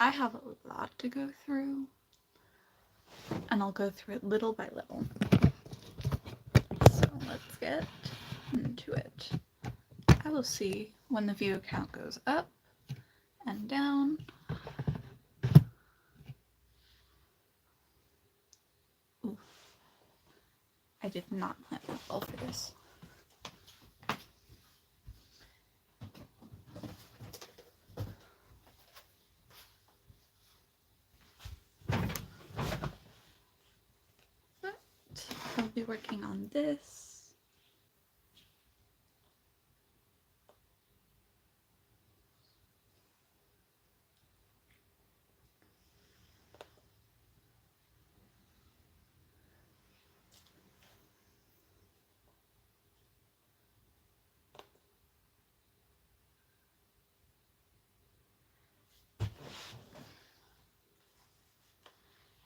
I have a lot to go through, and I'll go through it little by little. So let's get into it. I will see when the view count goes up and down. Ooh. I did not plant my ball for this. But I'll be working on this.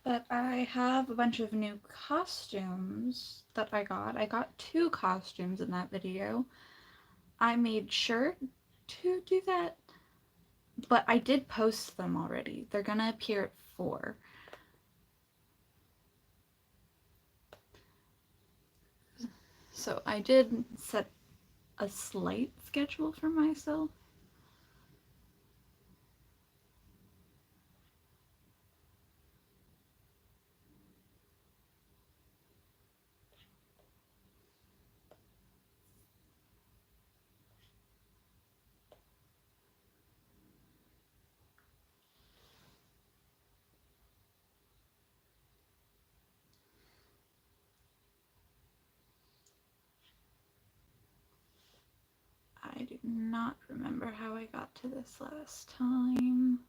But I have a bunch of new costumes that I got. I got 2 costumes in that video. I made sure to do that, but I did post them already. They're gonna appear at 4. So I did set a slight schedule for myself. I do not remember how I got to this last time.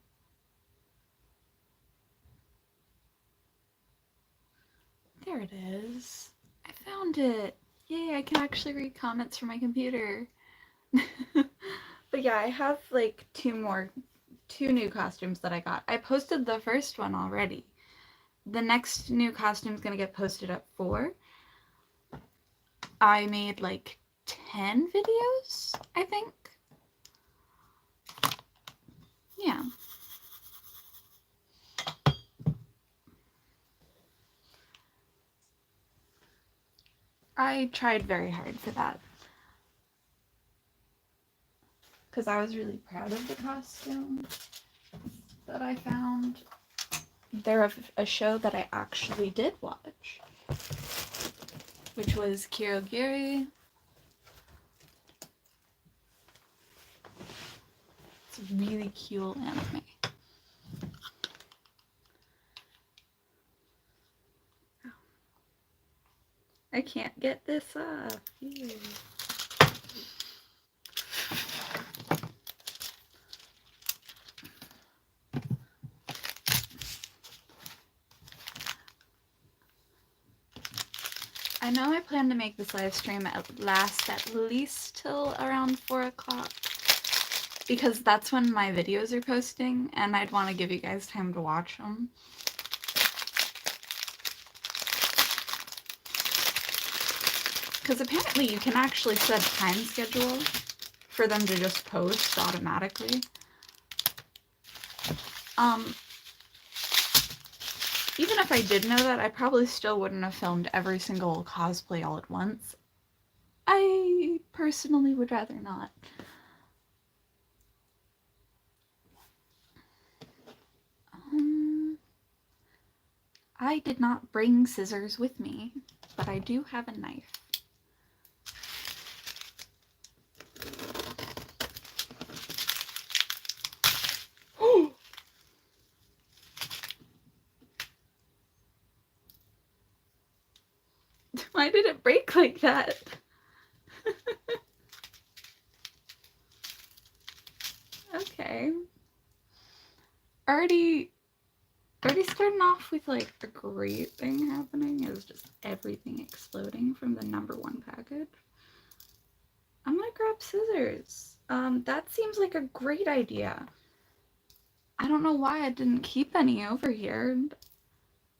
There it is. I found it. Yay, I can actually read comments from my computer. But yeah, I have like 2 new costumes that I got. I posted the first one already. The next new costume is gonna get posted at 4. I made like 10 videos, I think. Yeah. I tried very hard for that. Because I was really proud of the costume that I found. They're a show that I actually did watch, which was Kirogiri. It's a really cute anime. I can't get this off. Ew. I know I plan to make this live stream last at least till around 4 o'clock, because that's when my videos are posting, and I'd want to give you guys time to watch them. Because apparently you can actually set a time schedule for them to just post automatically. Even if I did know that, I probably still wouldn't have filmed every single cosplay all at once. I personally would rather not. I did not bring scissors with me, but I do have a knife. Why did it break like that? Okay. Already starting off with like a great thing happening is just everything exploding from the #1 package. I'm gonna grab scissors. That seems like a great idea. I don't know why I didn't keep any over here.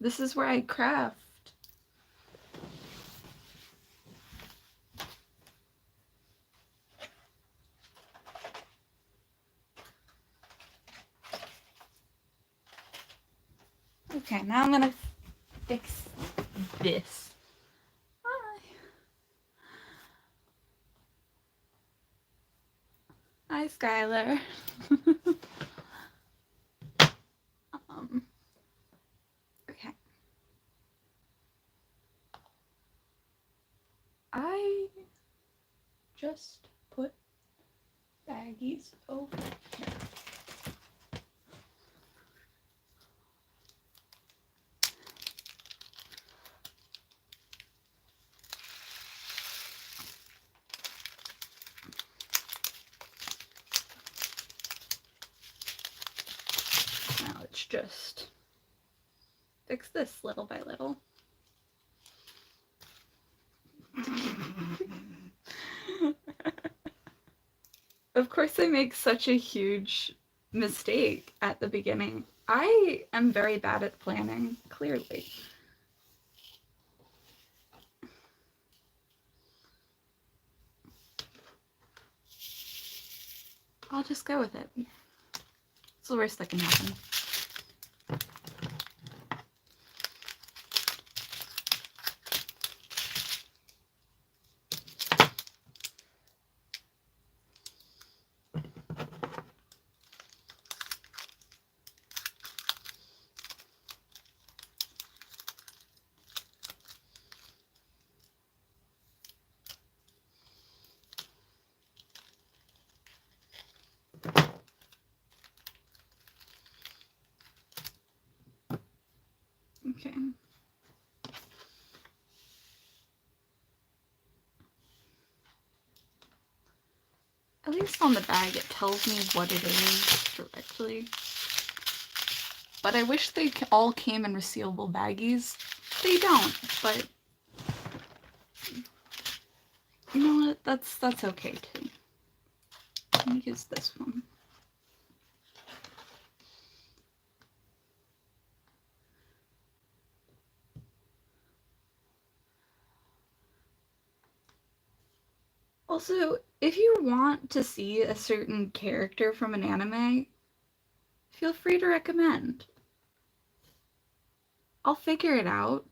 This is where I craft. Okay, now I'm gonna fix this. Hi. Hi, Skylar. Okay. I just put baggies over here. Now let's just fix this little by little. Of course, I make such a huge mistake at the beginning. I am very bad at planning, clearly. I'll just go with it. It's the worst that can happen. Okay. At least on the bag it tells me what it is directly. But I wish they all came in resealable baggies. They don't, but you know what? That's okay too. Let me use this one. Also, if you want to see a certain character from an anime, feel free to recommend. I'll figure it out.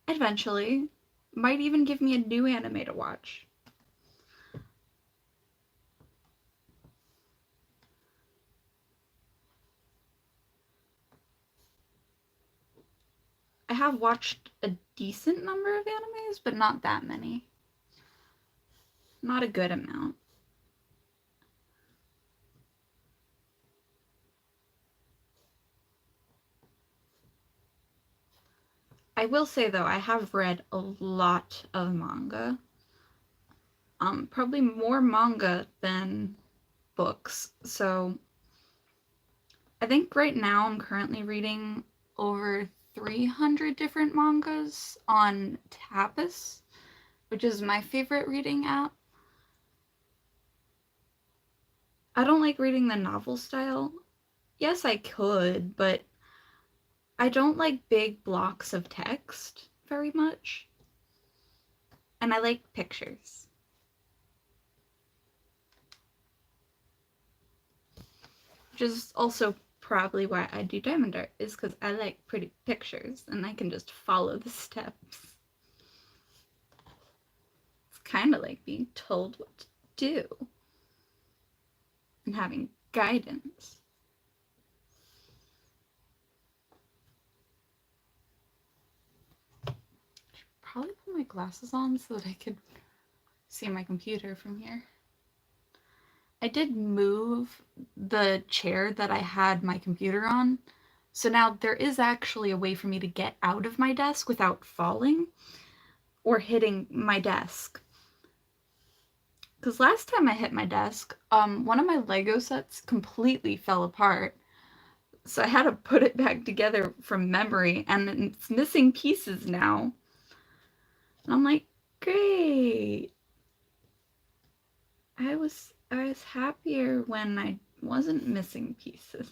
Eventually. Might even give me a new anime to watch. I have watched a decent number of animes, but not that many. Not a good amount. I will say though, I have read a lot of manga. Probably more manga than books. So I think right now I'm currently reading over 300 different mangas on Tapas, which is my favorite reading app. I don't like reading the novel style. Yes, I could, but I don't like big blocks of text very much. And I like pictures. Which is also probably why I do diamond art, is because I like pretty pictures and I can just follow the steps. It's kind of like being told what to do and having guidance. I should probably put my glasses on so that I could see my computer from here. I did move the chair that I had my computer on, so now there is actually a way for me to get out of my desk without falling or hitting my desk. Because last time I hit my desk, one of my Lego sets completely fell apart. So I had to put it back together from memory, and it's missing pieces now. And I'm like, great. I was happier when I wasn't missing pieces.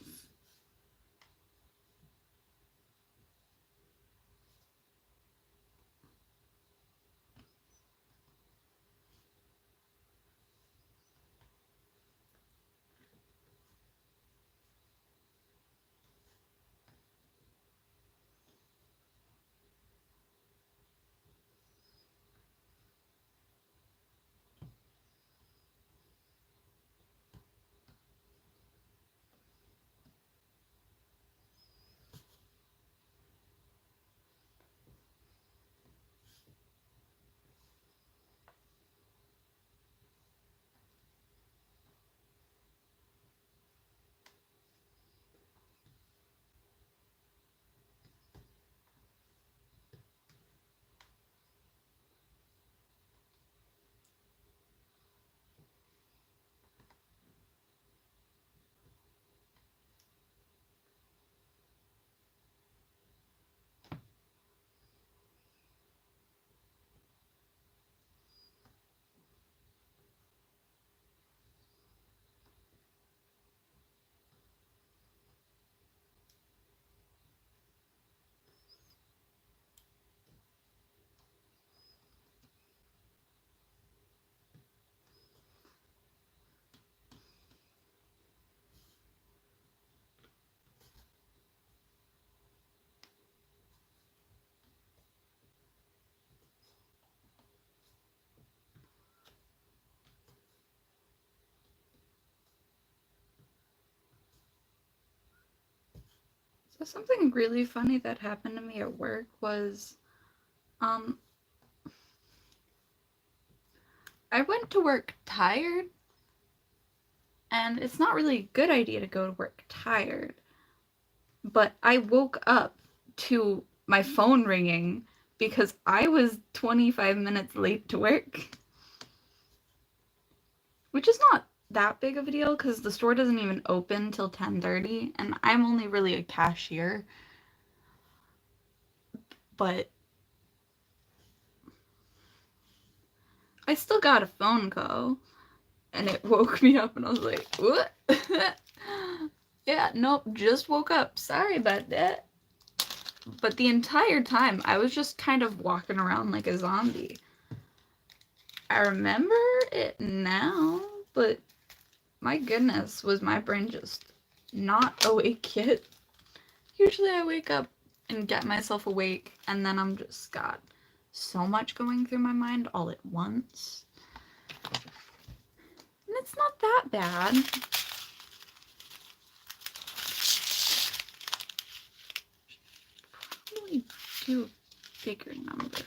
So something really funny that happened to me at work was, I went to work tired, and it's not really a good idea to go to work tired, but I woke up to my phone ringing because I was 25 minutes late to work, which is not that big of a deal because the store doesn't even open till 10:30, and I'm only really a cashier, but I still got a phone call, and it woke me up, and I was like, what? Yeah, nope, just woke up. Sorry about that. But the entire time, I was just kind of walking around like a zombie. I remember it now, but my goodness, was my brain just not awake yet? Usually I wake up and get myself awake, and then I'm just got so much going through my mind all at once. And it's not that bad. Probably do a bigger number.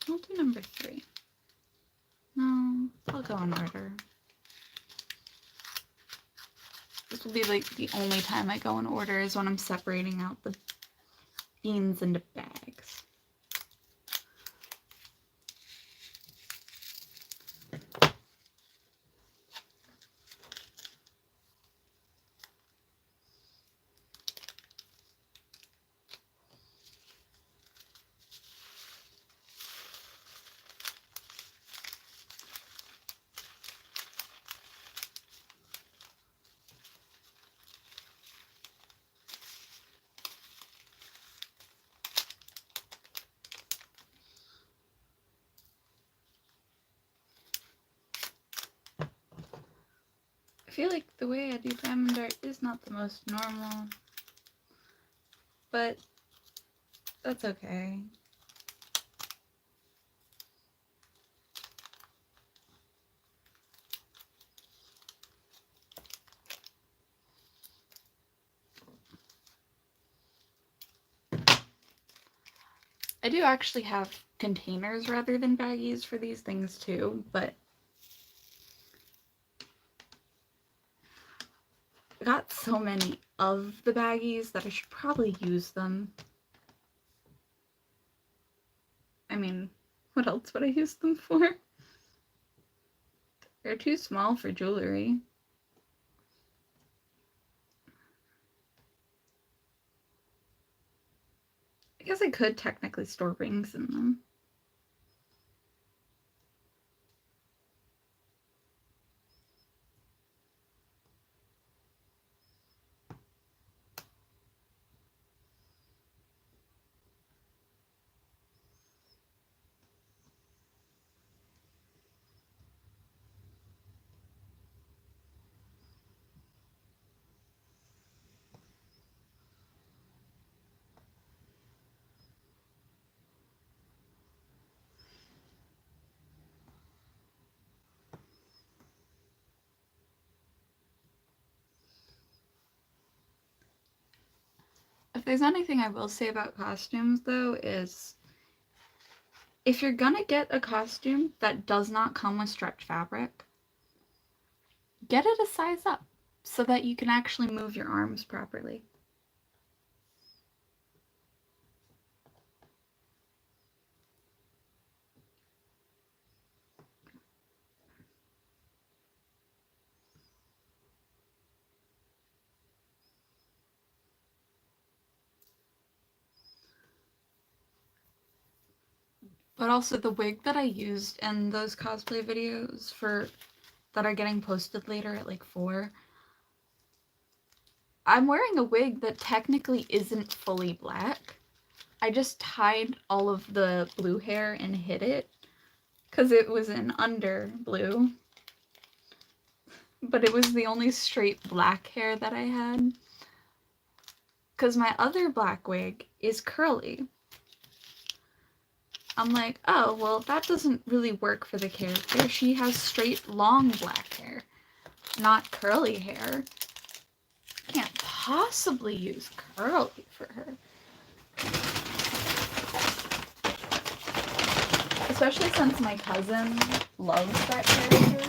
I'll do number 3. No, I'll go in order. This will be like the only time I go in order is when I'm separating out the beans into bags. I feel like the way I do diamond art is not the most normal, but that's okay. I do actually have containers rather than baggies for these things too, but I got so many of the baggies that I should probably use them. I mean, what else would I use them for? They're too small for jewelry. I guess I could technically store rings in them. If there's anything I will say about costumes, though, is if you're gonna get a costume that does not come with stretch fabric, get it a size up so that you can actually move your arms properly. But also the wig that I used in those cosplay videos that are getting posted later at like 4, I'm wearing a wig that technically isn't fully black. I just tied all of the blue hair and hid it because it was in under blue. But it was the only straight black hair that I had. Because my other black wig is curly. I'm like, oh, well, that doesn't really work for the character. She has straight, long black hair, not curly hair. Can't possibly use curly for her. Especially since my cousin loves that character.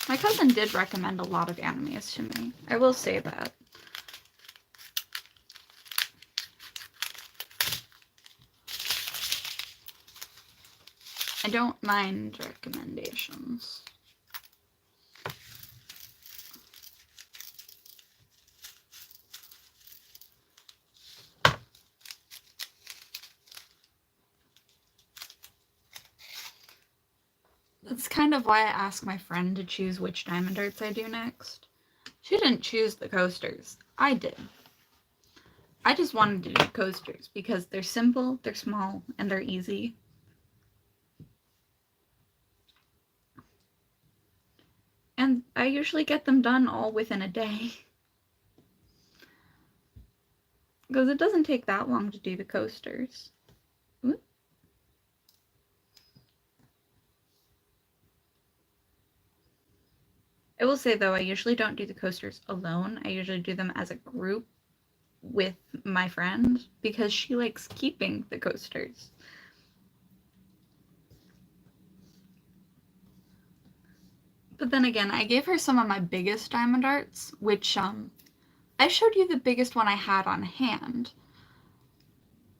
My cousin did recommend a lot of animes to me. I will say that. I don't mind recommendations. That's kind of why I asked my friend to choose which diamond darts I do next. She didn't choose the coasters. I did. I just wanted to do coasters because they're simple, they're small, and they're easy. And I usually get them done all within a day. Because it doesn't take that long to do the coasters. Ooh. I will say though, I usually don't do the coasters alone. I usually do them as a group with my friend because she likes keeping the coasters. But then again, I gave her some of my biggest diamond darts, which I showed you the biggest one I had on hand.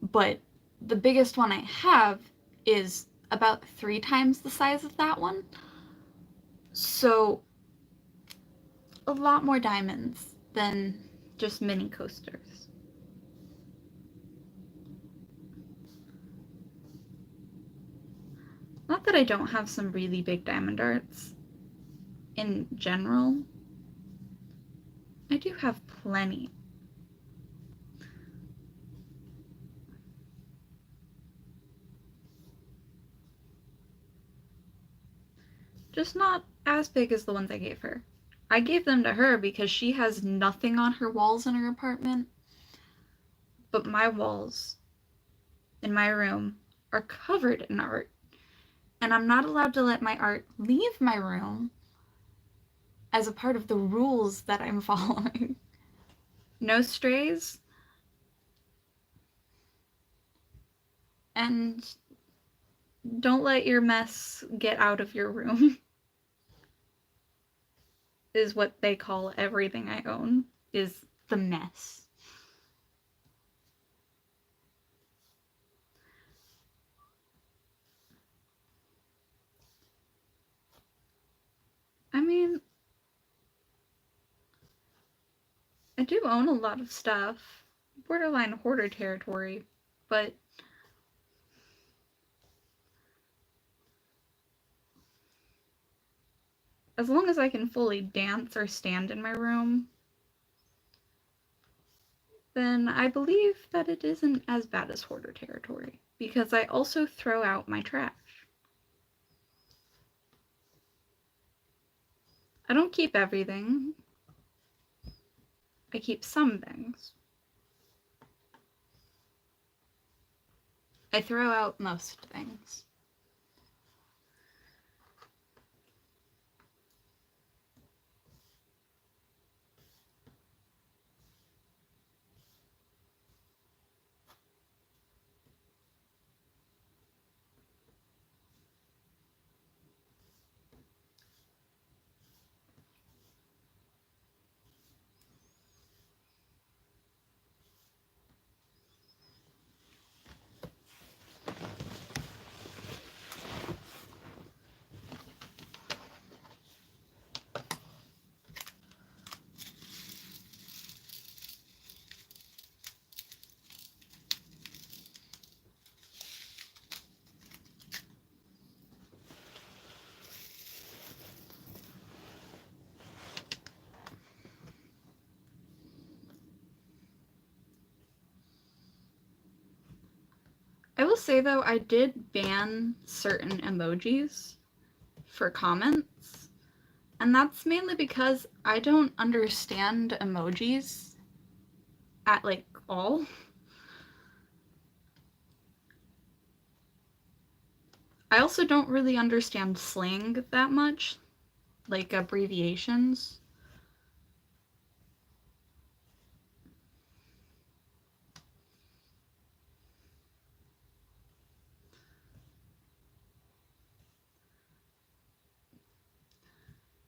But the biggest one I have is about 3 times the size of that one. So a lot more diamonds than just mini coasters. Not that I don't have some really big diamond darts in general. I do have plenty. Just not as big as the ones I gave her. I gave them to her because she has nothing on her walls in her apartment. But my walls in my room are covered in art. And I'm not allowed to let my art leave my room as a part of the rules that I'm following. No strays. And don't let your mess get out of your room. Is what they call everything I own, is the mess. I mean, I do own a lot of stuff. Borderline hoarder territory, but as long as I can fully dance or stand in my room, then I believe that it isn't as bad as hoarder territory, because I also throw out my trash. I don't keep everything. I keep some things. I throw out most things. I will say though, I did ban certain emojis for comments. And that's mainly because I don't understand emojis at, like, all. I also don't really understand slang that much, like abbreviations.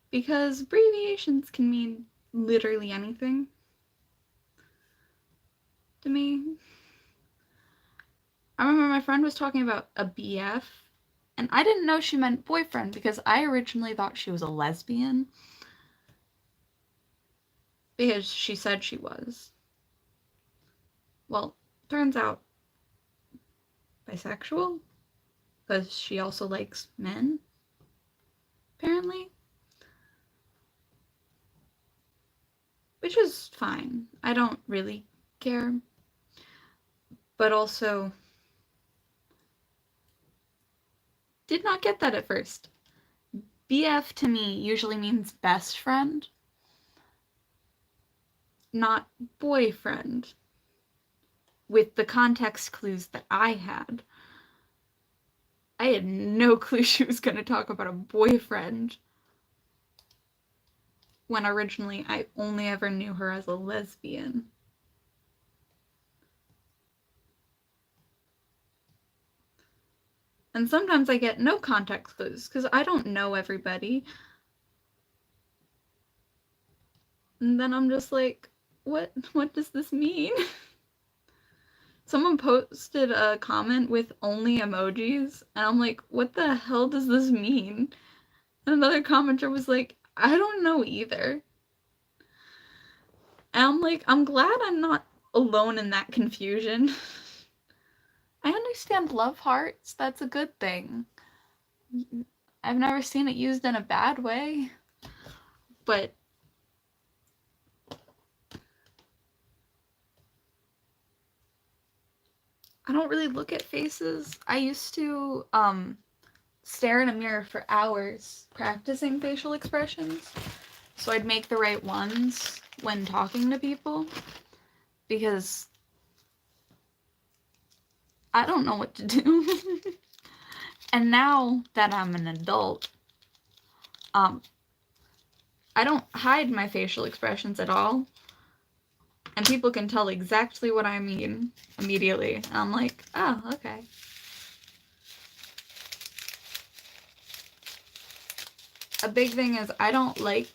Because abbreviations can mean literally anything to me. I remember my friend was talking about a BF, and I didn't know she meant boyfriend because I originally thought she was a lesbian. Because she said she was. Well, turns out bisexual, because she also likes men, apparently. Which is fine. I don't really care. But also, did not get that at first. BF to me usually means best friend, not boyfriend, with the context clues that I had. I had no clue she was going to talk about a boyfriend when originally I only ever knew her as a lesbian. And sometimes I get no context clues because I don't know everybody. And then I'm just like, what does this mean? Someone posted a comment with only emojis, and I'm like, what the hell does this mean? And another commenter was like, I don't know either. And I'm like, I'm glad I'm not alone in that confusion. I understand love hearts, that's a good thing. I've never seen it used in a bad way. But I don't really look at faces. I used to stare in a mirror for hours practicing facial expressions so I'd make the right ones when talking to people, because I don't know what to do. And now that I'm an adult, I don't hide my facial expressions at all, and people can tell exactly what I mean immediately. And I'm like, oh, okay. A big thing is I don't like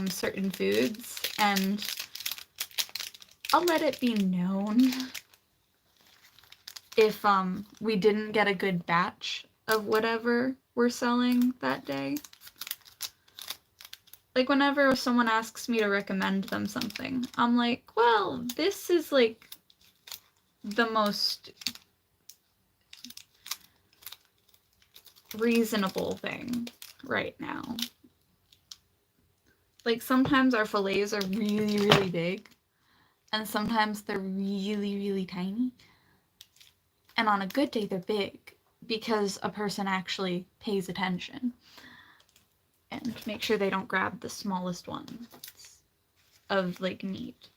certain foods, and I'll let it be known if we didn't get a good batch of whatever we're selling that day. Like, whenever someone asks me to recommend them something, I'm like, well, this is like the most reasonable thing right now. Like, sometimes our fillets are really, really big, and sometimes they're really, really tiny. And on a good day, they're big because a person actually pays attention and make sure they don't grab the smallest ones of, like, meat,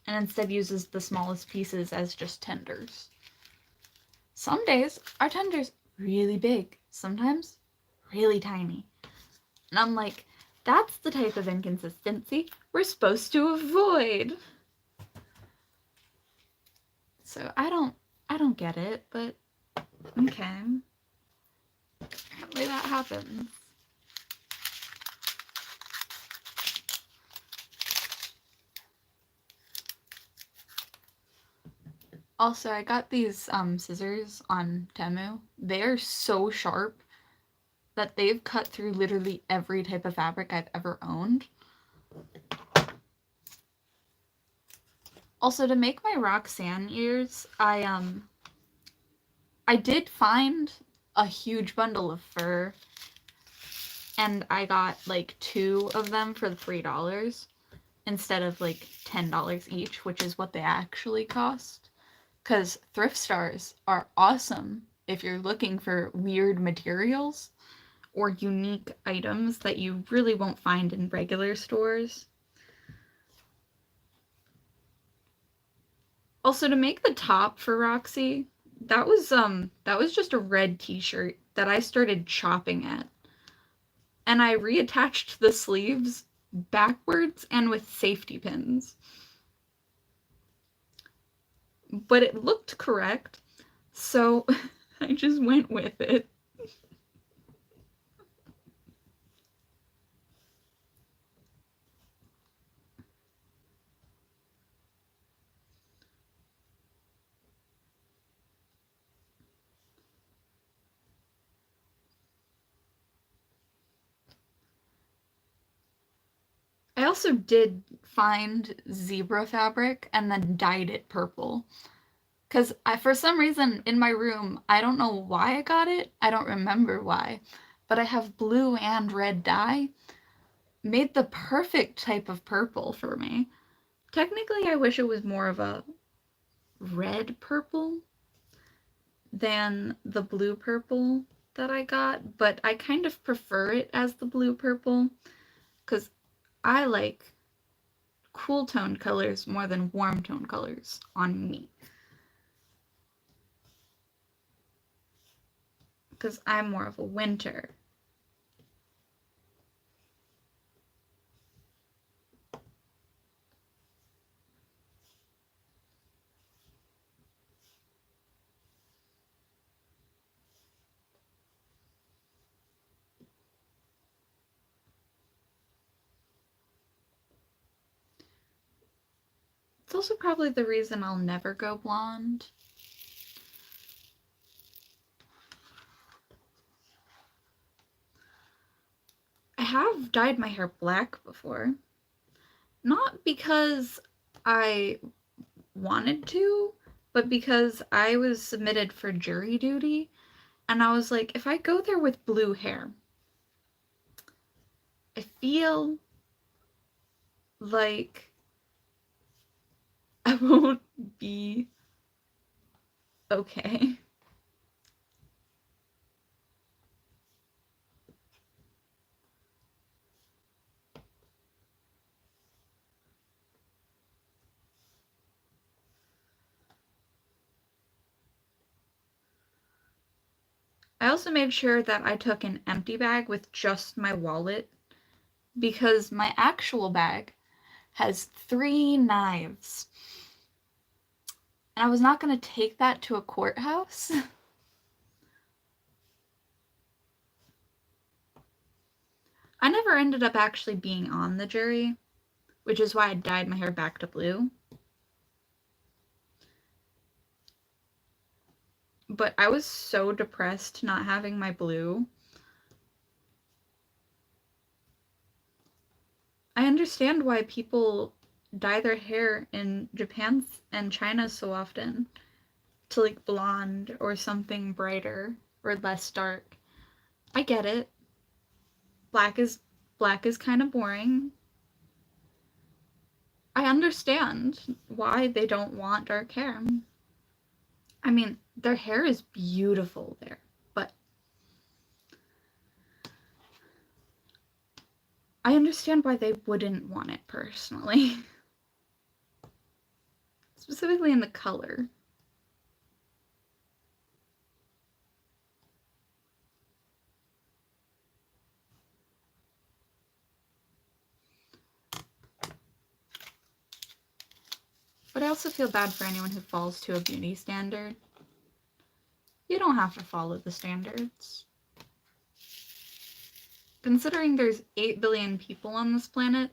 and instead uses the smallest pieces as just tenders. Some days, our tenders really big, sometimes really tiny. And I'm like, that's the type of inconsistency we're supposed to avoid. So I don't get it, but okay. Apparently that happens. Also, I got these scissors on Temu. They are so sharp that they've cut through literally every type of fabric I've ever owned. Also, to make my Roxanne ears, I did find a huge bundle of fur, and I got like 2 of them for $3 instead of like $10 each, which is what they actually cost. Because thrift stores are awesome if you're looking for weird materials or unique items that you really won't find in regular stores. Also, to make the top for Roxy, that was just a red t-shirt that I started chopping at. And I reattached the sleeves backwards and with safety pins. But it looked correct, so I just went with it. I also did find zebra fabric and then dyed it purple. Because for some reason in my room, I don't know why I got it. I don't remember why. But I have blue and red dye. Made the perfect type of purple for me. Technically, I wish it was more of a red purple than the blue purple that I got. But I kind of prefer it as the blue purple. Because I like cool toned colors more than warm toned colors on me. Because I'm more of a winter. It's also probably the reason I'll never go blonde. I have dyed my hair black before. Not because I wanted to, but because I was submitted for jury duty, and I was like, if I go there with blue hair, I feel like I won't be okay. I also made sure that I took an empty bag with just my wallet because my actual bag has 3 knives. And I was not going to take that to a courthouse. I never ended up actually being on the jury, which is why I dyed my hair back to blue. But I was so depressed not having my blue. I understand why people dye their hair in Japan and China so often to like blonde or something brighter or less dark. I get it. Black is kind of boring. I understand why they don't want dark hair. I mean, their hair is beautiful there, but I understand why they wouldn't want it personally. Specifically in the color. But I also feel bad for anyone who falls to a beauty standard. You don't have to follow the standards. Considering there's 8 billion people on this planet,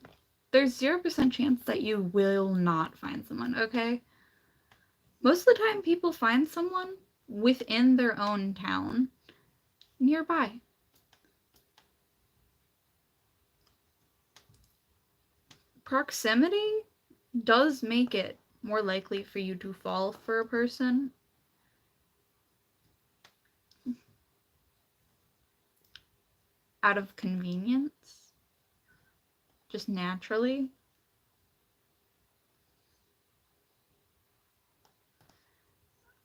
there's 0% chance that you will not find someone, okay? Most of the time, people find someone within their own town, nearby. Proximity does make it more likely for you to fall for a person. Out of convenience. Just naturally.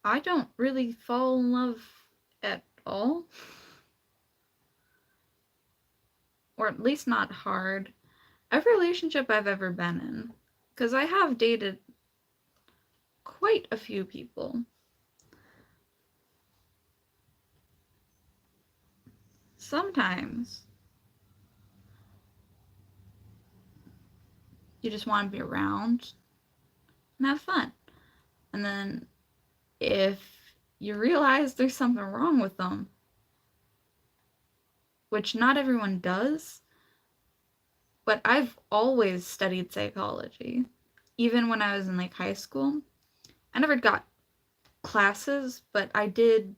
I don't really fall in love at all. or at least not hard, every relationship I've ever been in. Because I have dated quite a few people. Sometimes you just want to be around and have fun. And then if you realize there's something wrong with them, which not everyone does, but I've always studied psychology. Even when I was in like high school, I never got classes, but I did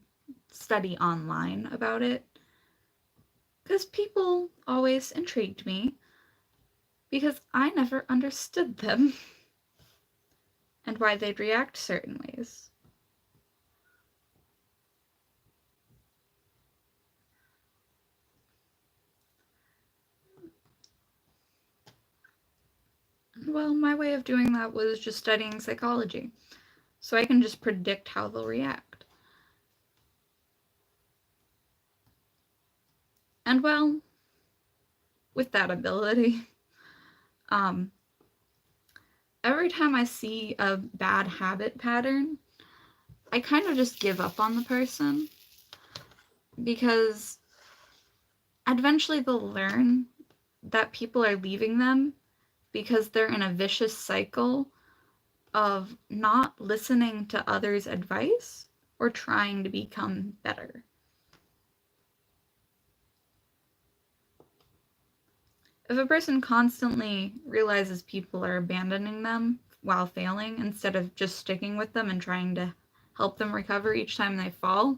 study online about it because people always intrigued me because I never understood them and why they'd react certain ways. Well, my way of doing that was just studying psychology, so I can just predict how they'll react. And well, with that ability, every time I see a bad habit pattern, I kind of just give up on the person because eventually they'll learn that people are leaving them because they're in a vicious cycle of not listening to others' advice or trying to become better. If a person constantly realizes people are abandoning them while failing instead of just sticking with them and trying to help them recover each time they fall,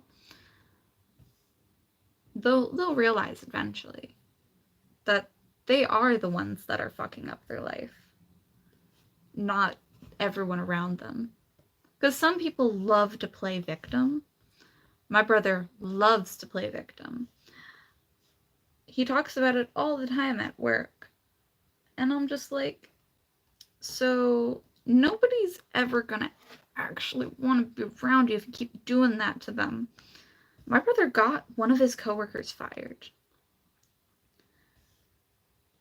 they'll realize eventually that they are the ones that are fucking up their life, not everyone around them. Because some people love to play victim. My brother loves to play victim. He talks about it all the time at work. And I'm just like, so nobody's ever gonna actually want to be around you if you keep doing that to them. My brother got one of his coworkers fired.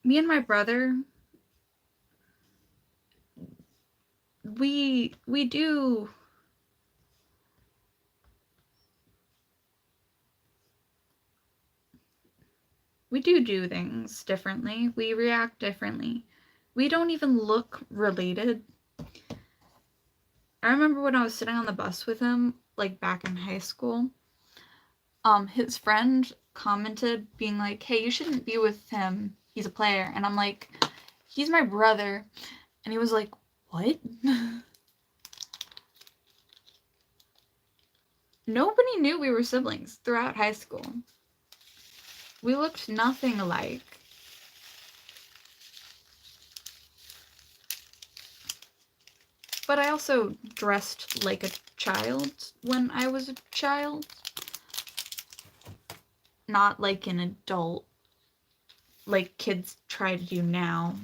Me and my brother, we do things differently. We react differently. We don't even look related. I remember when I was sitting on the bus with him, like back in high school, his friend commented being like, "Hey, you shouldn't be with him. He's a player." And I'm like, "He's my brother." And he was like, "What?" Nobody knew we were siblings throughout high school. We looked nothing alike. But I also dressed like a child when I was a child. Not like an adult, like kids try to do now.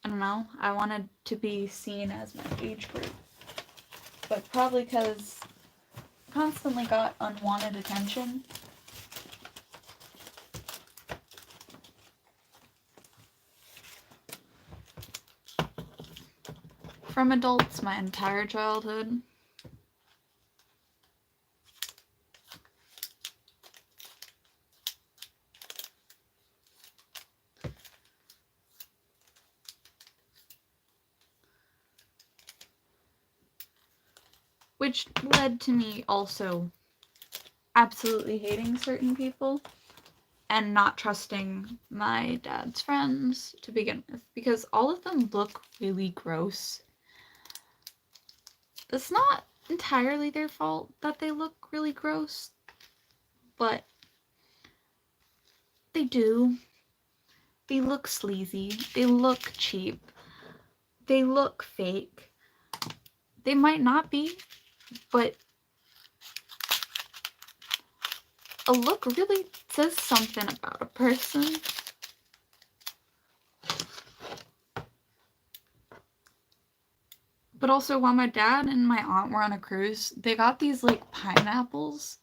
I don't know. I wanted to be seen as my age group. But probably because I constantly got unwanted attention. From adults my entire childhood. Which led to me also absolutely hating certain people and not trusting my dad's friends to begin with, because all of them look really gross. It's not entirely their fault that they look really gross, but they do. They look sleazy. They look cheap. They look fake. They might not be, but a look really says something about a person. But also, while my dad and my aunt were on a cruise, they got these like pineapples,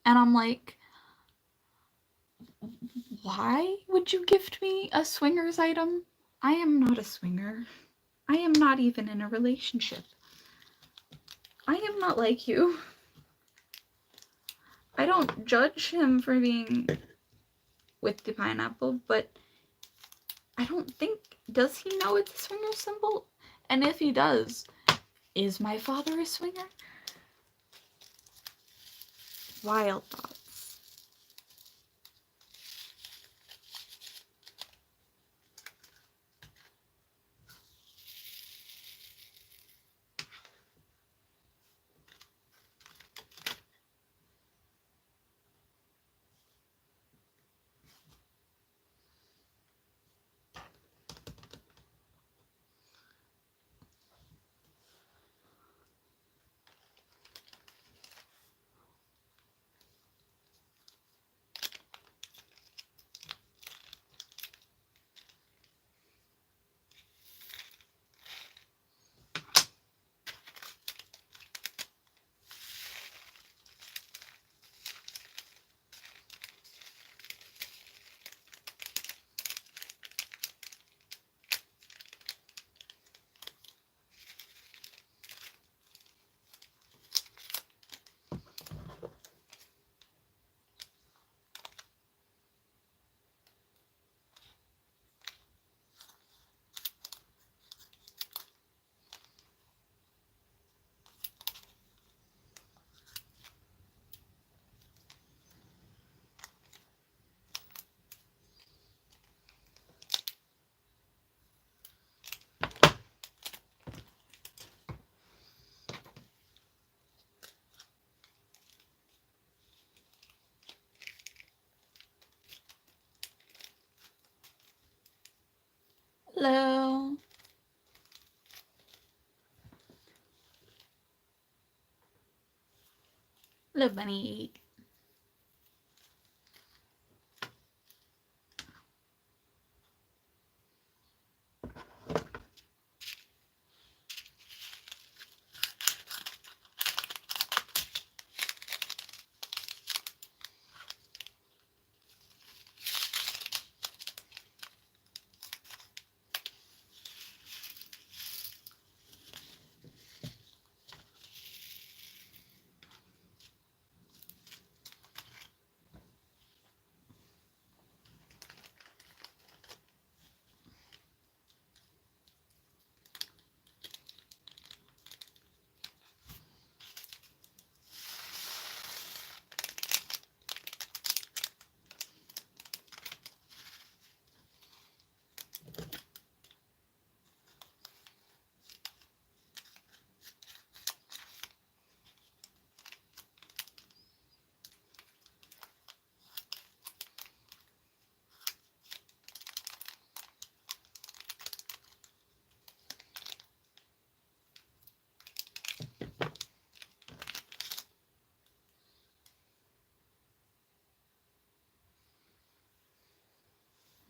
And I'm like, why would you gift me a swinger's item? I am not a swinger. I am not even in a relationship. I am not like you. I don't judge him for being with the pineapple, but I don't think, does he know it's a swinger symbol? And if he does, is my father a swinger? Wild thoughts. Hello. Hello, bunny.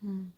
Hmm.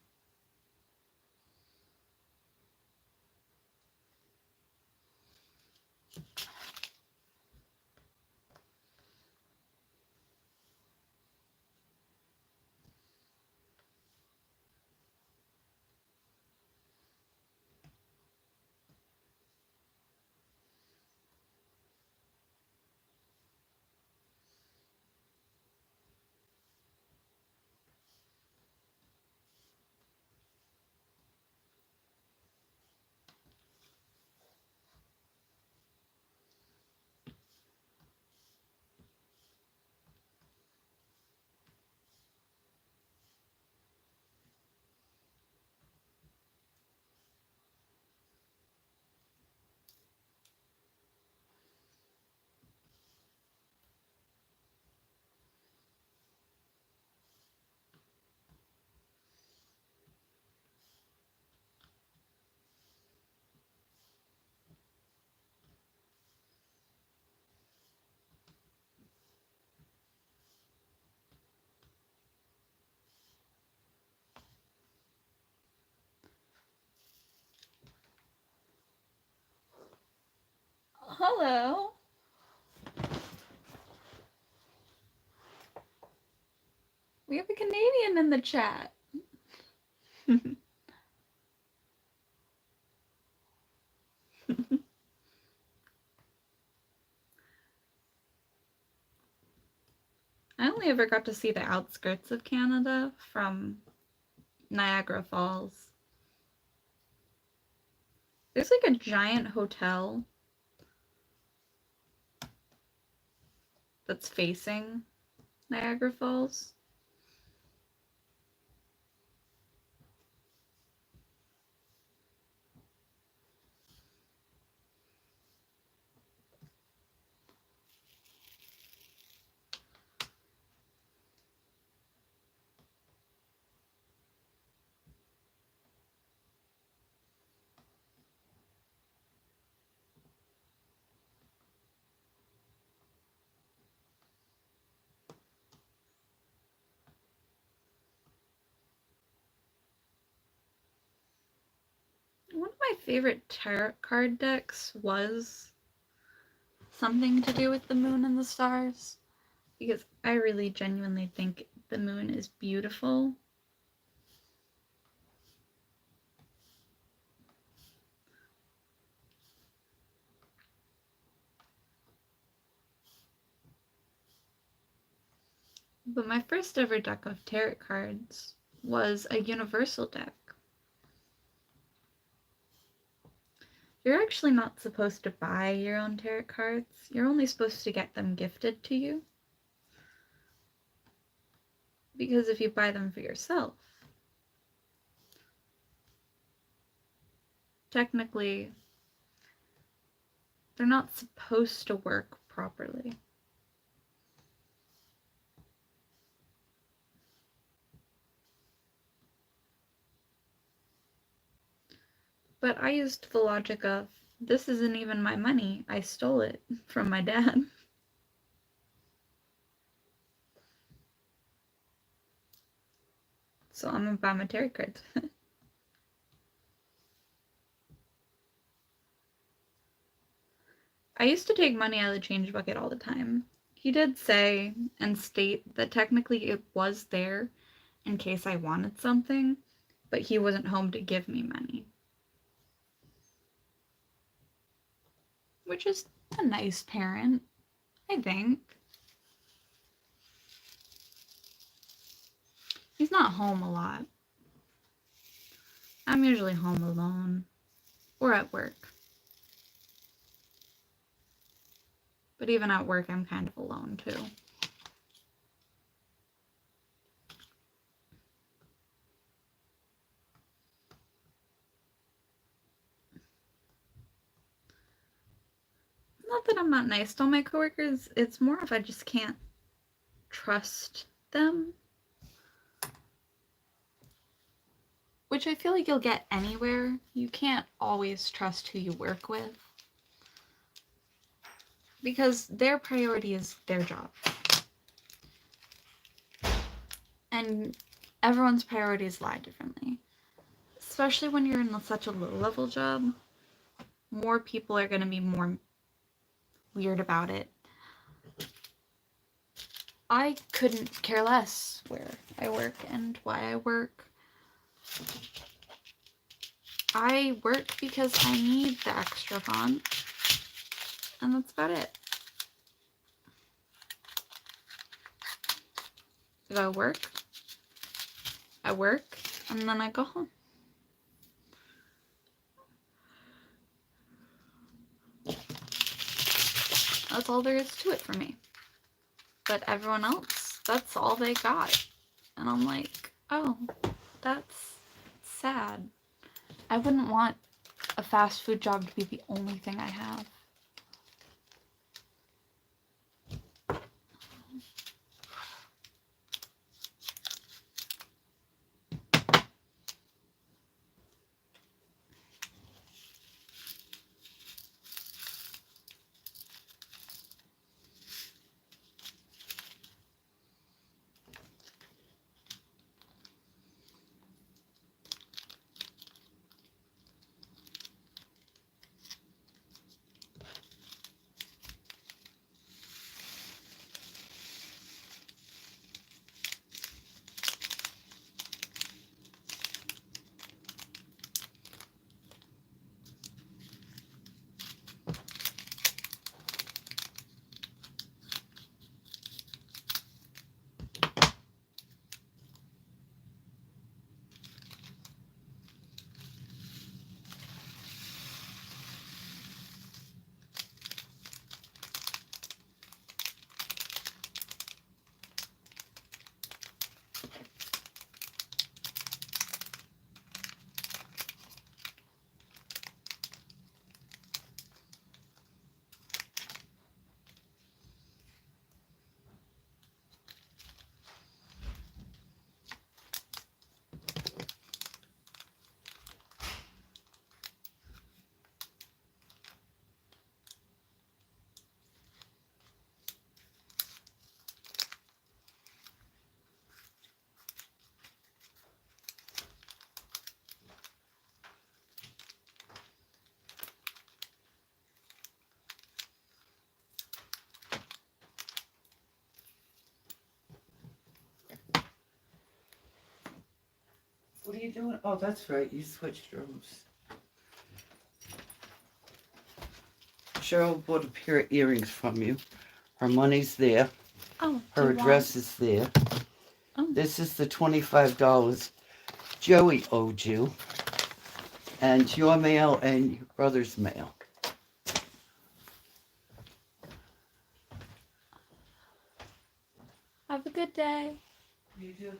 Hello. mine in the chat. I only ever got to see the outskirts of Canada from Niagara Falls. There's like a giant hotel that's facing Niagara Falls. One of my favorite tarot card decks was something to do with the moon and the stars, because I really genuinely think the moon is beautiful. But my first ever deck of tarot cards was a universal deck. You're actually not supposed to buy your own tarot cards. You're only supposed to get them gifted to you. Because if you buy them for yourself, technically, they're not supposed to work properly. But I used the logic of, this isn't even my money. I stole it from my dad. So I'm gonna buy my tarot cards. I used to take money out of the change bucket all the time. He did say and state that technically it was there in case I wanted something, but he wasn't home to give me money. Which is a nice parent, I think. He's not home a lot. I'm usually home alone or at work. But even at work, I'm kind of alone too. Not that I'm not nice to all my coworkers, it's more if I just can't trust them. Which I feel like you'll get anywhere. You can't always trust who you work with, because their priority is their job. And everyone's priorities lie differently. Especially when you're in such a low-level job, more people are going to be more weird about it. I couldn't care less where I work and why I work. I work because I need the extra fun, and that's about it. If I work, and then I go home. That's all there is to it for me. But everyone else, that's all they got. And I'm like, oh, that's sad. I wouldn't want a fast food job to be the only thing I have. you doing? Oh, that's right. You switched rooms. Cheryl bought a pair of earrings from you. Her money's there. Oh, Her address is there. Oh. This is the $25 Joey owed you. And your mail and your brother's mail. Have a good day. You do.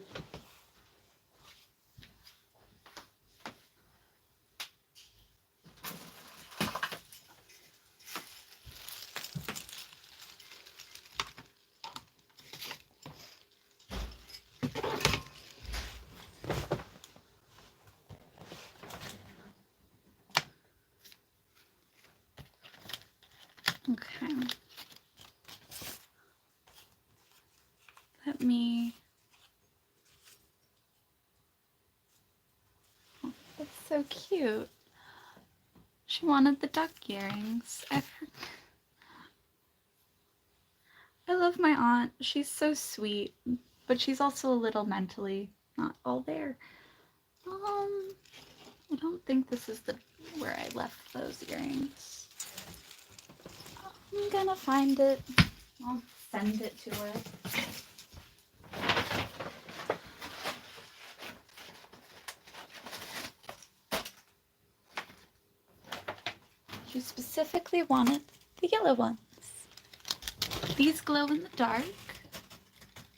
Okay. Let me... Oh, that's so cute. She wanted the duck earrings. I love my aunt. She's so sweet, but she's also a little mentally not all there. I don't think this is where I left those earrings. I'm gonna find it. I'll send it to her. She specifically wanted the yellow ones. These glow in the dark,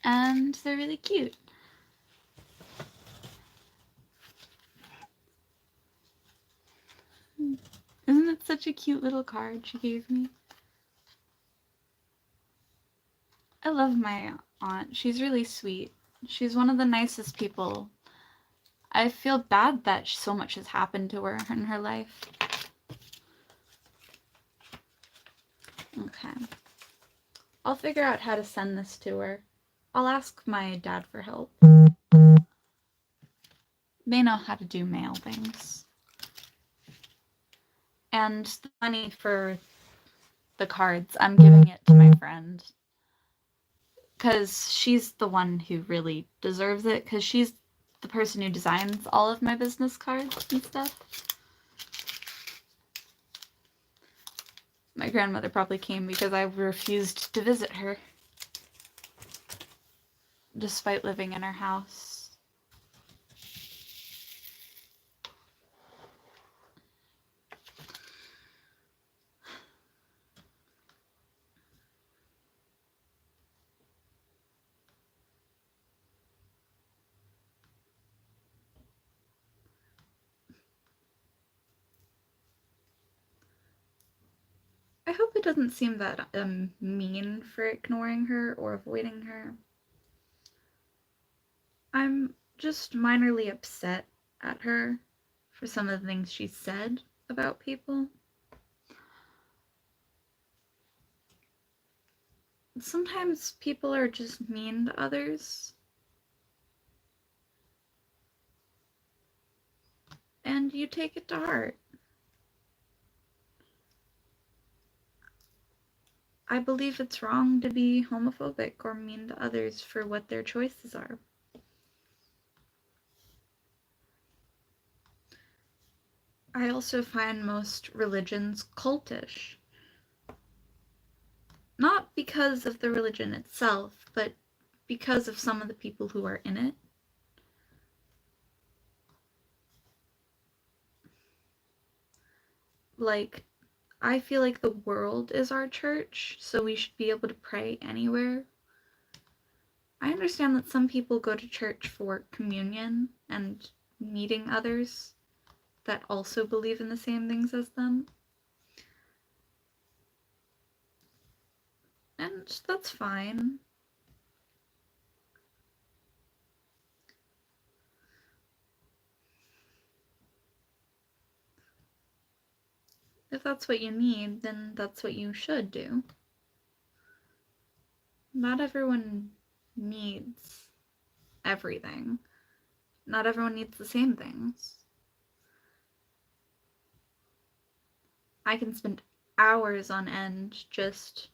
and they're really cute. Isn't it such a cute little card she gave me? I love my aunt. She's really sweet. She's one of the nicest people. I feel bad that so much has happened to her in her life. Okay. I'll figure out how to send this to her. I'll ask my dad for help. They know how to do mail things. And the money for the cards, I'm giving it to my friend. Because she's the one who really deserves it, because she's the person who designs all of my business cards and stuff. My grandmother probably came because I refused to visit her, despite living in her house. I hope it doesn't seem that mean for ignoring her or avoiding her. I'm just minorly upset at her for some of the things she said about people. Sometimes people are just mean to others. And you take it to heart. I believe it's wrong to be homophobic or mean to others for what their choices are. I also find most religions cultish. Not because of the religion itself, but because of some of the people who are in it. Like, I feel like the world is our church, so we should be able to pray anywhere. I understand that some people go to church for communion and meeting others that also believe in the same things as them. And that's fine. If that's what you need, then that's what you should do. Not everyone needs everything. Not everyone needs the same things. I can spend hours on end just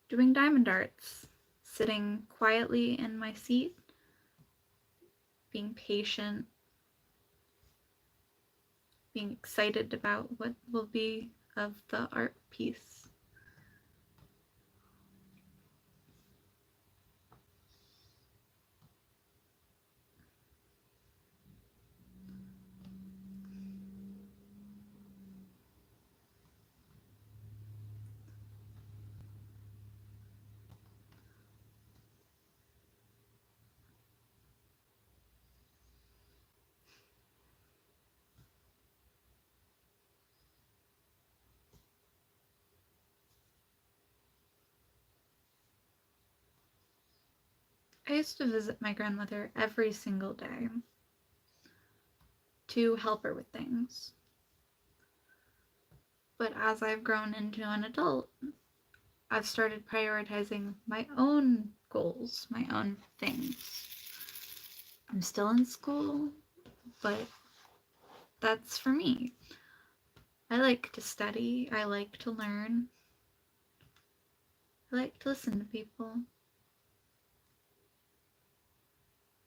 doing diamond darts, sitting quietly in my seat, being patient, being excited about what will be of the art piece. I used to visit my grandmother every single day to help her with things. But as I've grown into an adult, I've started prioritizing my own goals, my own things. I'm still in school, but that's for me. I like to study, I like to learn, I like to listen to people.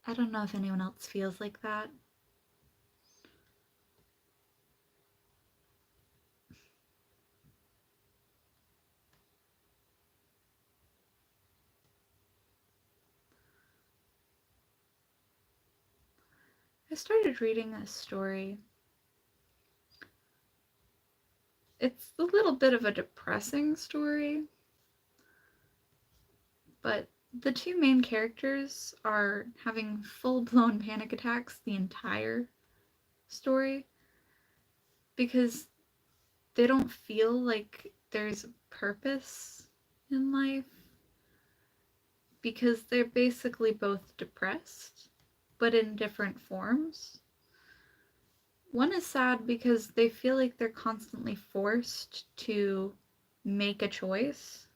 I don't know if anyone else feels like that. I started reading a story. It's a little bit of a depressing story, but the two main characters are having full-blown panic attacks the entire story because they don't feel like there's a purpose in life, because they're basically both depressed, but in different forms. One is sad because they feel like they're constantly forced to make a choice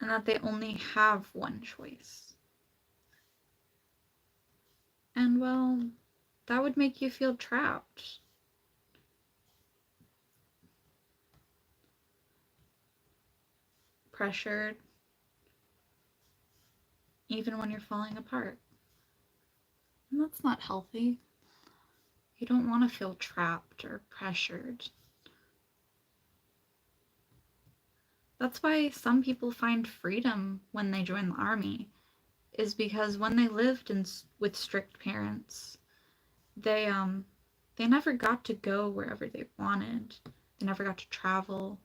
and that they only have one choice. And well, that would make you feel trapped. Pressured, even when you're falling apart. And that's not healthy. You don't want to feel trapped or pressured. That's why some people find freedom when they join the army, is because when they lived with strict parents, they never got to go wherever they wanted. They never got to travel.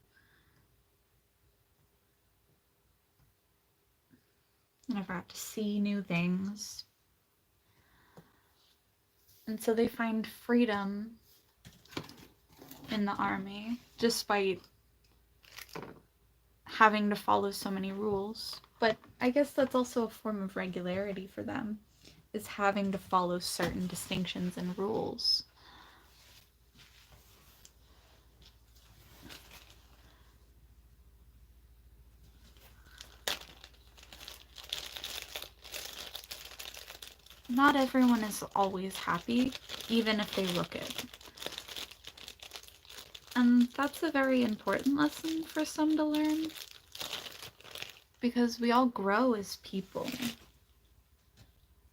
They never got to see new things. And so they find freedom in the army, despite having to follow so many rules. But I guess that's also a form of regularity for them, is having to follow certain distinctions and rules. Not everyone is always happy, even if they look it. And that's a very important lesson for some to learn, because we all grow as people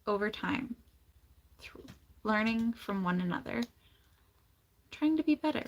over time, through learning from one another, trying to be better.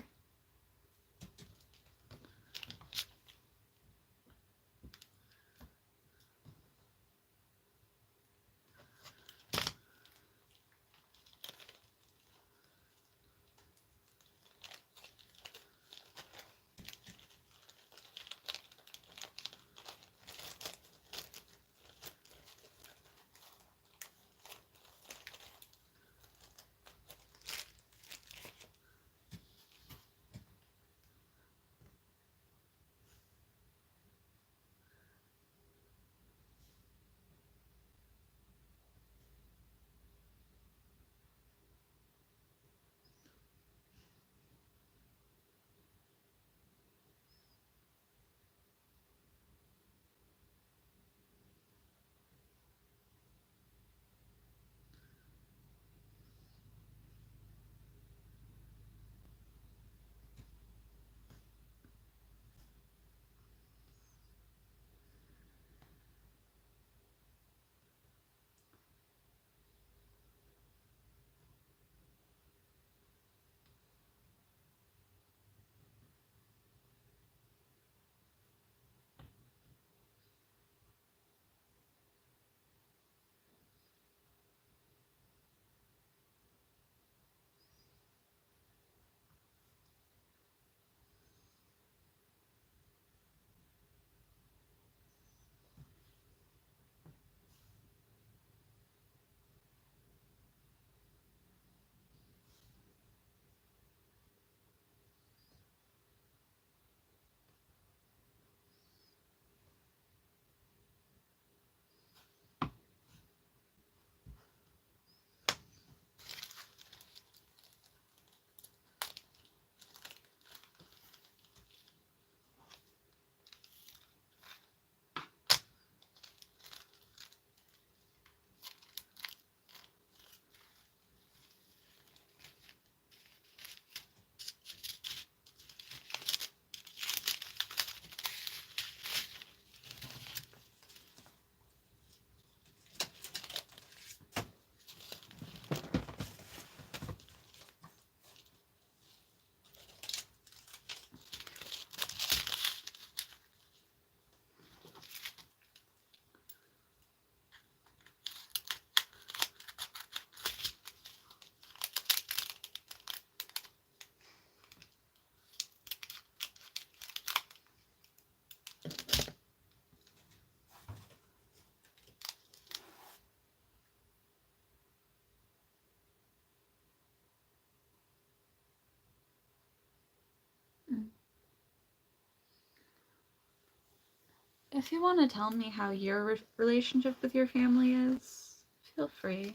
If you want to tell me how your relationship with your family is, feel free.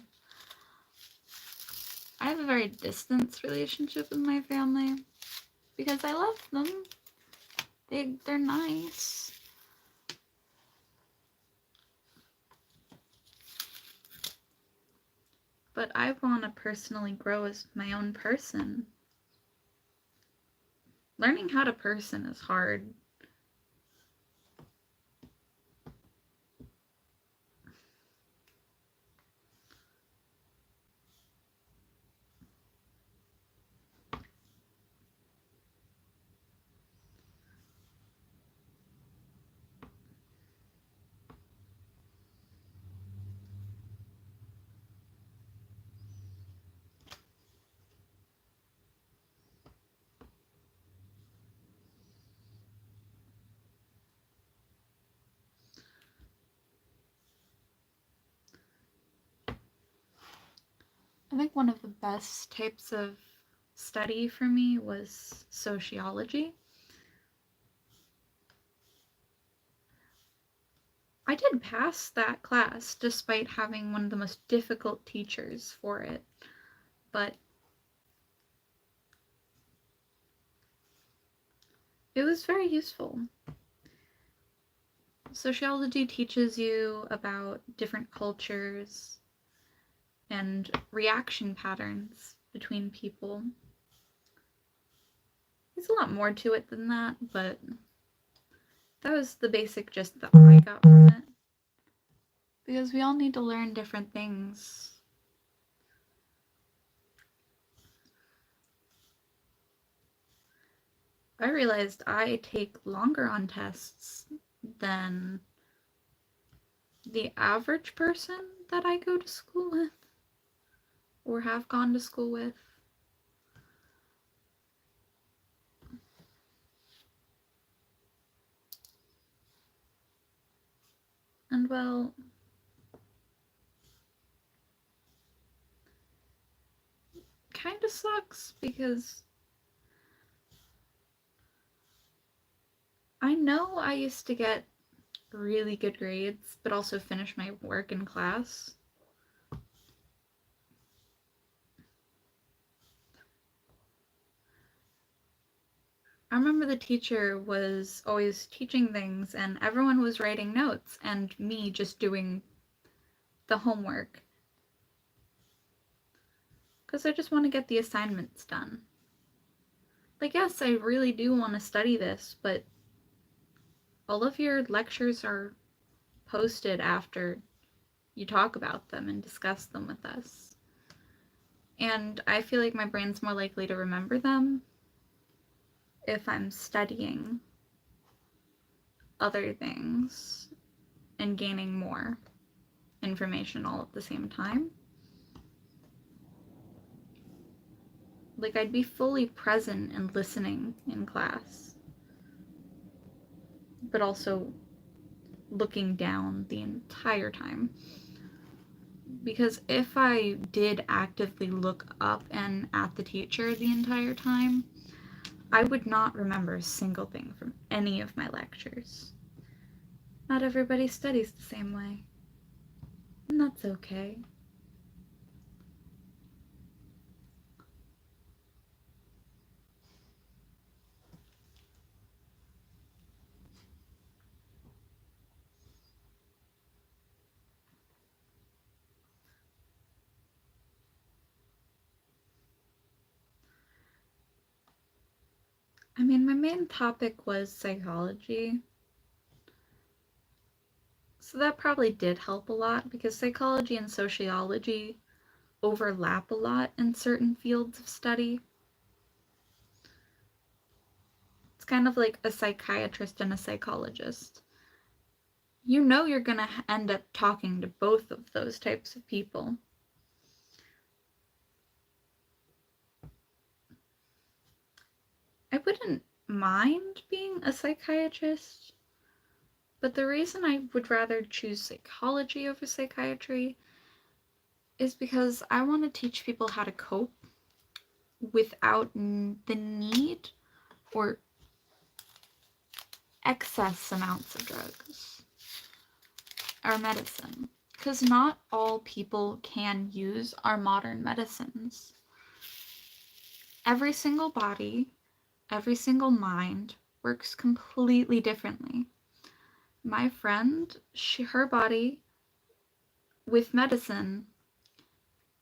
I have a very distant relationship with my family because I love them. They're nice. But I want to personally grow as my own person. Learning how to person is hard. I think one of the best types of study for me was sociology. I did pass that class despite having one of the most difficult teachers for it, but it was very useful. Sociology teaches you about different cultures and reaction patterns between people. There's a lot more to it than that, but that was the basic gist that I got from it. Because we all need to learn different things. I realized I take longer on tests than the average person that I go to school with or have gone to school with. And well, kind of sucks because I know I used to get really good grades, but also finish my work in class. I remember the teacher was always teaching things and everyone was writing notes and me just doing the homework. Because I just want to get the assignments done. Like, yes, I really do want to study this, but all of your lectures are posted after you talk about them and discuss them with us. And I feel like my brain's more likely to remember them if I'm studying other things and gaining more information all at the same time. Like, I'd be fully present and listening in class, but also looking down the entire time. Because if I did actively look up and at the teacher the entire time, I would not remember a single thing from any of my lectures. Not everybody studies the same way, and that's okay. I mean, my main topic was psychology, so that probably did help a lot because psychology and sociology overlap a lot in certain fields of study. It's kind of like a psychiatrist and a psychologist. You know you're going to end up talking to both of those types of people. I wouldn't mind being a psychiatrist, but the reason I would rather choose psychology over psychiatry is because I want to teach people how to cope without the need or excess amounts of drugs or medicine, because not all people can use our modern medicines. Every single body, every single mind works completely differently. My friend, her body with medicine,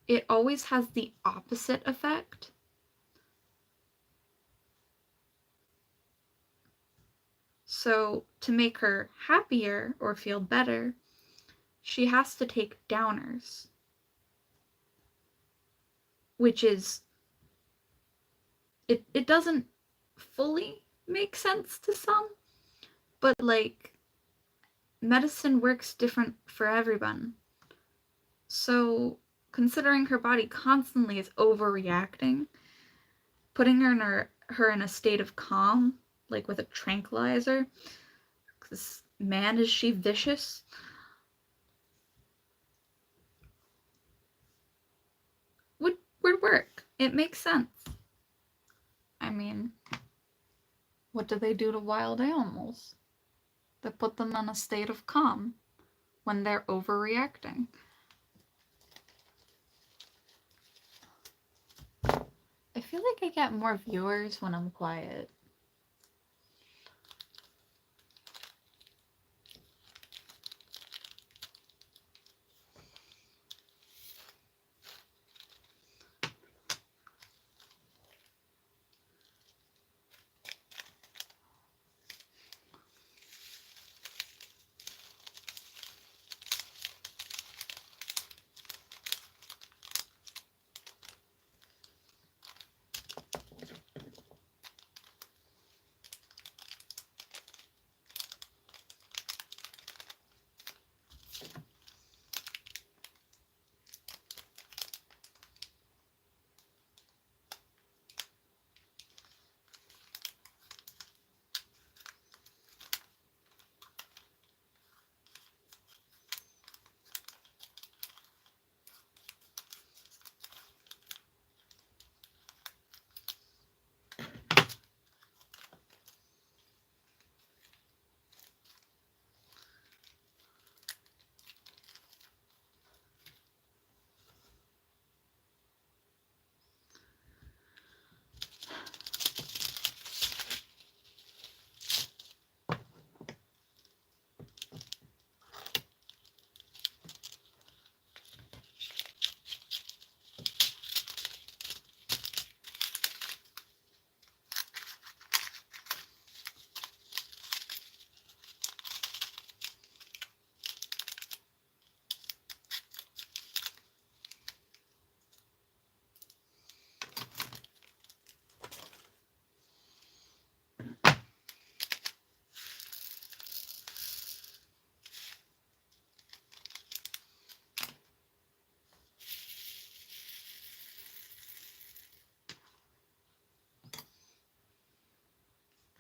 it always has the opposite effect. So, to make her happier or feel better, she has to take downers, which is, it doesn't fully make sense to some, but like, medicine works different for everyone. So, considering her body constantly is overreacting, putting her in a state of calm, like with a tranquilizer, because man, is she vicious, would work. It makes sense. I mean, what do they do to wild animals? They put them in a state of calm when they're overreacting. I feel like I get more viewers when I'm quiet.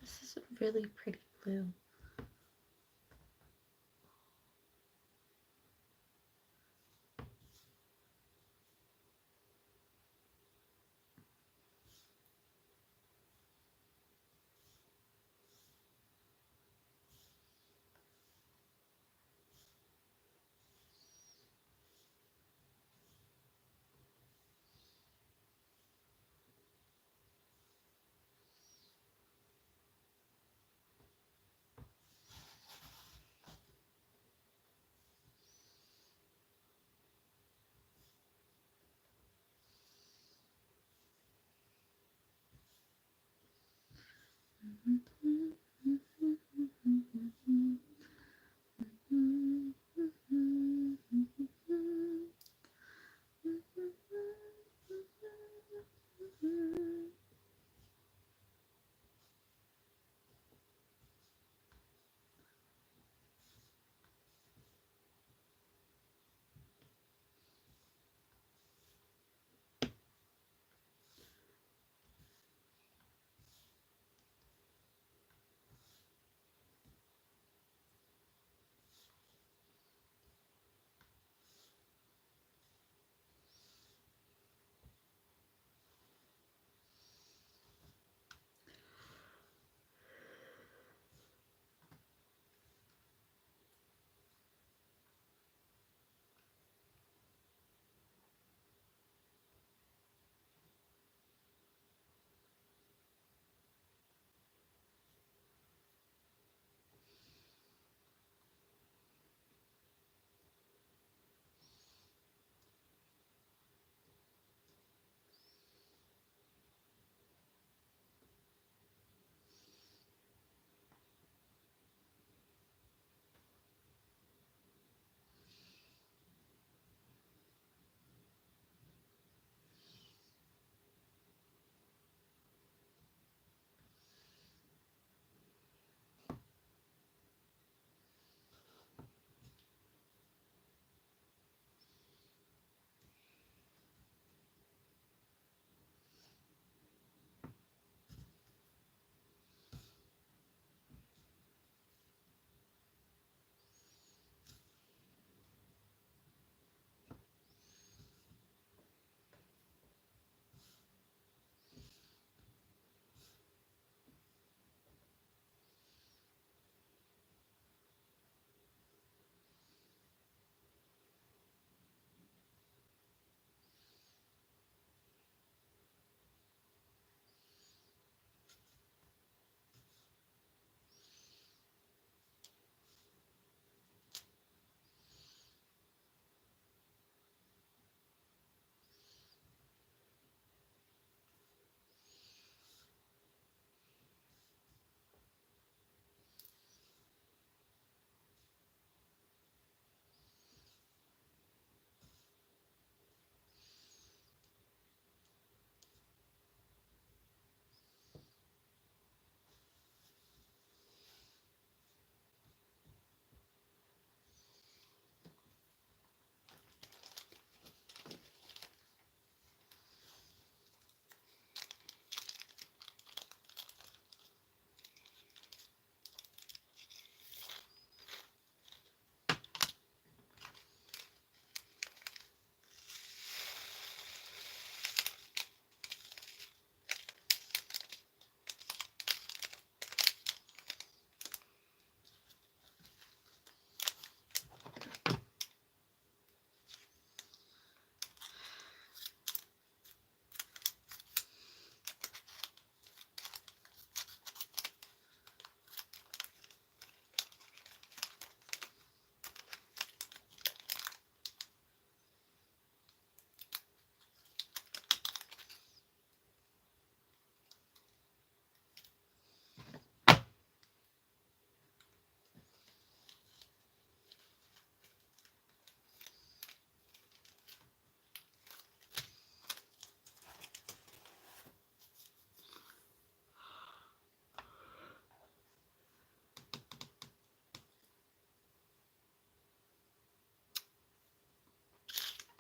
This is a really pretty blue.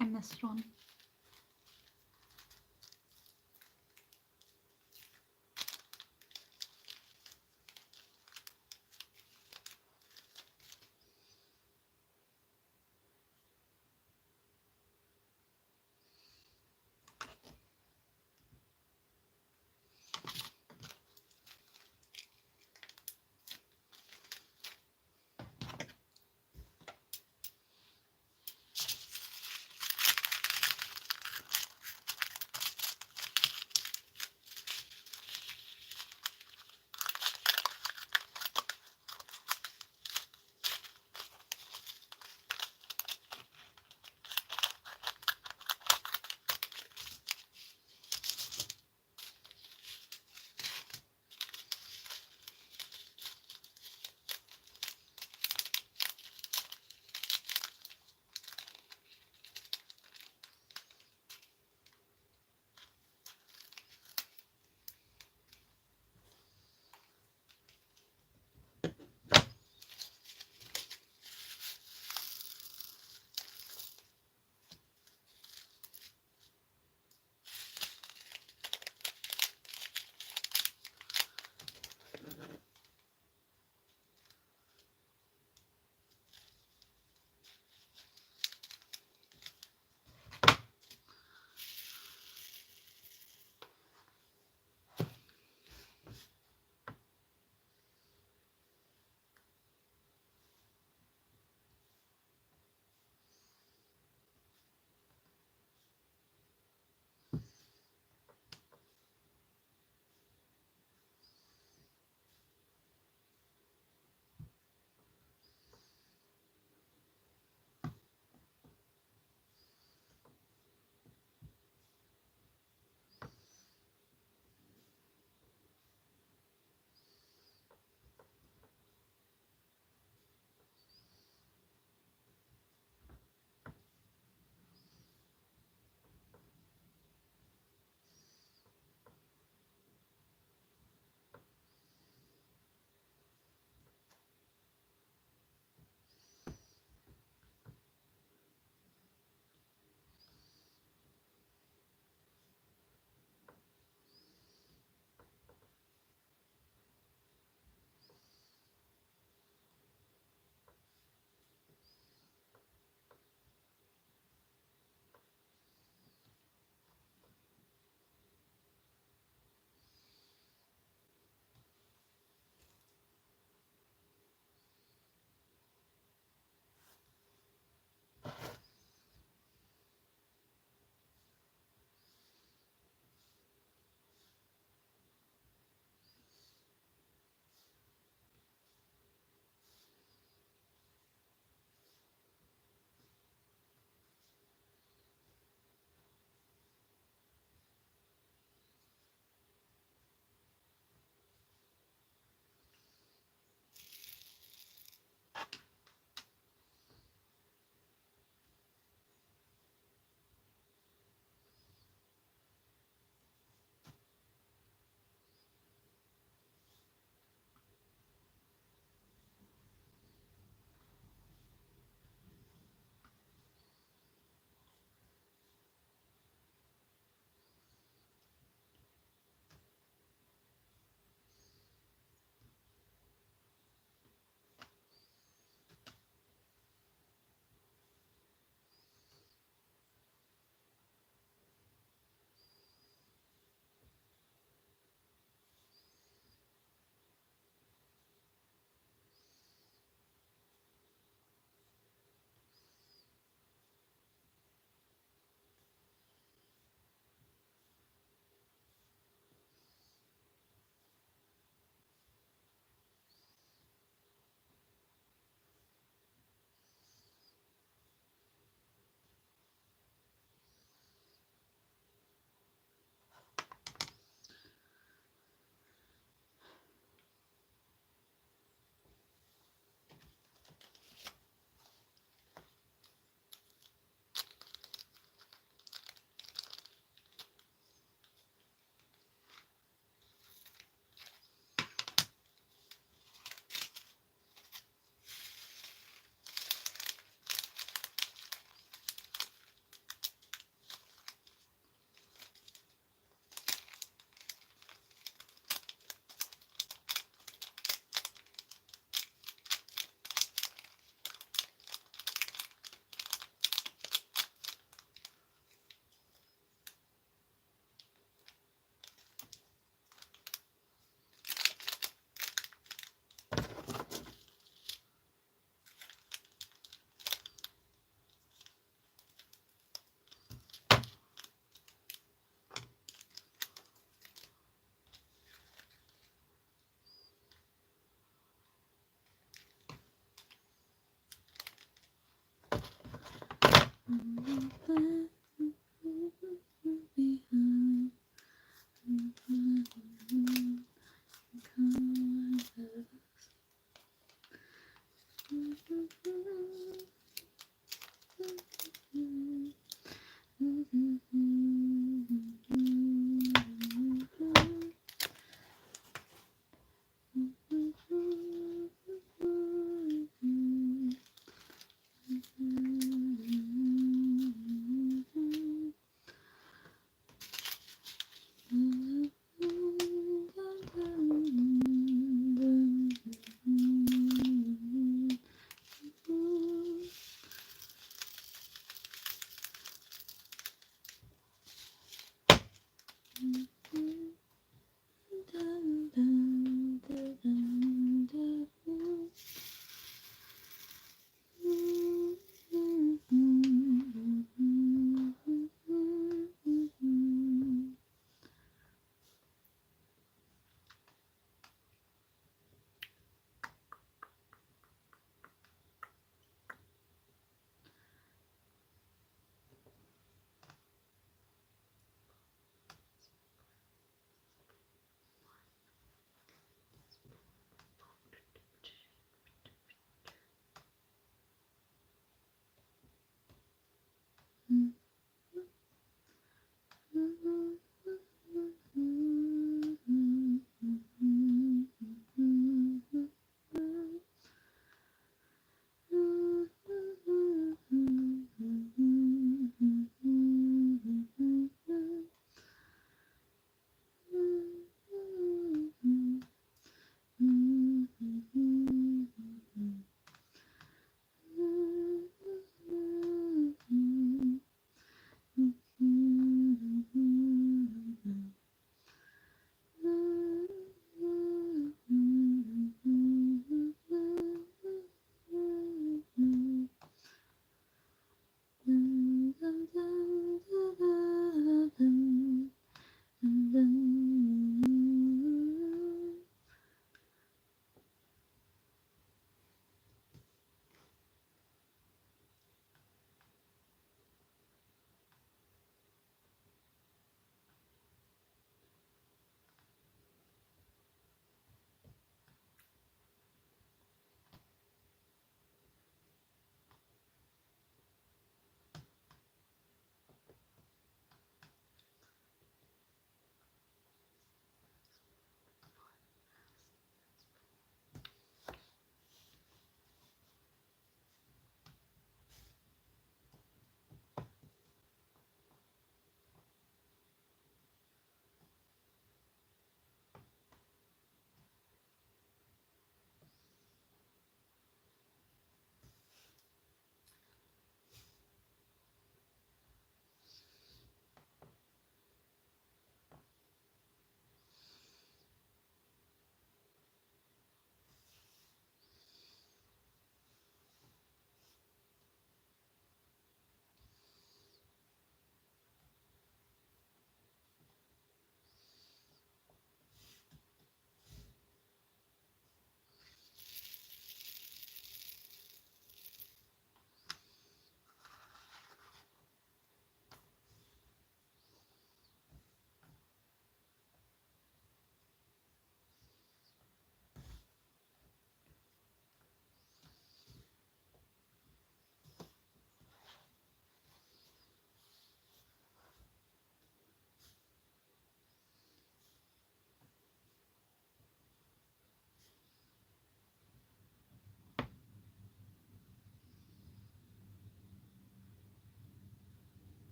I missed one.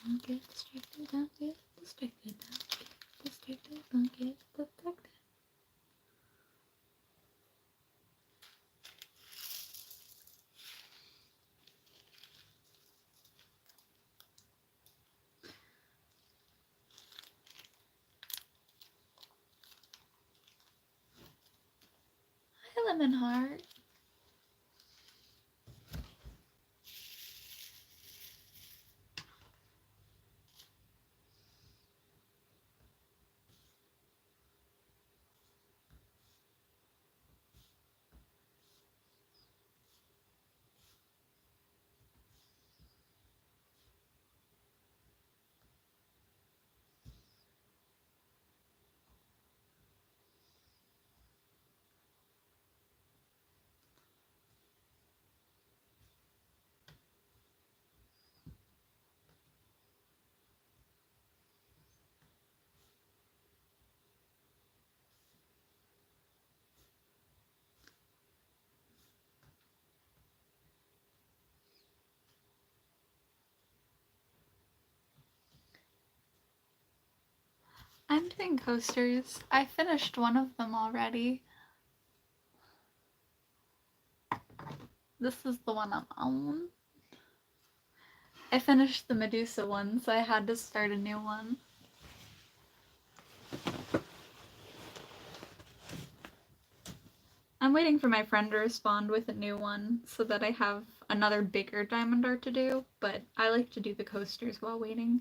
Don't get distracted, don't get distracted, don't get distracted, don't get distracted. Hi, Lemon Heart. I'm doing coasters. I finished one of them already. This is the one I'm on. I finished the Medusa one, so I had to start a new one. I'm waiting for my friend to respond with a new one so that I have another bigger diamond art to do, but I like to do the coasters while waiting.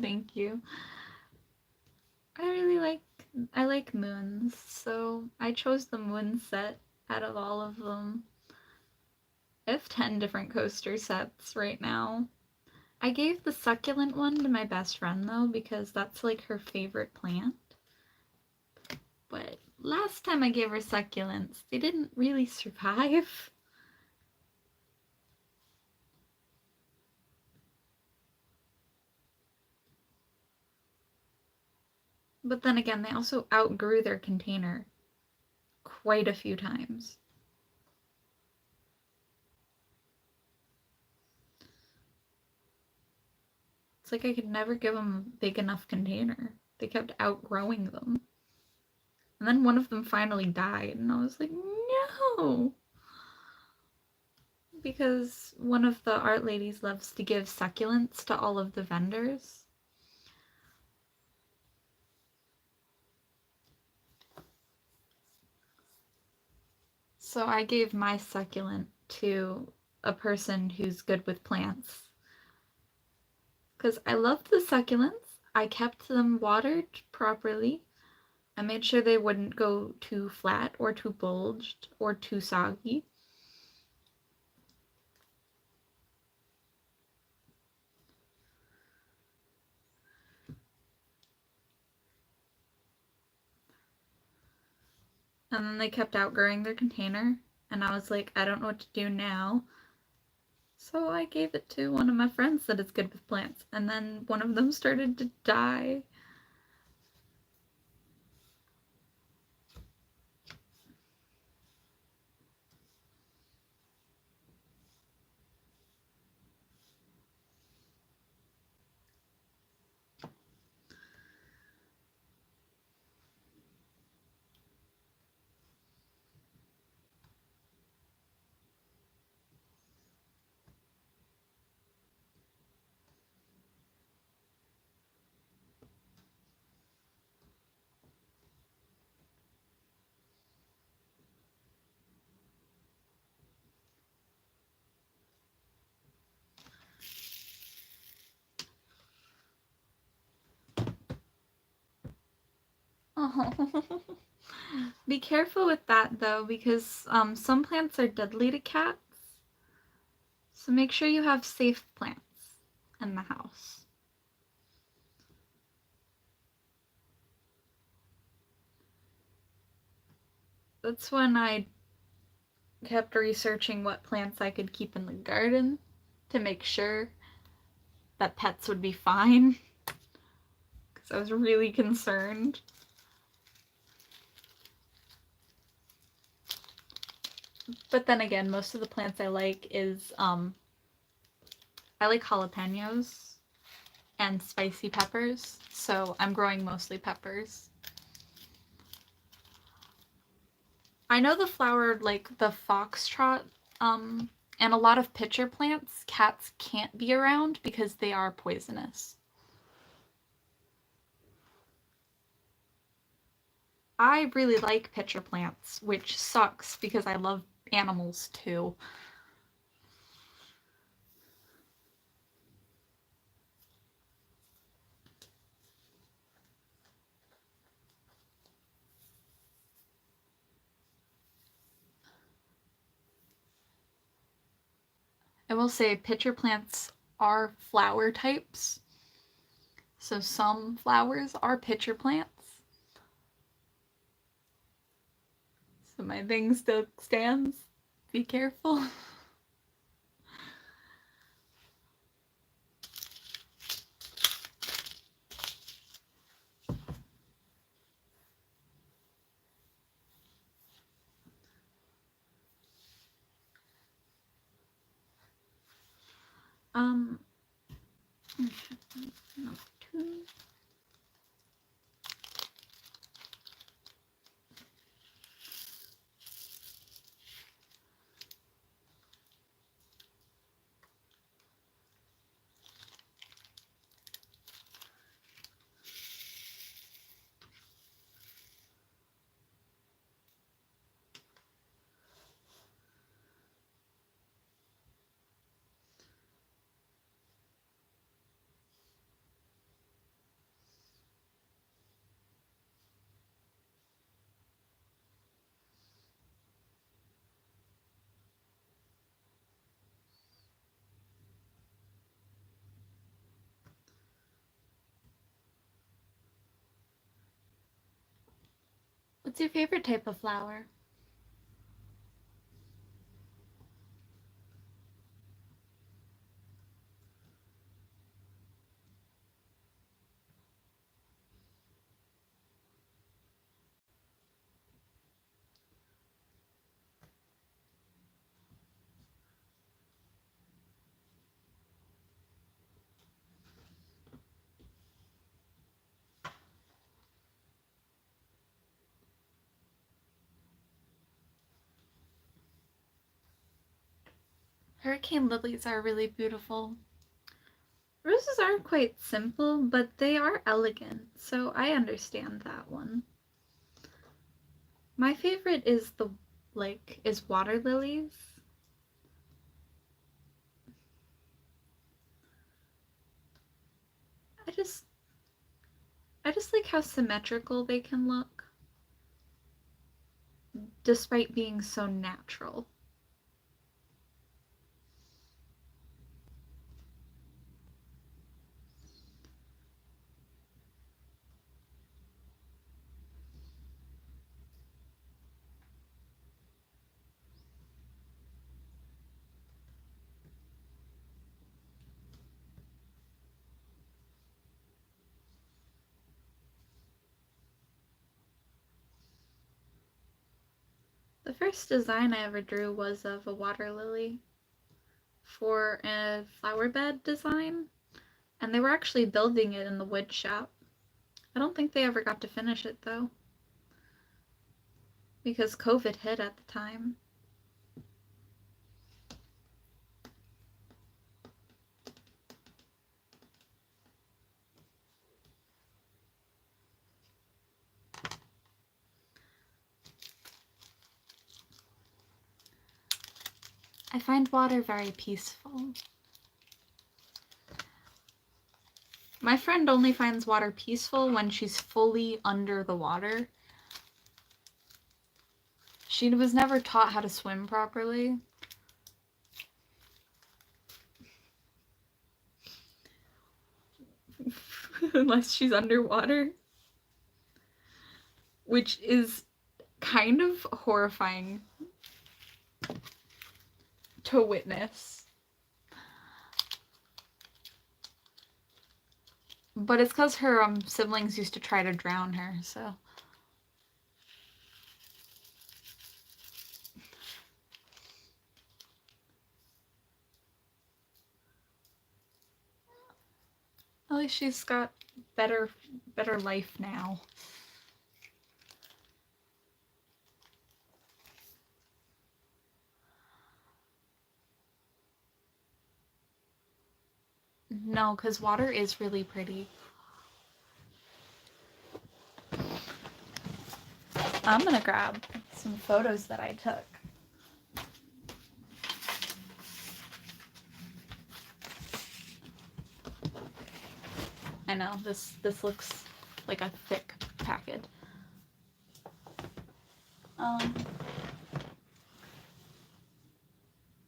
Thank you. I like moons, so I chose the moon set out of all of them. I have 10 different coaster sets right now. I gave the succulent one to my best friend though because that's like her favorite plant. But last time I gave her succulents, they didn't really survive. But then again, they also outgrew their container quite a few times. It's like I could never give them a big enough container. They kept outgrowing them. And then one of them finally died, and I was like, no! Because one of the art ladies loves to give succulents to all of the vendors. So I gave my succulent to a person who's good with plants. Because I loved the succulents. I kept them watered properly. I made sure they wouldn't go too flat or too bulged or too soggy. And then they kept outgrowing their container. And I was like, I don't know what to do now. So I gave it to one of my friends that is good with plants. And then one of them started to die. Be careful with that though, because some plants are deadly to cats. So make sure you have safe plants in the house. That's when I kept researching what plants I could keep in the garden to make sure that pets would be fine, because I was really concerned. But then again, most of the plants I like is I like jalapenos and spicy peppers, so I'm growing mostly peppers. I know the flower, like the foxtrot, and a lot of pitcher plants, cats can't be around because they are poisonous. I really like pitcher plants, which sucks because I love animals too. I will say pitcher plants are flower types, so some flowers are pitcher plants. So my thing still stands. Be careful. Um, number 2. What's your favorite type of flower? Hurricane lilies are really beautiful. Roses are quite simple, but they are elegant, so I understand that one. My favorite is water lilies. I just I just like how symmetrical they can look despite being so natural. The first design I ever drew was of a water lily for a flower bed design, and they were actually building it in the wood shop. I don't think they ever got to finish it though, because COVID hit at the time. I find water very peaceful. My friend only finds water peaceful when she's fully under the water. She was never taught how to swim properly. Unless she's underwater. Which is kind of horrifying to witness. But it's because her siblings used to try to drown her, so. At least she's got better life now. No, because water is really pretty. I'm gonna grab some photos that I took. I know, this looks like a thick packet.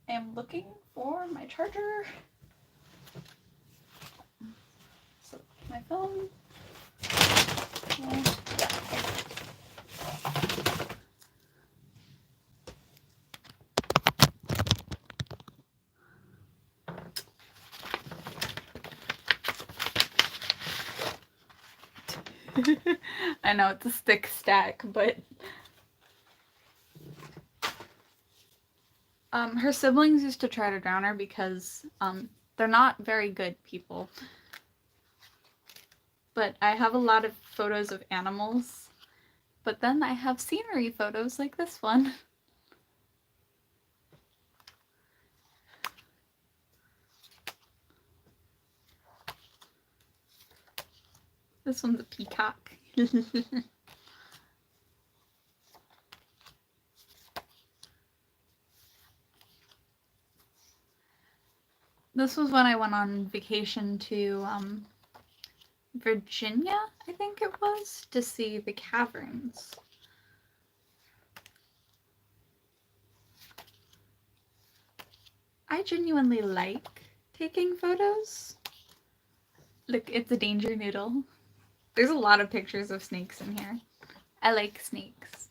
I'm looking for my charger. So, my phone. Yeah. I know it's a stick stack, but her siblings used to try to drown her because they're not very good people. But I have a lot of photos of animals, but then I have scenery photos like this one. This one's a peacock. This was when I went on vacation to Virginia, I think it was, to see the caverns. I genuinely like taking photos. Look, it's a danger noodle. There's a lot of pictures of snakes in here. I like snakes.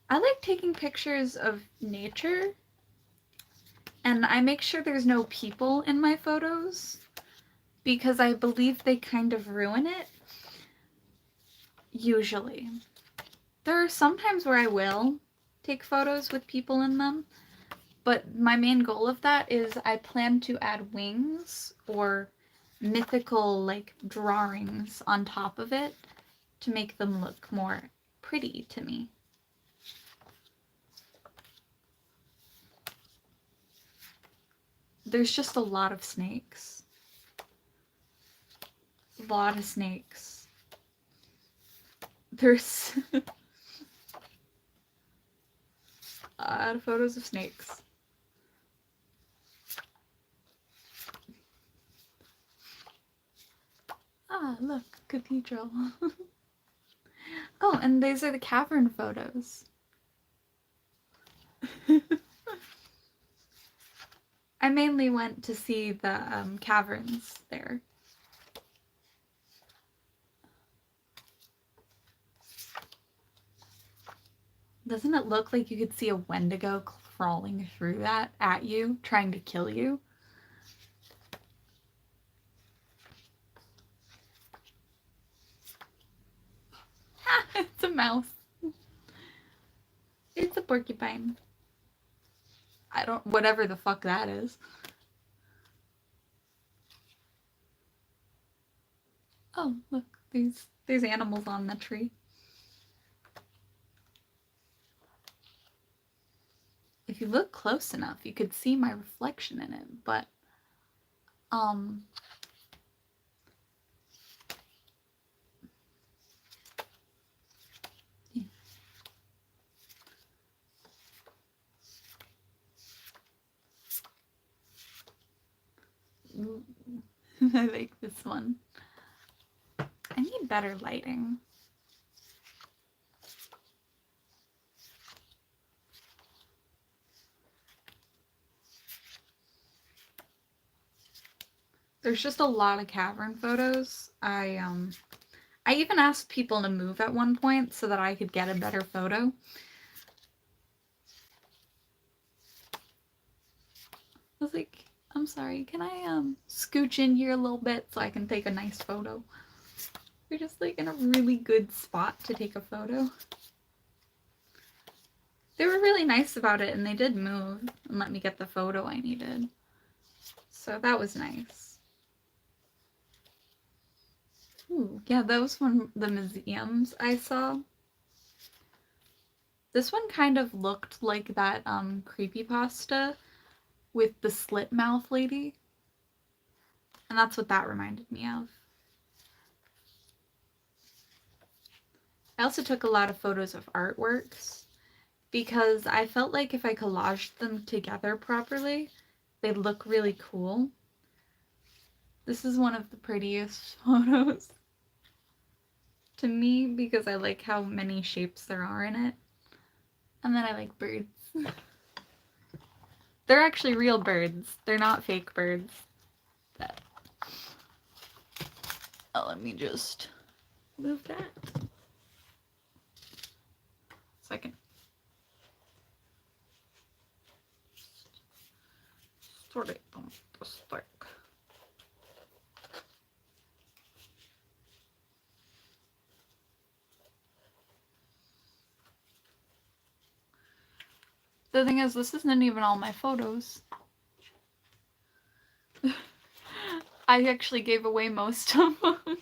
I like taking pictures of nature, and I make sure there's no people in my photos because I believe they kind of ruin it. Usually. There are some times where I will take photos with people in them, but my main goal of that is I plan to add wings or mythical like drawings on top of it to make them look more pretty to me. There's just a lot of snakes. A lot of snakes. There's a lot of photos of snakes. Ah, look, cathedral. Oh, and these are the cavern photos. I mainly went to see the caverns there. Doesn't it look like you could see a Wendigo crawling through that at you, trying to kill you? It's a mouse. It's a porcupine. Whatever the fuck that is. Oh, look, there's animals on the tree. If you look close enough, you could see my reflection in it, but yeah. Ooh. I like this one. I need better lighting. There's just a lot of cavern photos. I even asked people to move at one point so that I could get a better photo. I was like, I'm sorry, can I scooch in here a little bit so I can take a nice photo? We're just like in a really good spot to take a photo. They were really nice about it and they did move and let me get the photo I needed. So that was nice. Ooh, yeah, that was one of the museums I saw. This one kind of looked like that creepypasta with the slit mouth lady. And that's what that reminded me of. I also took a lot of photos of artworks because I felt like if I collaged them together properly, they'd look really cool. This is one of the prettiest photos to me because I like how many shapes there are in it. And then I like birds. They're actually real birds. They're not fake birds. Oh, let me just move that so I can sort it on the stick. The thing is, this isn't even all my photos. I actually gave away most of them.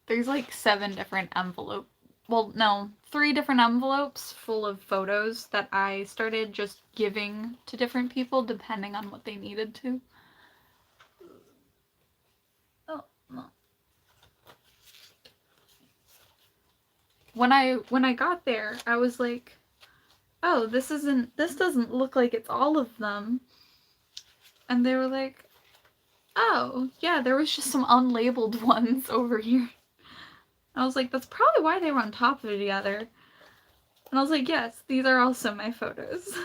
There's like 7 different envelopes. Well, no, 3 different envelopes full of photos that I started just giving to different people depending on what they needed to. Oh, no. When I got there, I was like, "Oh, this doesn't look like it's all of them." And they were like, "Oh, yeah, there was just some unlabeled ones over here." I was like, "That's probably why they were on top of each other." And I was like, "Yes, these are also my photos."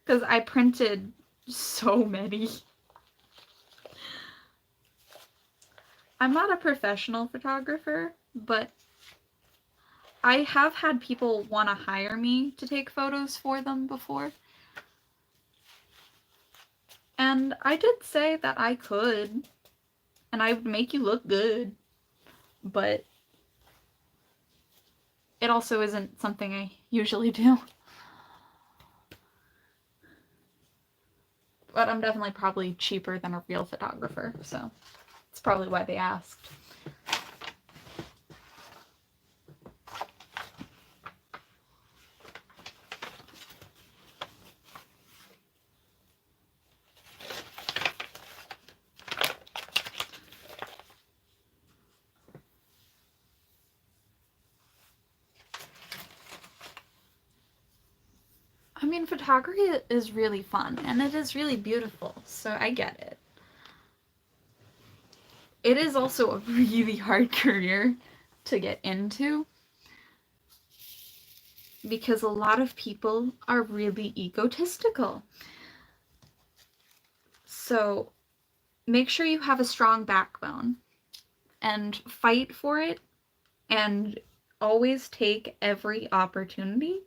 Because I printed so many. I'm not a professional photographer, but I have had people want to hire me to take photos for them before. And I did say that I could, and I would make you look good, but it also isn't something I usually do. But I'm definitely probably cheaper than a real photographer, so that's probably why they asked. I mean, photography is really fun, and it is really beautiful, so I get it. It is also a really hard career to get into because a lot of people are really egotistical. So make sure you have a strong backbone and fight for it and always take every opportunity,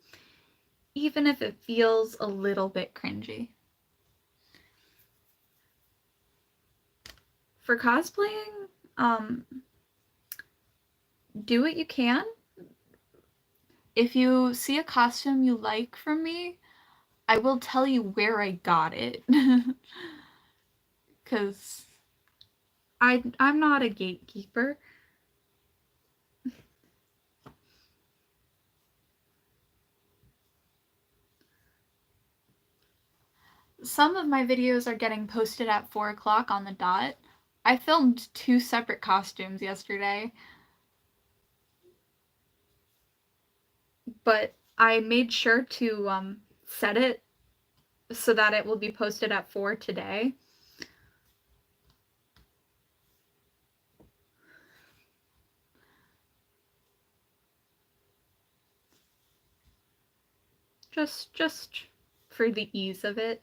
even if it feels a little bit cringy. For cosplaying, do what you can. If you see a costume you like from me, I will tell you where I got it. Because I'm not a gatekeeper. Some of my videos are getting posted at 4 o'clock on the dot. I filmed 2 separate costumes yesterday. But I made sure to set it so that it will be posted at 4 today. Just for the ease of it.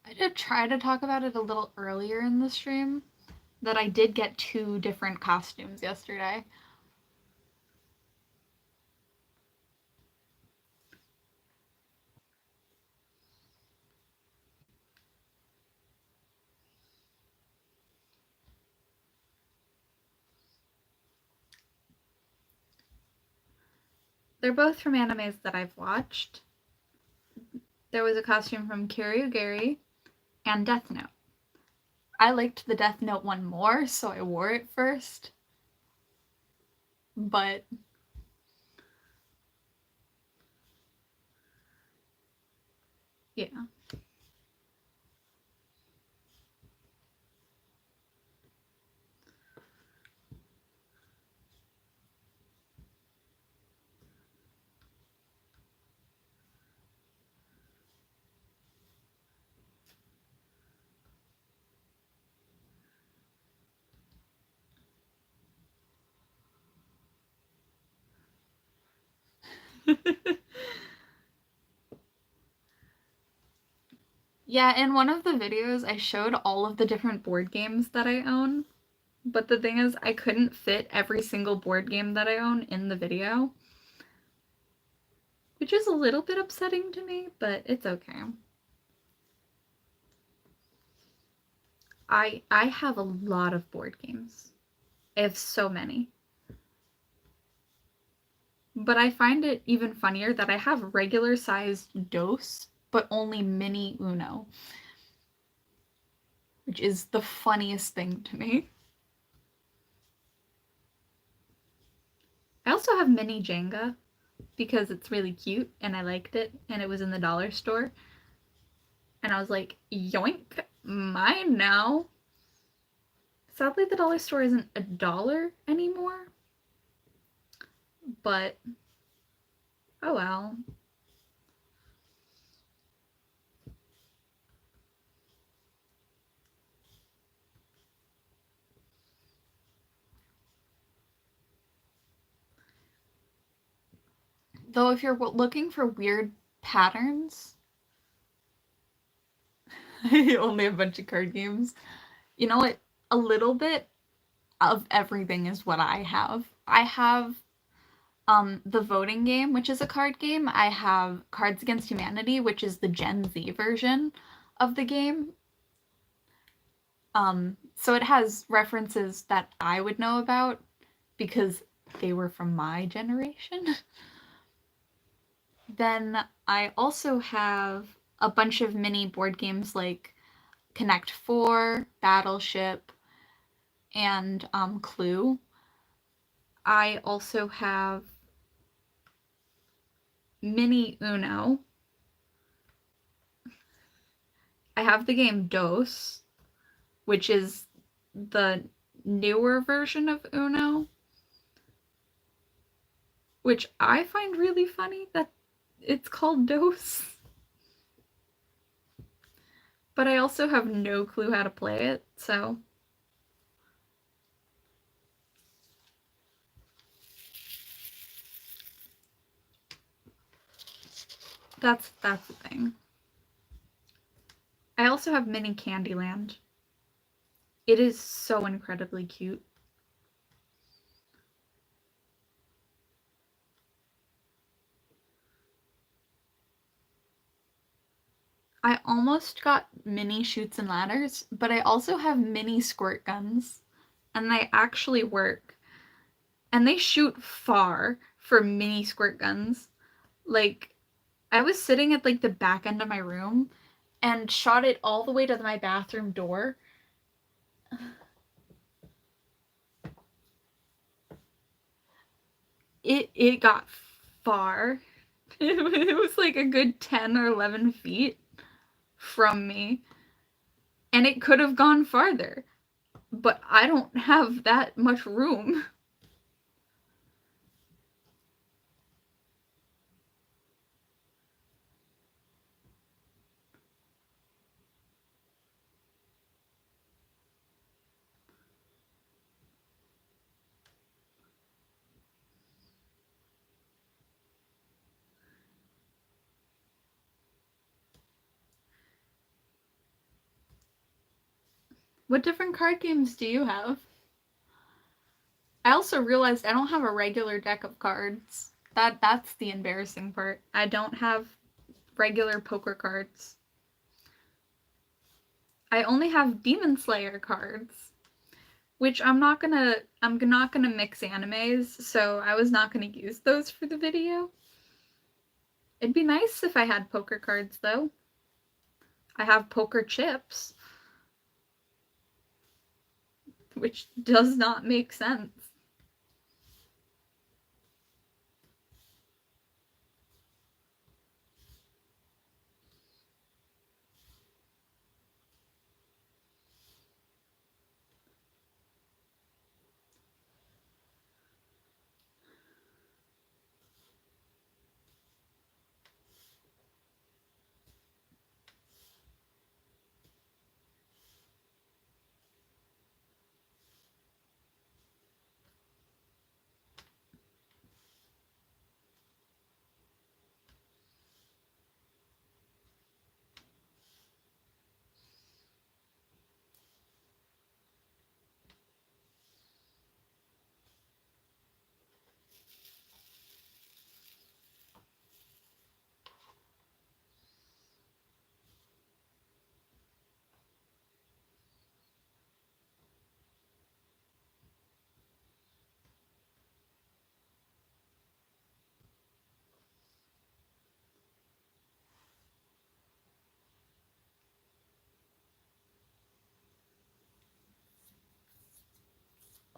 I did try to talk about it a little earlier in the stream, that I did get 2 different costumes yesterday. They're both from animes that I've watched. There was a costume from Gary and Death Note. I liked the Death Note one more, so I wore it first. But yeah. Yeah, in one of the videos, I showed all of the different board games that I own. But the thing is, I couldn't fit every single board game that I own in the video. Which is a little bit upsetting to me, but it's okay. I have a lot of board games. I have so many. But I find it even funnier that I have regular sized DOS, but only mini Uno. Which is the funniest thing to me. I also have mini Jenga because it's really cute and I liked it and it was in the dollar store. And I was like, yoink, mine now. Sadly, the dollar store isn't $1 anymore. But, oh well. Though if you're looking for weird patterns, only a bunch of card games. You know what? A little bit of everything is what I have. I have the voting game, which is a card game. I have Cards Against Humanity, which is the Gen Z version of the game. So it has references that I would know about because they were from my generation. Then I also have a bunch of mini board games like Connect 4, Battleship, and Clue. I also have mini Uno. I have the game DOS, which is the newer version of Uno, which I find really funny that it's called DOS. But I also have no clue how to play it, so that's the thing. I also have mini Candyland. It is so incredibly cute. I almost got mini Chutes and Ladders, but I also have mini squirt guns, and they actually work. And they shoot far for mini squirt guns. Like, I was sitting at like the back end of my room and shot it all the way to my bathroom door. It got far. It was like a good 10 or 11 feet from me. And it could have gone farther. But I don't have that much room. What different card games do you have? I also realized I don't have a regular deck of cards. That's the embarrassing part. I don't have regular poker cards. I only have Demon Slayer cards, which I'm not gonna mix animes, so I was not gonna use those for the video. It'd be nice if I had poker cards though. I have poker chips, which does not make sense.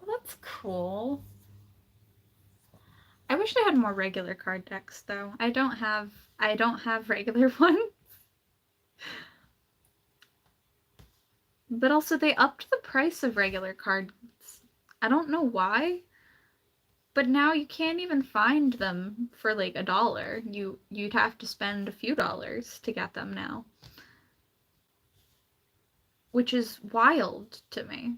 Well, that's cool. I wish I had more regular card decks though. I don't have regular ones. But also they upped the price of regular cards. I don't know why, but now you can't even find them for like $1. You'd have to spend a few dollars to get them now. Which is wild to me.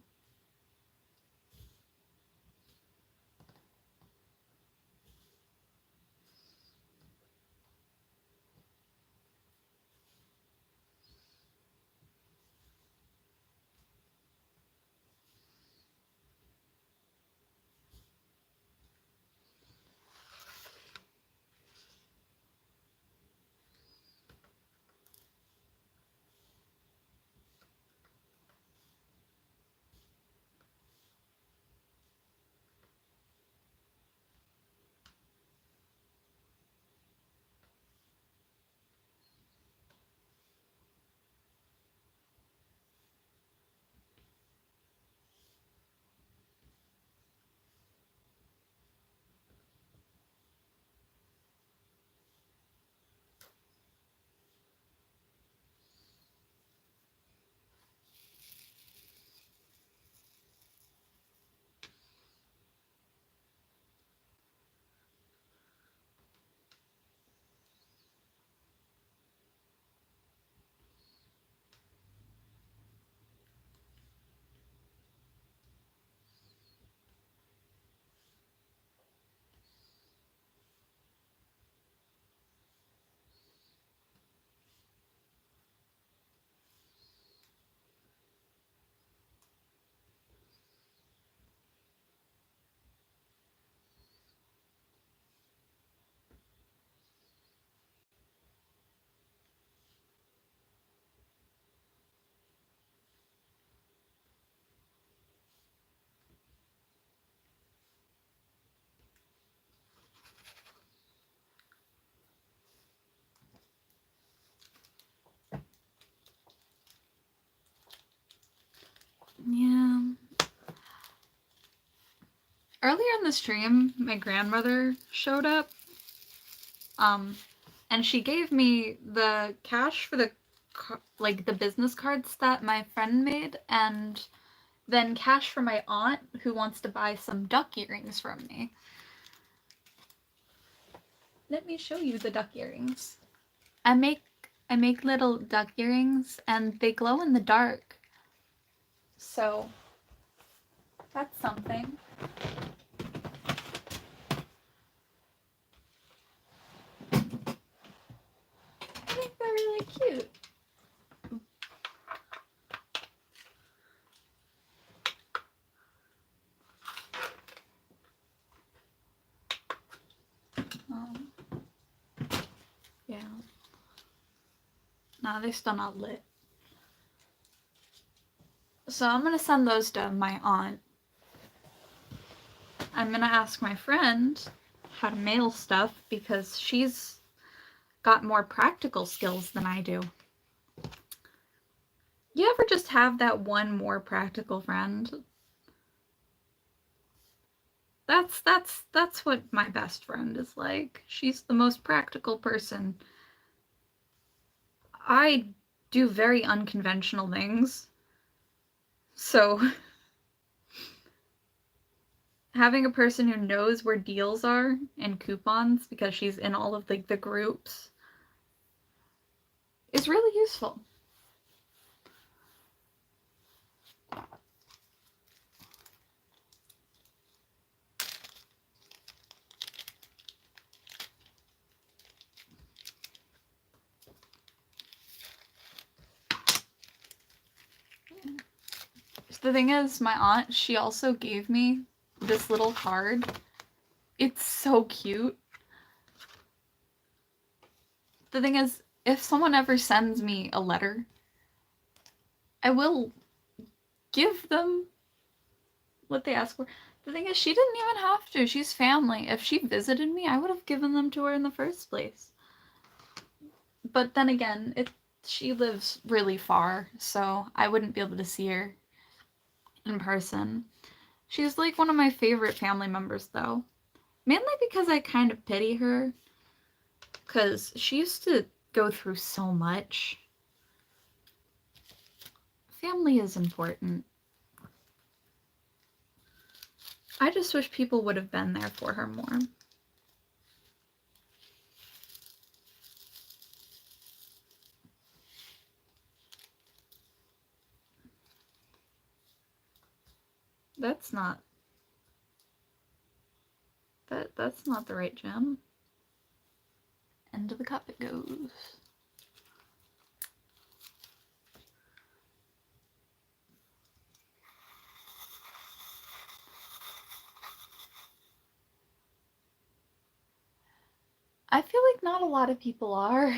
Yeah. Earlier in the stream, my grandmother showed up. And she gave me the cash for the like the business cards that my friend made, and then cash for my aunt who wants to buy some duck earrings from me. Let me show you the duck earrings. I make little duck earrings and they glow in the dark. So that's something. I think they're really cute. Yeah. No, they're still not lit. So I'm gonna send those to my aunt. I'm gonna ask my friend how to mail stuff because she's got more practical skills than I do. You ever just have that one more practical friend? That's what my best friend is like. She's the most practical person. I do very unconventional things. So having a person who knows where deals are and coupons because she's in all of the groups is really useful. The thing is, my aunt, she also gave me this little card. It's so cute. The thing is, if someone ever sends me a letter, I will give them what they ask for. The thing is, she didn't even have to. She's family. If she visited me, I would have given them to her in the first place. But then again, she lives really far, so I wouldn't be able to see her in person. She's like one of my favorite family members, though. Mainly because I kind of pity her. Because she used to go through so much. Family is important. I just wish people would have been there for her more. That's not... That's not the right gem. Into the cup it goes. I feel like not a lot of people are.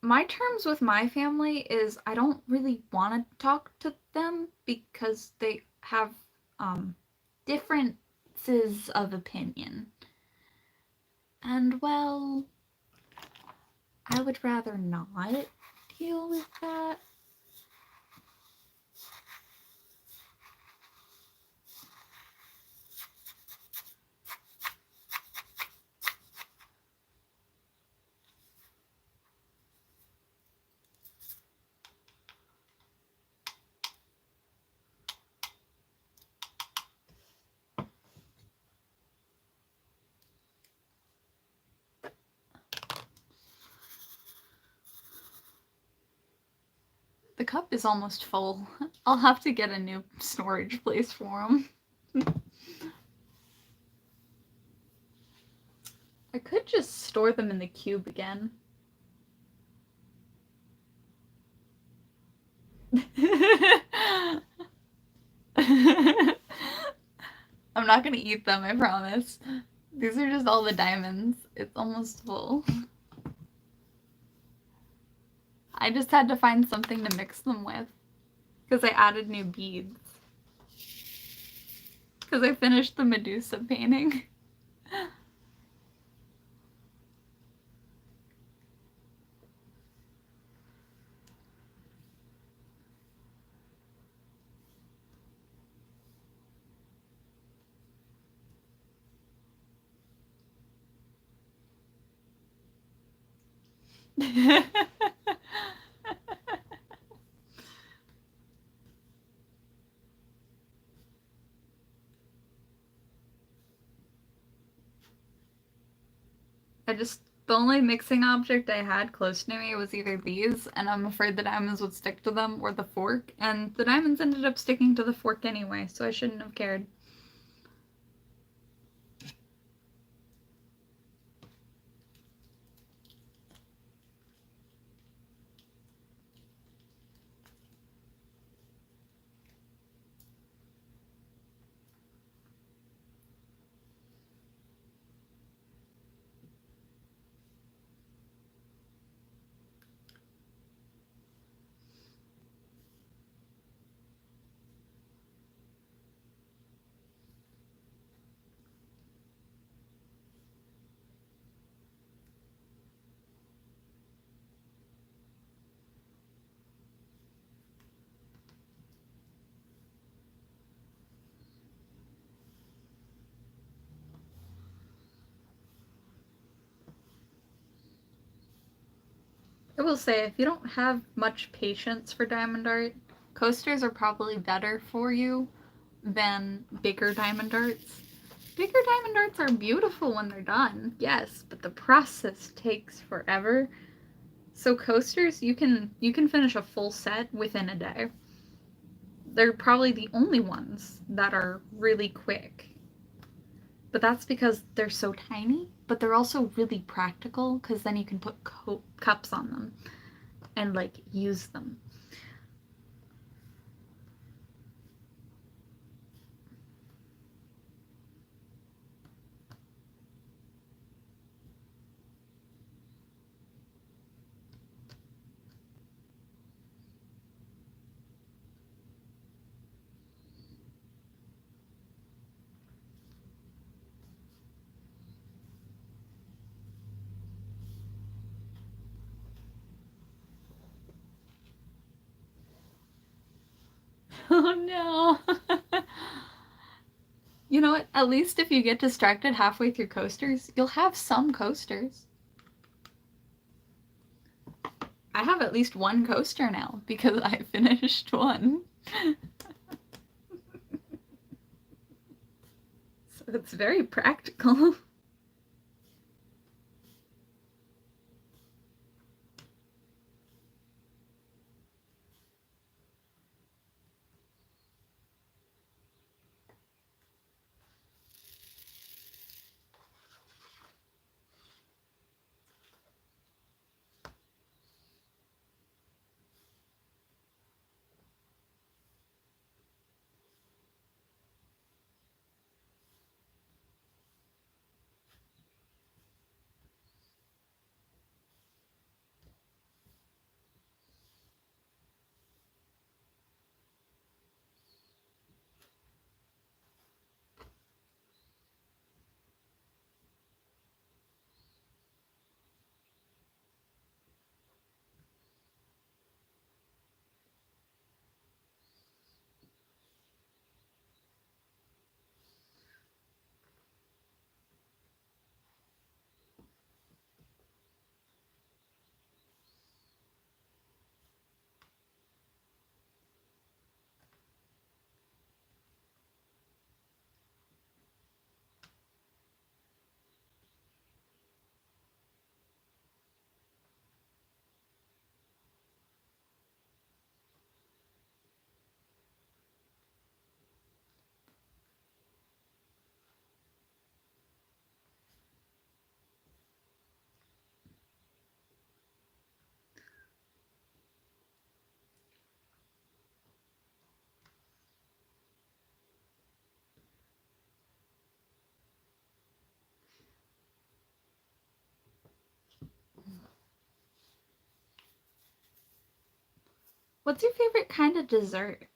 My terms with my family is I don't really want to talk to them because they have, differences of opinion. And, well, I would rather not deal with that. The cup is almost full. I'll have to get a new storage place for them. I could just store them in the cube again. I'm not gonna eat them, I promise. These are just all the diamonds. It's almost full. I just had to find something to mix them with. Because I added new beads. Because I finished the Medusa painting. I just the only mixing object I had close to me was either these, and I'm afraid the diamonds would stick to them, or the fork, and the diamonds ended up sticking to the fork anyway, so I shouldn't have cared. I will say, if you don't have much patience for diamond art, coasters are probably better for you than bigger diamond arts. Bigger diamond arts are beautiful when they're done, yes, but the process takes forever. So coasters, you can finish a full set within a day. They're probably the only ones that are really quick. But that's because they're so tiny, but they're also really practical because then you can put cups on them and like use them. Oh no. You know what? At least if you get distracted halfway through coasters, you'll have some coasters. I have at least one coaster now because I finished one. So it's very practical. What's your favorite kind of dessert?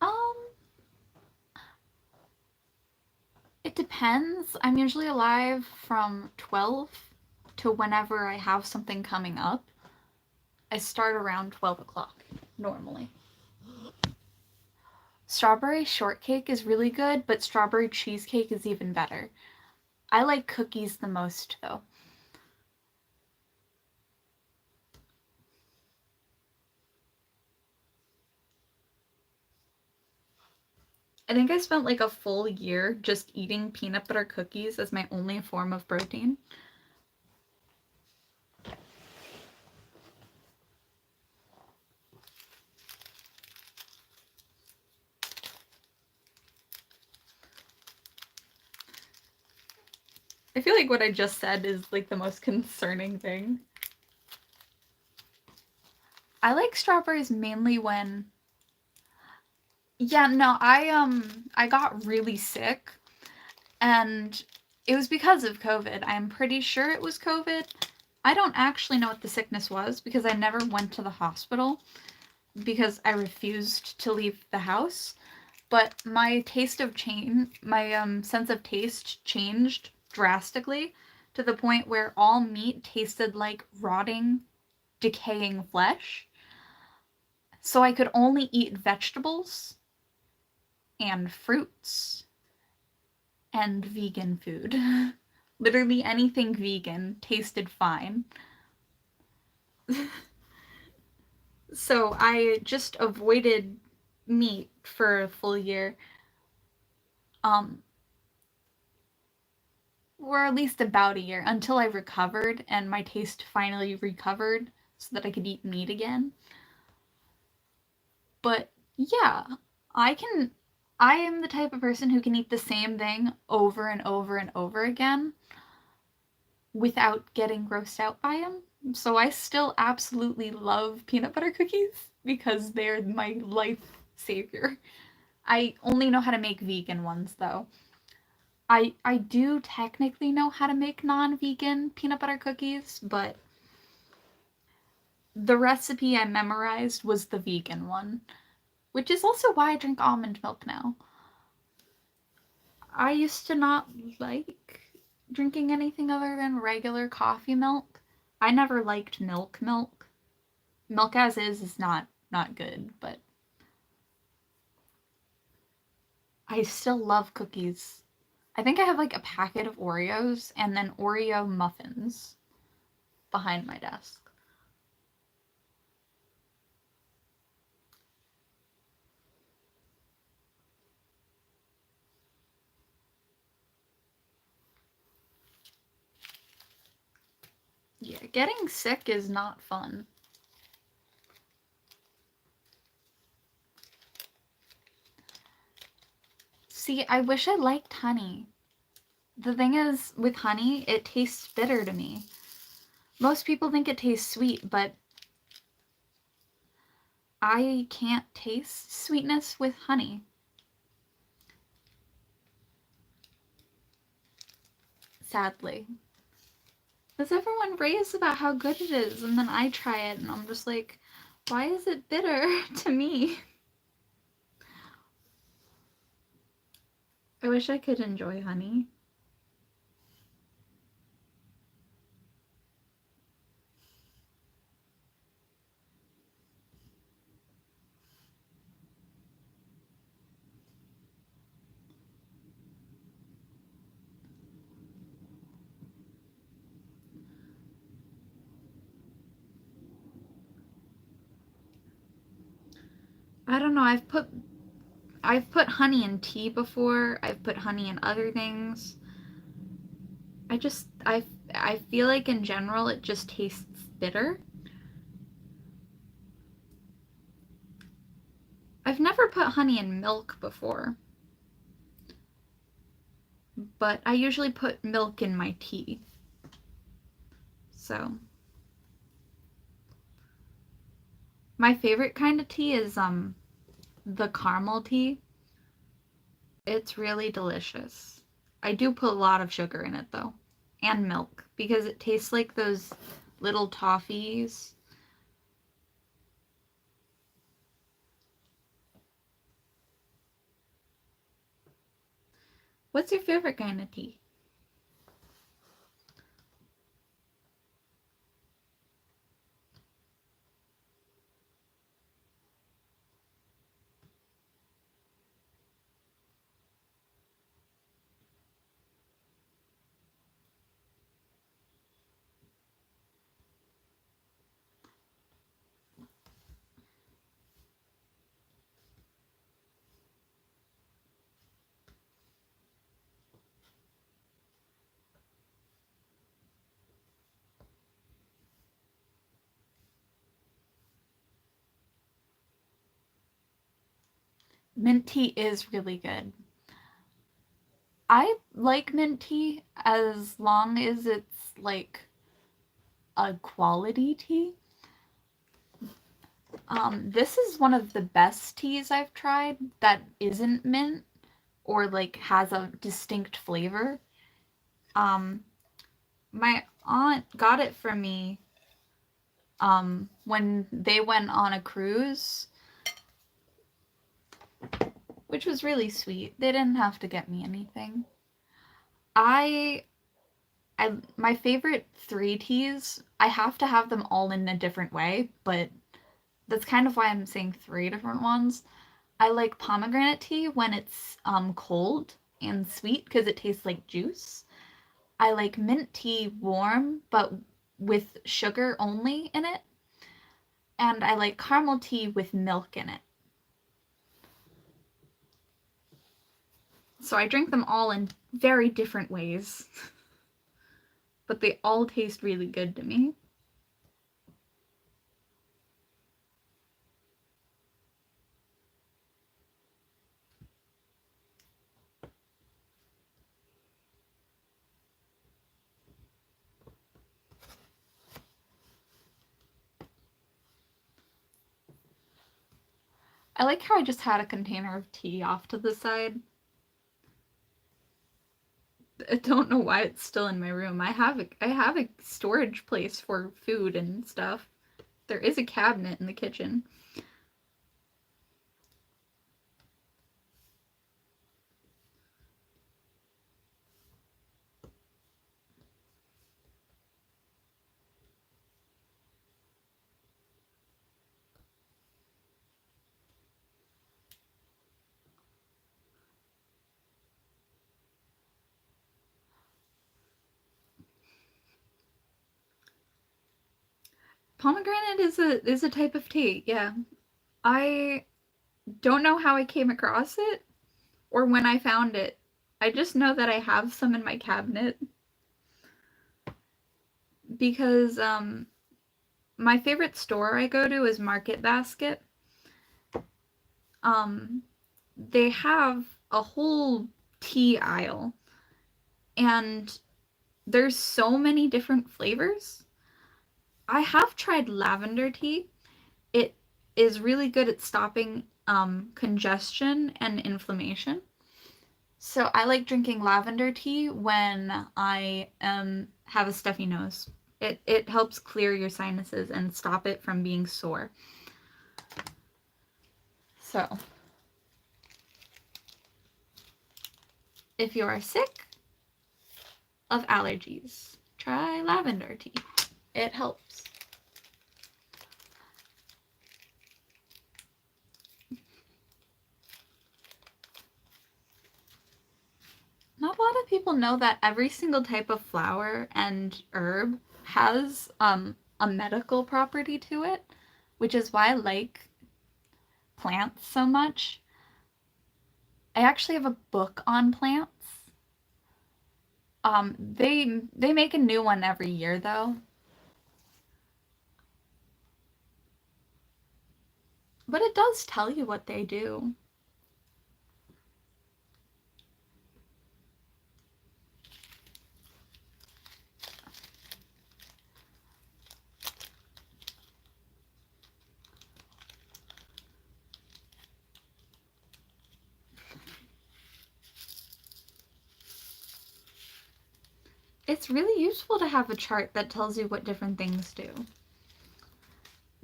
Um, it depends. I'm usually alive from 12 to whenever I have something coming up. I start around 12 o'clock normally. Strawberry shortcake is really good, but strawberry cheesecake is even better. I like cookies the most, though. I think I spent like a full year just eating peanut butter cookies as my only form of protein. I feel like what I just said is like the most concerning thing. I like strawberries mainly when I got really sick and it was because of COVID. I'm pretty sure it was COVID. I don't actually know what the sickness was because I never went to the hospital because I refused to leave the house. But my sense of taste changed drastically to the point where all meat tasted like rotting, decaying flesh. So I could only eat vegetables and fruits and vegan food. Literally anything vegan tasted fine. So I just avoided meat for a full year. Um, or at least about a year until I recovered and my taste finally recovered so that I could eat meat again. But yeah, I can I am the type of person who can eat the same thing over and over and over again without getting grossed out by them. So I still absolutely love peanut butter cookies because they're my life savior. I only know how to make vegan ones though. I do technically know how to make non-vegan peanut butter cookies, but the recipe I memorized was the vegan one, which is also why I drink almond milk now. I used to not like drinking anything other than regular coffee milk. I never liked milk milk. Milk as is not good, but I still love cookies. I think I have like a packet of Oreos and then Oreo muffins behind my desk. Yeah, getting sick is not fun. See, I wish I liked honey. The thing is, with honey, it tastes bitter to me. Most people think it tastes sweet, but I can't taste sweetness with honey. Sadly. Because everyone raves about how good it is, and then I try it, and I'm just like, why is it bitter to me? I wish I could enjoy honey. I don't know, I've put honey in tea before. I've put honey in other things. I just I feel like in general it just tastes bitter. I've never put honey in milk before, but I usually put milk in my tea. So, my favorite kind of tea is the caramel tea. It's really delicious. I do put a lot of sugar in it though, and milk because it tastes like those little toffees. What's your favorite kind of tea? Mint tea is really good. I like mint tea as long as it's like a quality tea. This is one of the best teas I've tried that isn't mint or like has a distinct flavor. Um, my aunt got it for me when they went on a cruise, which was really sweet. They didn't have to get me anything. I my favorite three teas, I have to have them all in a different way, but that's kind of why I'm saying three different ones. I like pomegranate tea when it's cold and sweet because it tastes like juice. I like mint tea warm but with sugar only in it. And I like caramel tea with milk in it. So I drink them all in very different ways, but they all taste really good to me. I like how I just had a container of tea off to the side. I don't know why it's still in my room. I have a storage place for food and stuff. There is a cabinet in the kitchen. Pomegranate is a type of tea. Yeah. I don't know how I came across it or when I found it. I just know that I have some in my cabinet because my favorite store I go to is Market Basket. Um they have a whole tea aisle and there's so many different flavors. I have tried lavender tea. It is really good at stopping congestion and inflammation. So I like drinking lavender tea when I have a stuffy nose. It helps clear your sinuses and stop it from being sore. So if you are sick of allergies, try lavender tea. It helps. Not a lot of people know that every single type of flower and herb has a medical property to it, which is why I like plants so much. I actually have a book on plants. They make a new one every year though. But it does tell you what they do. It's really useful to have a chart that tells you what different things do.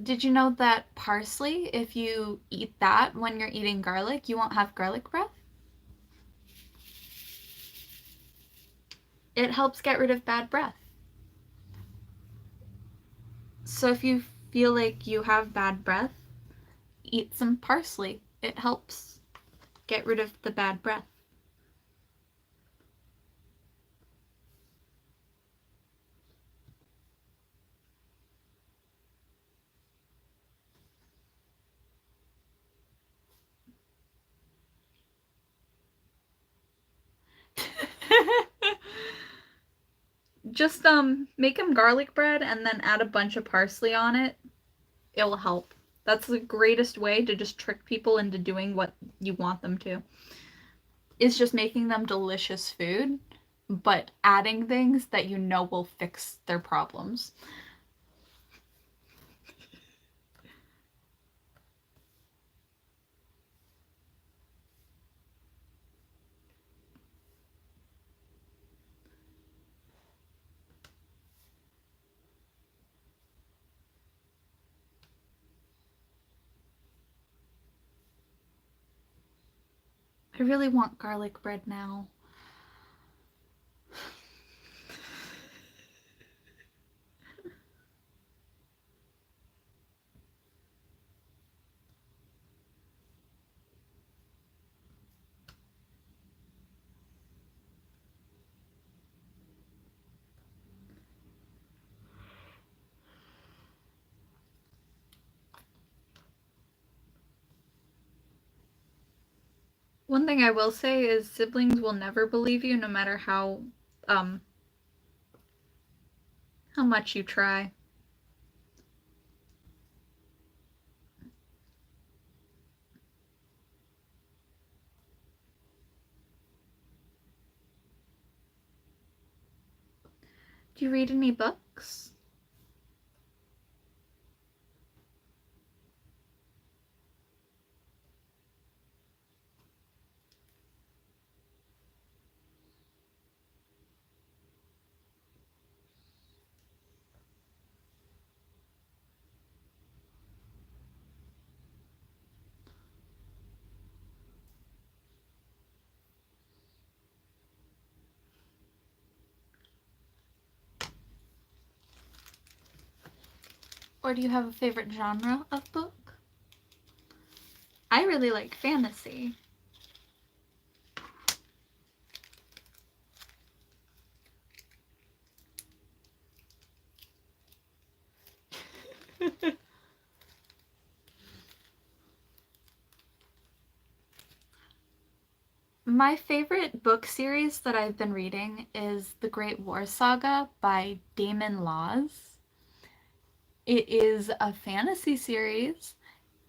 Did you know that parsley, if you eat that when you're eating garlic, you won't have garlic breath? It helps get rid of bad breath. So if you feel like you have bad breath, eat some parsley. It helps get rid of the bad breath. Just make them garlic bread and then add a bunch of parsley on it. It will help. That's the greatest way to just trick people into doing what you want them to. Is just making them delicious food, but adding things that you know will fix their problems. I really want garlic bread now. One thing I will say is siblings will never believe you no matter um how much you try. Do you read any books? Or do you have a favorite genre of book? I really like fantasy. My favorite book series that I've been reading is The Great War Saga by Damon Laws. It is a fantasy series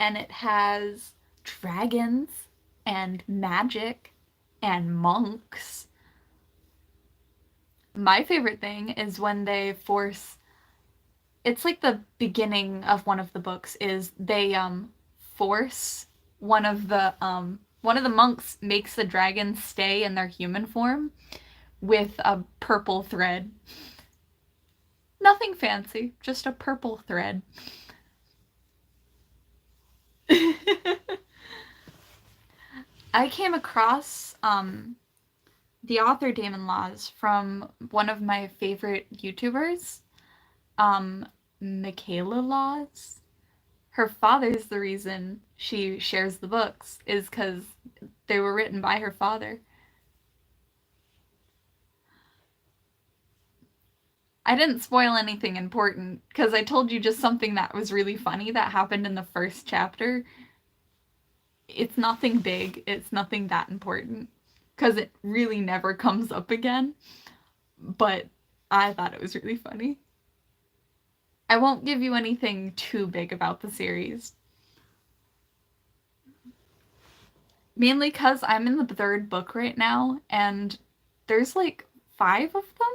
and it has dragons and magic and monks. My favorite thing is when they force, it's like the beginning of one of the books is they force one of the monks makes the dragons stay in their human form with a purple thread. Nothing fancy, just a purple thread. I came across the author Damon Laws from one of my favorite YouTubers, Michaela Laws. Her father's the reason she shares the books, is because they were written by her father. I didn't spoil anything important because I told you just something that was really funny that happened in the first chapter. It's nothing big, it's nothing that important because it really never comes up again. But I thought it was really funny. I won't give you anything too big about the series. Mainly because I'm in the third book right now and there's like 5 of them.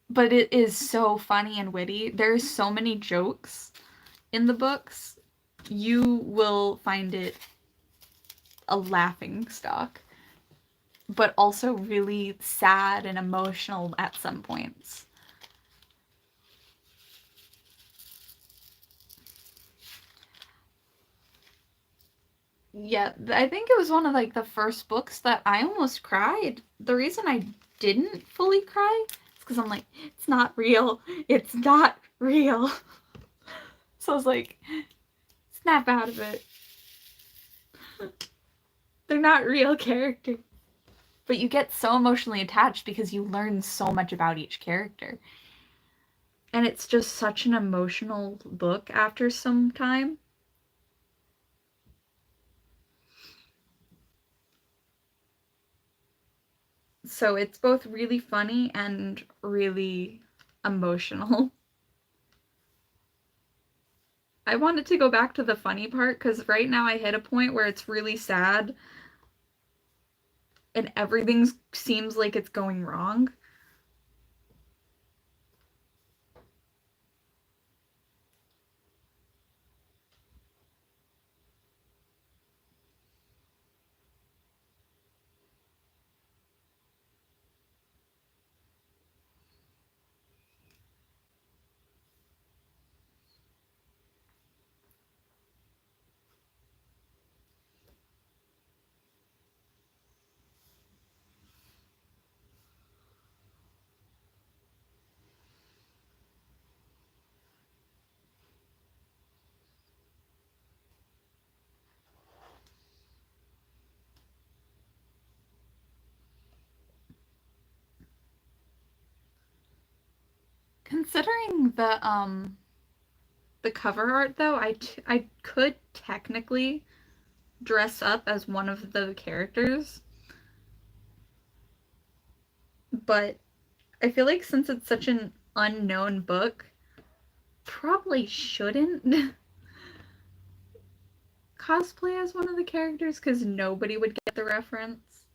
But it is so funny and witty. There's so many jokes in the books. You will find it a laughing stock, but also really sad and emotional at some points. Yeah, I think it was one of like the first books that I almost cried. The reason I didn't fully cry is because I'm like, it's not real. It's not real. So I was like, snap out of it. They're not real characters. But you get so emotionally attached because you learn so much about each character. And it's just such an emotional book after some time. So it's both really funny and really emotional. I wanted to go back to the funny part because right now I hit a point where it's really sad and everything seems like it's going wrong. Considering the cover art though, I could technically dress up as one of the characters, but I feel like since it's such an unknown book, probably shouldn't cosplay as one of the characters because nobody would get the reference.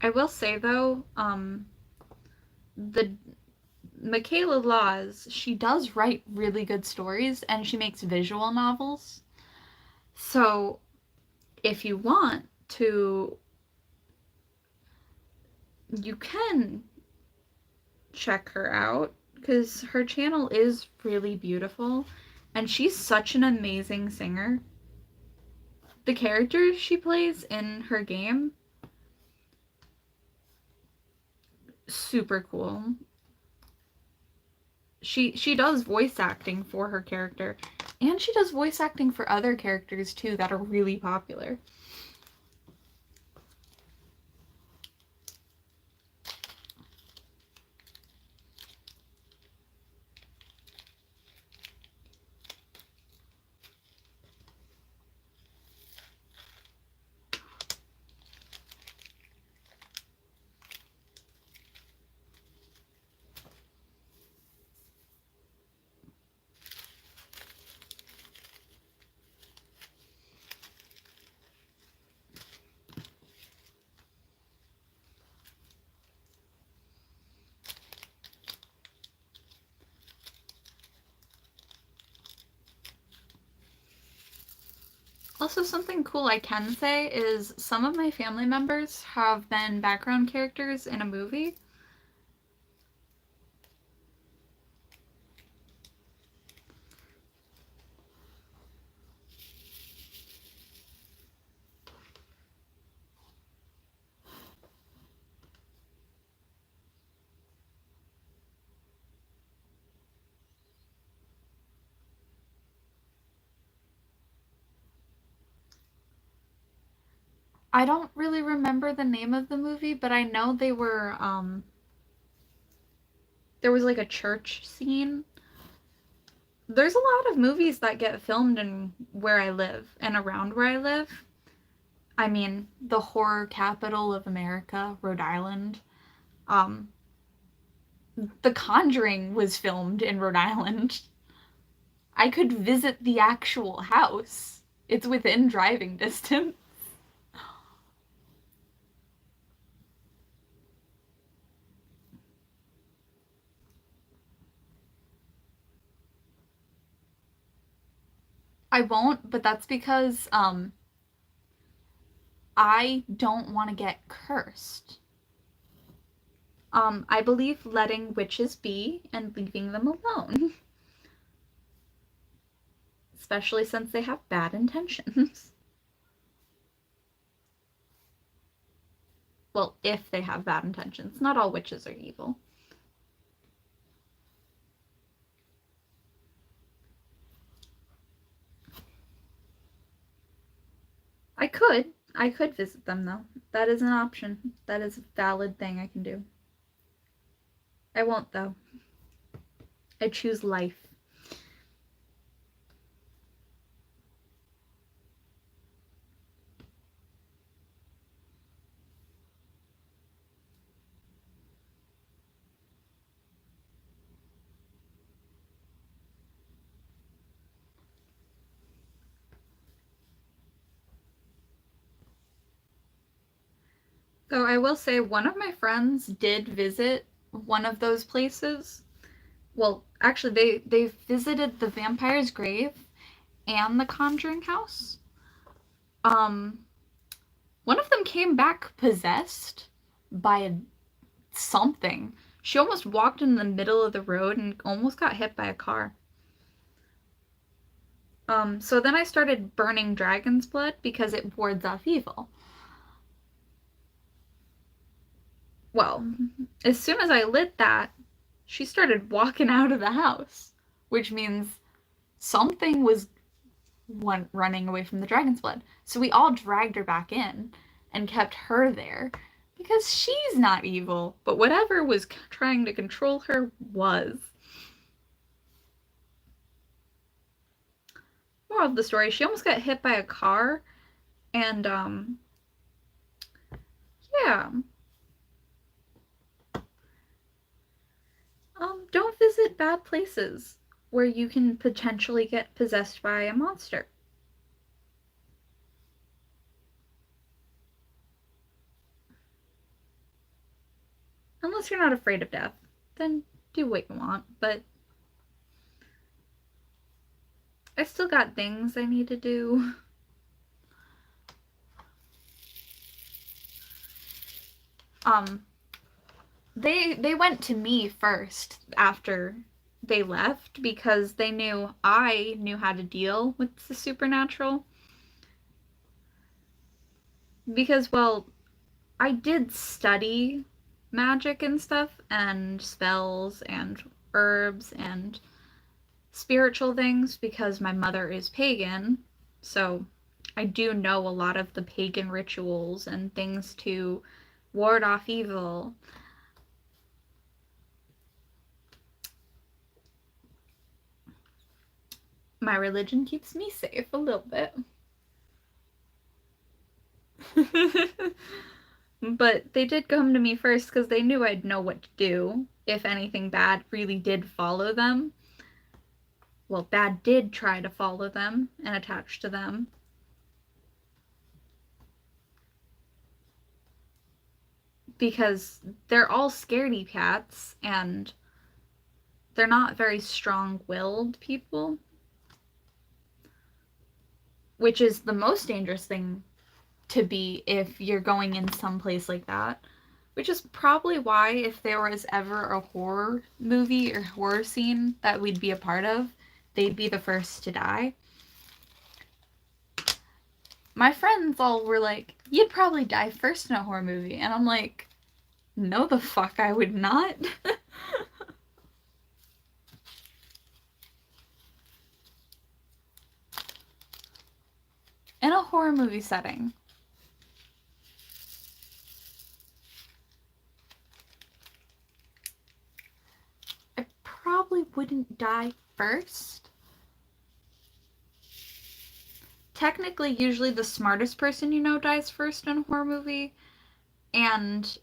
I will say though, the Michaela Laws, she does write really good stories and she makes visual novels. So if you want to, you can check her out because her channel is really beautiful and she's such an amazing singer. The characters she plays in her game, super cool. She does voice acting for her character and she does voice acting for other characters too that are really popular. Also, something cool I can say is some of my family members have been background characters in a movie. I don't really remember the name of the movie, but I know they were there was like a church scene. There's a lot of movies that get filmed in where I live and around where I live. I mean, the horror capital of America, Rhode Island. Um, The Conjuring was filmed in Rhode Island. I could visit the actual house. It's within driving distance. I won't, but that's because I don't want to get cursed. I believe letting witches be and leaving them alone, especially since they have bad intentions. Well, if they have bad intentions. Not all witches are evil. I could visit them though. That is an option. That is a valid thing I can do. I won't though. I choose life. So I will say one of my friends did visit one of those places. Well, actually they visited the vampire's grave and the conjuring house. Um One of them came back possessed by something. She almost walked in the middle of the road and almost got hit by a car. So then I started burning dragon's blood because it wards off evil. Well, as soon as I lit that, she started walking out of the house, which means something was running away from the dragon's blood. So we all dragged her back in and kept her there because she's not evil, but whatever was trying to control her was. Moral of the story, she almost got hit by a car, and yeah. Don't visit bad places where you can potentially get possessed by a monster. Unless you're not afraid of death, then do what you want, but I still got things I need to do. Um, they went to me first after they left because they knew I knew how to deal with the supernatural. Because, well, I did study magic and stuff, and spells, and herbs, and spiritual things because my mother is pagan. So I do know a lot of the pagan rituals and things to ward off evil. My religion keeps me safe a little bit. But they did come to me first because they knew I'd know what to do if anything bad really did follow them. Well, bad did try to follow them and attach to them. Because they're all scaredy cats and they're not very strong-willed people, which is the most dangerous thing to be if you're going in some place like that. Which is probably why if there was ever a horror movie or horror scene that we'd be a part of, they'd be the first to die. My friends all were like, you'd probably die first in a horror movie. And I'm like, no the fuck I would not. In a horror movie setting. I probably wouldn't die first. Technically, usually the smartest person you know dies first in a horror movie, and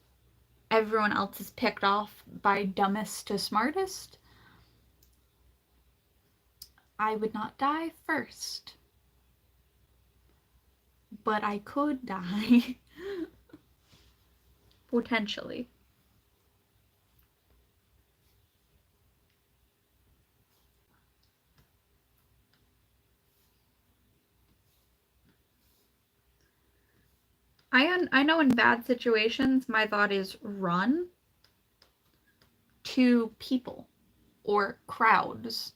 everyone else is picked off by dumbest to smartest. I would not die first. But I could die. Potentially. I know in bad situations, my thought is run to people or crowds.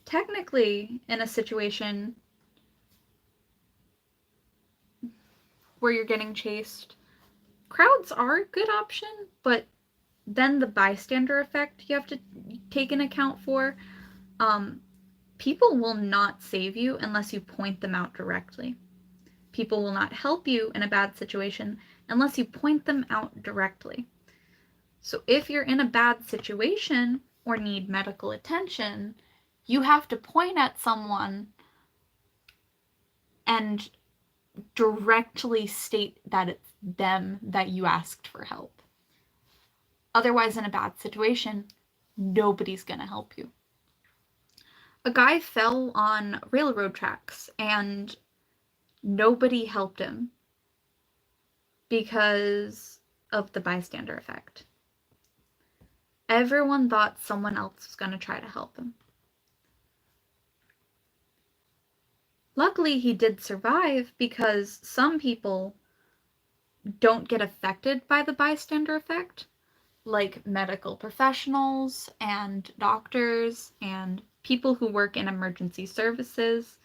Technically, in a situation where you're getting chased, crowds are a good option, but then the bystander effect you have to take in account for. People will not save you unless you point them out directly. People will not help you in a bad situation unless you point them out directly. So if you're in a bad situation or need medical attention, you have to point at someone and directly state that it's them that you asked for help. Otherwise, in a bad situation, nobody's going to help you. A guy fell on railroad tracks and nobody helped him because of the bystander effect. Everyone thought someone else was going to try to help him. Luckily, he did survive because some people don't get affected by the bystander effect, like medical professionals and doctors and people who work in emergency services.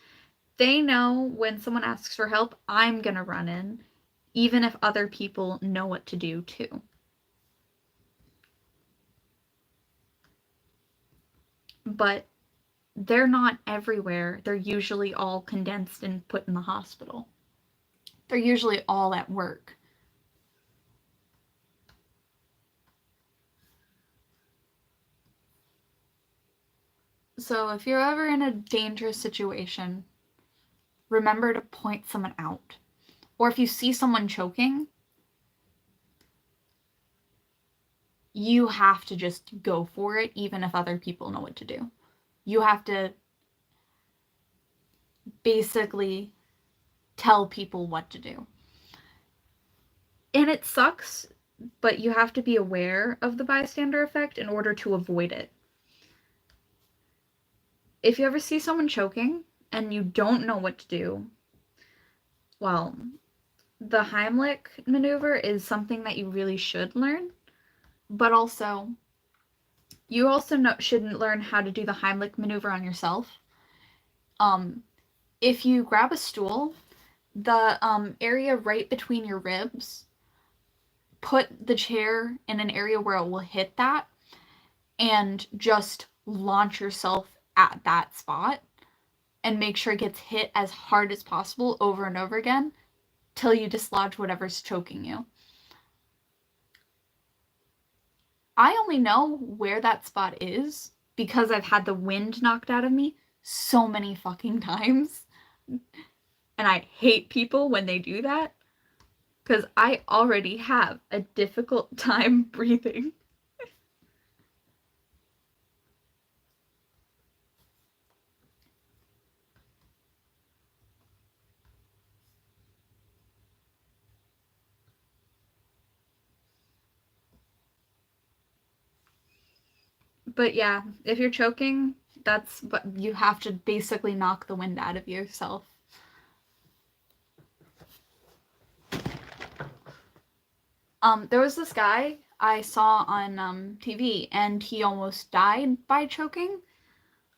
They know when someone asks for help, I'm going to run in, even if other people know what to do too. But they're not everywhere. They're usually all condensed and put in the hospital. They're usually all at work. So if you're ever in a dangerous situation, remember to point someone out. Or if you see someone choking, you have to just go for it, even if other people know what to do. You have to basically tell people what to do. And it sucks, but you have to be aware of the bystander effect in order to avoid it. If you ever see someone choking and you don't know what to do, well, the Heimlich maneuver is something that you really should learn, but also you also shouldn't learn how to do the Heimlich maneuver on yourself. If you grab a stool, the area right between your ribs, put the chair in an area where it will hit that and just launch yourself at that spot and make sure it gets hit as hard as possible over and over again till you dislodge whatever's choking you. I only know where that spot is because I've had the wind knocked out of me so many fucking times. And I hate people when they do that because I already have a difficult time breathing. But yeah, if you're choking, that's what you have to basically knock the wind out of yourself. There was this guy I saw on TV, and he almost died by choking.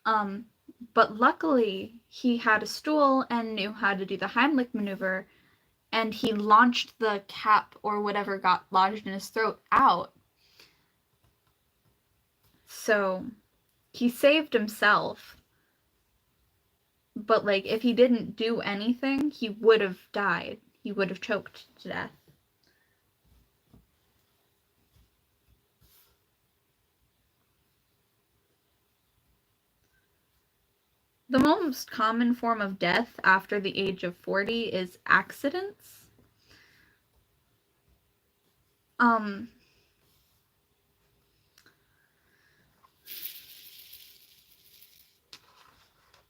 But luckily, he had a stool and knew how to do the Heimlich maneuver, and he launched the cap or whatever got lodged in his throat out. So he saved himself. But, like, if he didn't do anything, he would have died. He would have choked to death. The most common form of death after the age of 40 is accidents.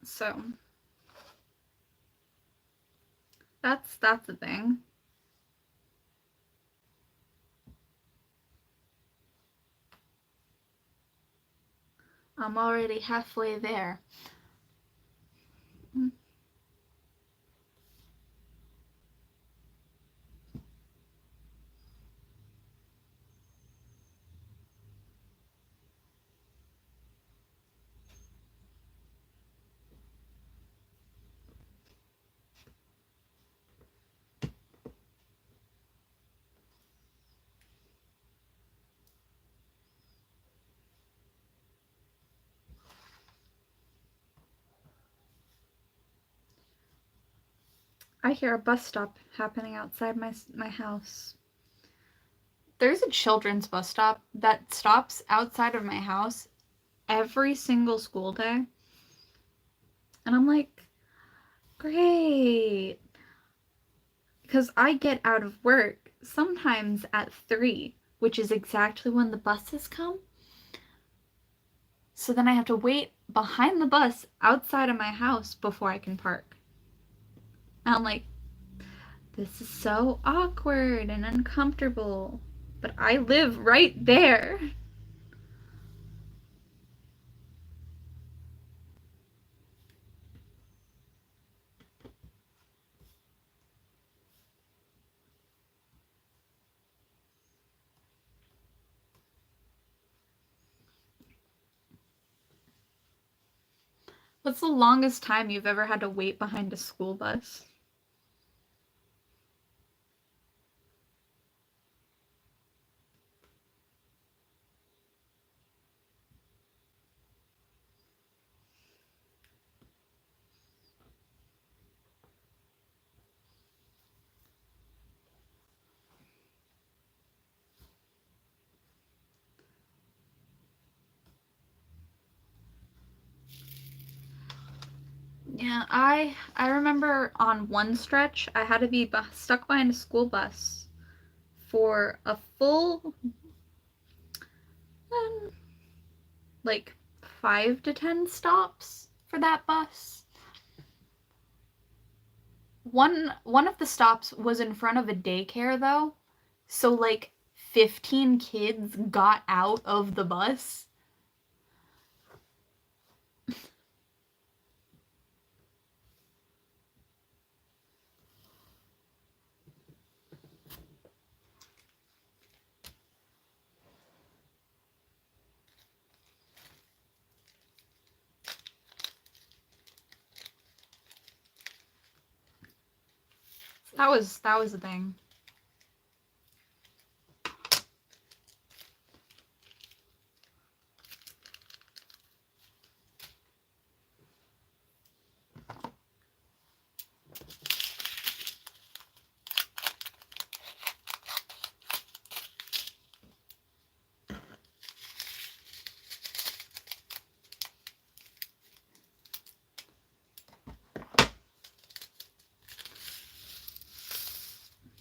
So that's the thing. I'm already halfway there. I hear a bus stop happening outside my house. There's a children's bus stop that stops outside of my house every single school day. And I'm like, great. Because I get out of work sometimes at 3, which is exactly when the buses come. So then I have to wait behind the bus outside of my house before I can park. And I'm like, this is so awkward and uncomfortable. But I live right there. What's the longest time you've ever had to wait behind a school bus? Yeah, I remember on one stretch I had to be stuck behind a school bus for a full um, like 5 to 10 stops for that bus. One of the stops was in front of a daycare though. So like 15 kids got out of the bus. That was the thing.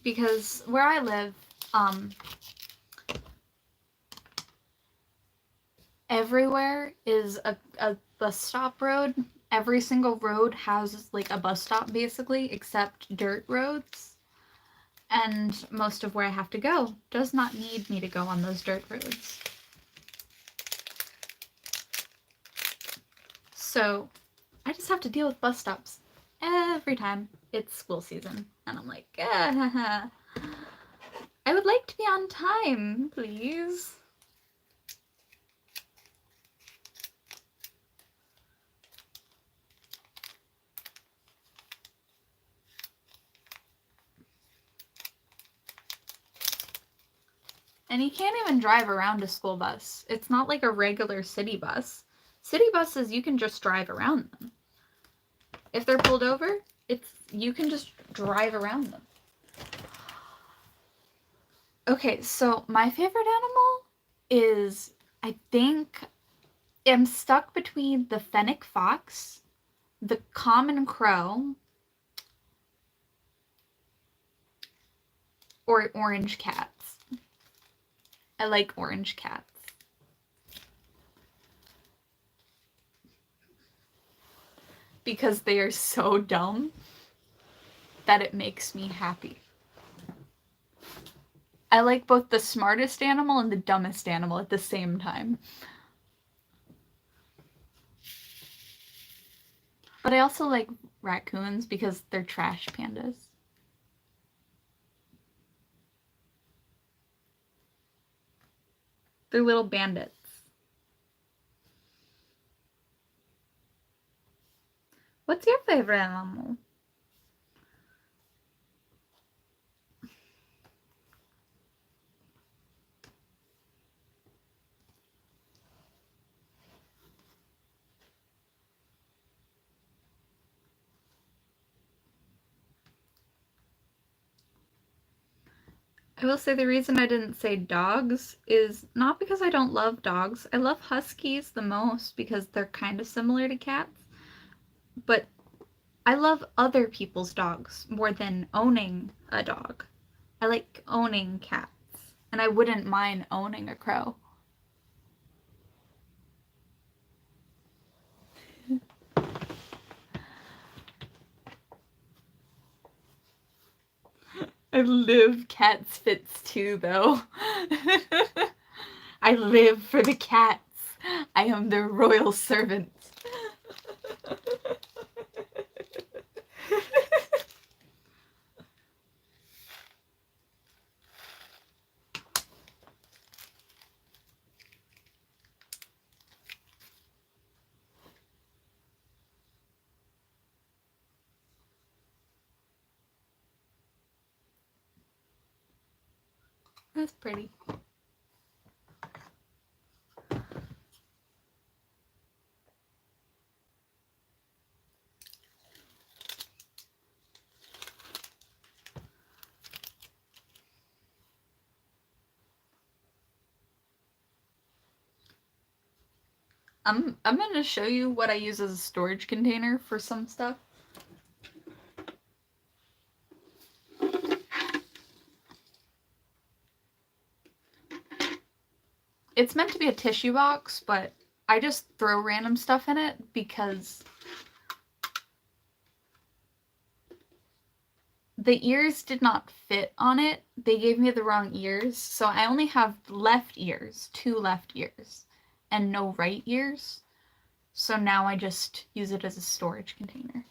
Because where I live, everywhere is a bus stop road. Every single road has like a bus stop basically, except dirt roads. And most of where I have to go does not need me to go on those dirt roads. So I just have to deal with bus stops every time it's school season. And I'm like, I would like to be on time, please. And you can't even drive around a school bus. It's not like a regular city bus. City buses, you can just drive around them. If they're pulled over, you can just drive around them. Okay, so my favorite animal is, I think, I'm stuck between the fennec fox, the common crow, or orange cats. I like orange cats. Because they are so dumb that it makes me happy. I like both the smartest animal and the dumbest animal at the same time. But I also like raccoons because they're trash pandas. They're little bandits. What's your favorite animal? I will say the reason I didn't say dogs is not because I don't love dogs. I love huskies the most because they're kind of similar to cats. But I love other people's dogs more than owning a dog. I like owning cats, and I wouldn't mind owning a crow. I live cats fits too, though. I live for the cats. I am their royal servant. That's pretty. I'm gonna show you what I use as a storage container for some stuff. It's meant to be a tissue box, but I just throw random stuff in it because the ears did not fit on it. They gave me the wrong ears, so I only have left ears, 2 left ears, and no right ears. So now I just use it as a storage container.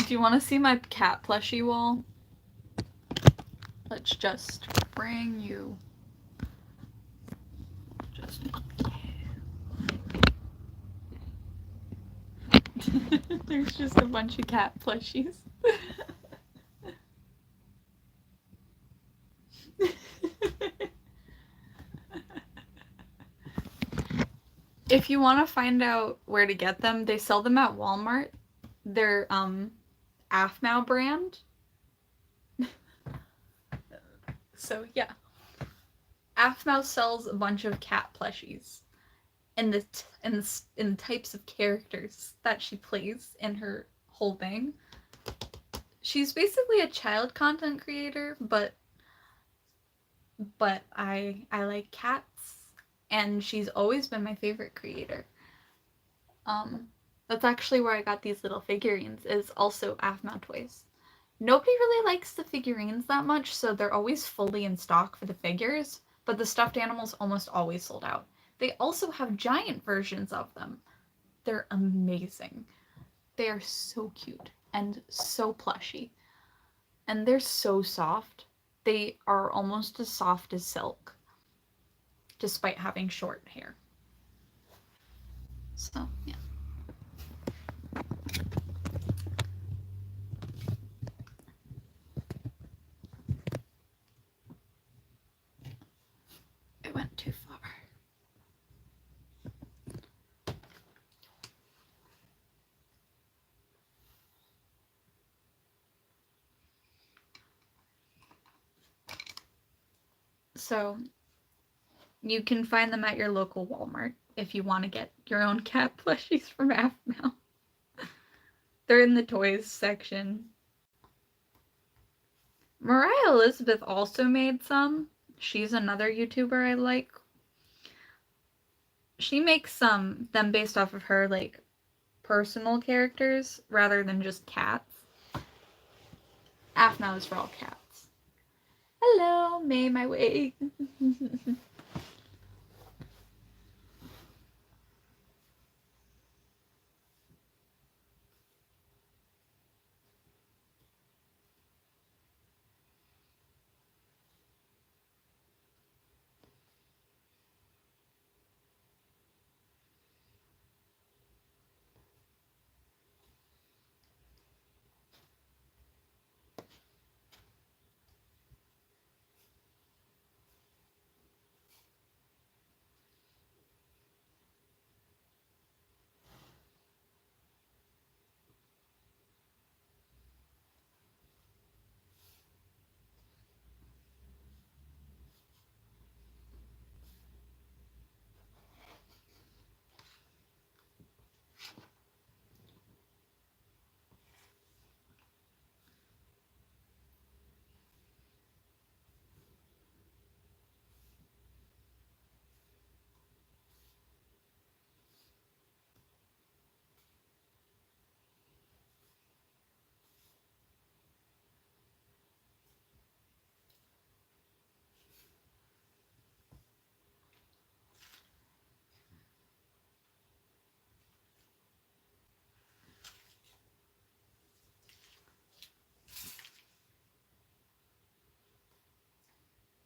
Do you want to see my cat plushie wall? Let's just bring you. Just. There's just a bunch of cat plushies. If you want to find out where to get them, they sell them at Walmart. They're Afmau brand. So yeah, Afmau sells a bunch of cat plushies, and in types of characters that she plays in her whole thing. She's basically a child content creator, but I like cats, and she's always been my favorite creator. That's actually where I got these little figurines, is also Afmau Toys. Nobody really likes the figurines that much, so they're always fully in stock for the figures, but the stuffed animals almost always sold out. They also have giant versions of them. They're amazing. They are so cute and so plushy. And they're so soft. They are almost as soft as silk, despite having short hair. So, yeah. It went too far. So you can find them at your local Walmart if you want to get your own cat plushies from Now. They're in the toys section. Mariah Elizabeth also made some. She's another YouTuber I like. She makes them based off of her like personal characters rather than just cats. Now is for all cats. Hello, May my way.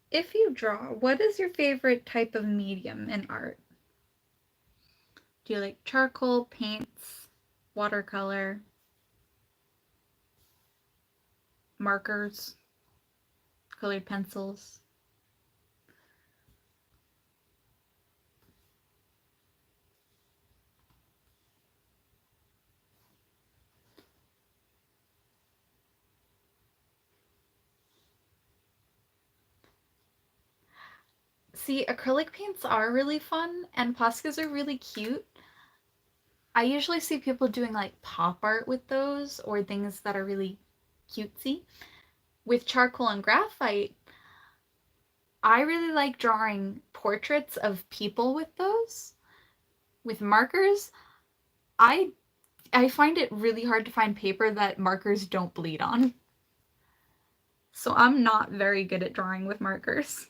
If you draw, what is your favorite type of medium in art? Do you like charcoal, paints, watercolor, markers, colored pencils? See, acrylic paints are really fun, and Poscas are really cute. I usually see people doing like pop art with those, or things that are really cutesy. With charcoal and graphite, I really like drawing portraits of people with those. With markers, I I find it really hard to find paper that markers don't bleed on. So I'm not very good at drawing with markers.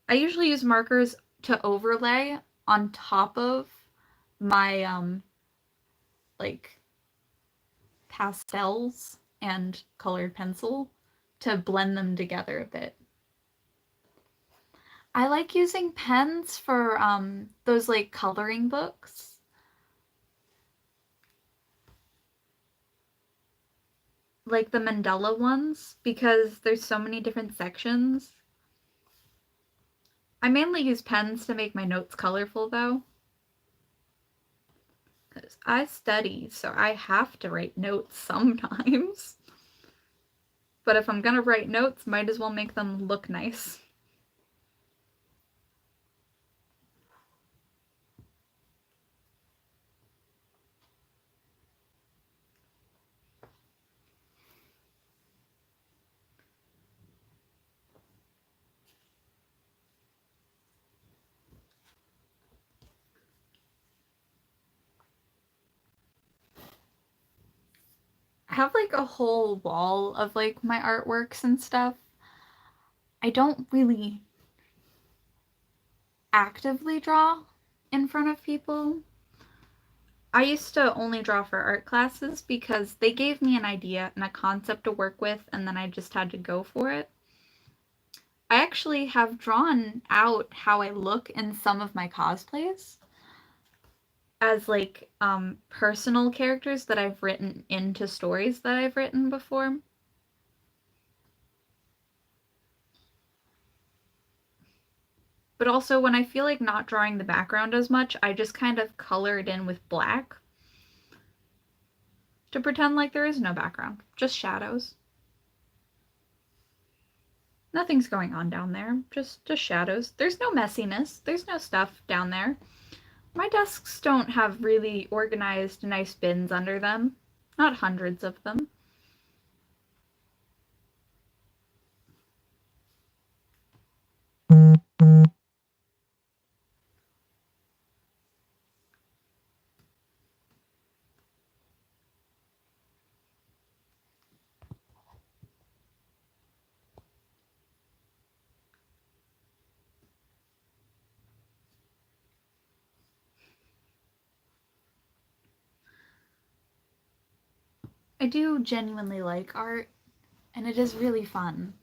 I usually use markers to overlay on top of my like pastels and colored pencil to blend them together a bit. I like using pens for those like coloring books. Like the Mandela ones because there's so many different sections. I mainly use pens to make my notes colorful though. Because I study, so I have to write notes sometimes. But if I'm gonna write notes, might as well make them look nice. I have like a whole wall of like my artworks and stuff. I don't really actively draw in front of people. I used to only draw for art classes because they gave me an idea and a concept to work with, and then I just had to go for it. I actually have drawn out how I look in some of my cosplays as like personal characters that I've written into stories that I've written before. But also when I feel like not drawing the background as much, I just kind of color it in with black to pretend like there is no background, just shadows. Nothing's going on down there. Just shadows. There's no messiness. There's no stuff down there. My desks don't have really organized, nice bins under them. Not hundreds of them. I do genuinely like art, and it is really fun.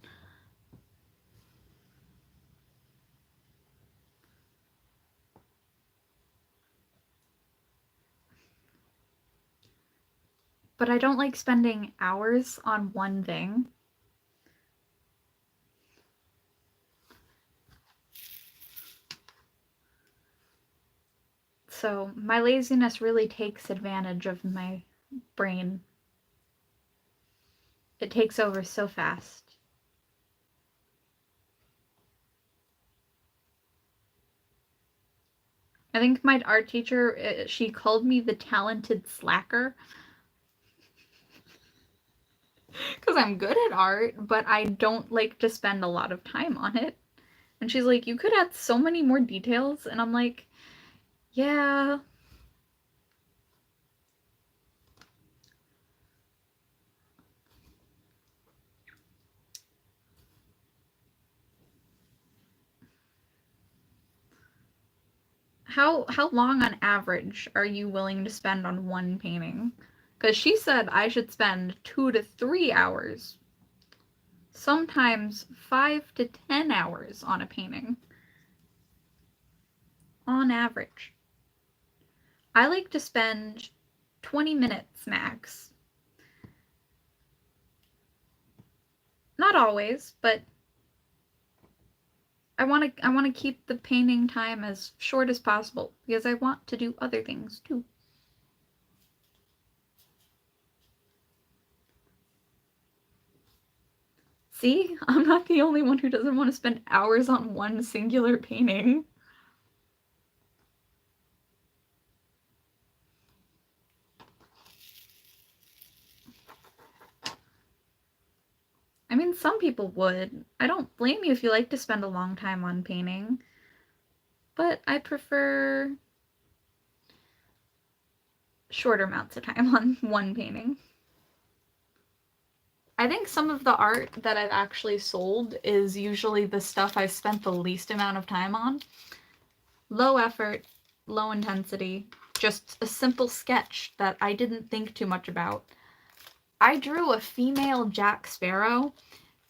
But I don't like spending hours on one thing. So my laziness really takes advantage of my brain. It takes over so fast. I think my art teacher, she called me the talented slacker. Because I'm good at art, but I don't like to spend a lot of time on it. And she's like, you could add so many more details. And I'm like, yeah. How long on average are you willing to spend on one painting? Because she said I should spend 2 to 3 hours, sometimes 5 to 10 hours on a painting. On average. I like to spend 20 minutes max. Not always, but I want to keep the painting time as short as possible because I want to do other things too. See, I'm not the only one who doesn't want to spend hours on one singular painting. I mean, some people would. I don't blame you if you like to spend a long time on painting, but I prefer shorter amounts of time on one painting. I think some of the art that I've actually sold is usually the stuff I've spent the least amount of time on. Low effort, low intensity, just a simple sketch that I didn't think too much about. I drew a female Jack Sparrow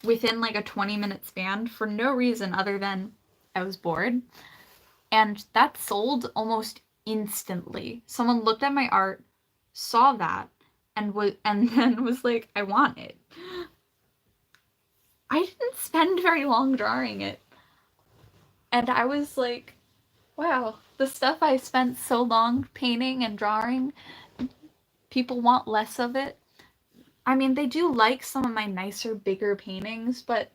within like a 20-minute span for no reason other than I was bored. And that sold almost instantly. Someone looked at my art, saw that, and then was like, I want it. I didn't spend very long drawing it. And I was like, wow, the stuff I spent so long painting and drawing, people want less of it. I mean, they do like some of my nicer, bigger paintings, but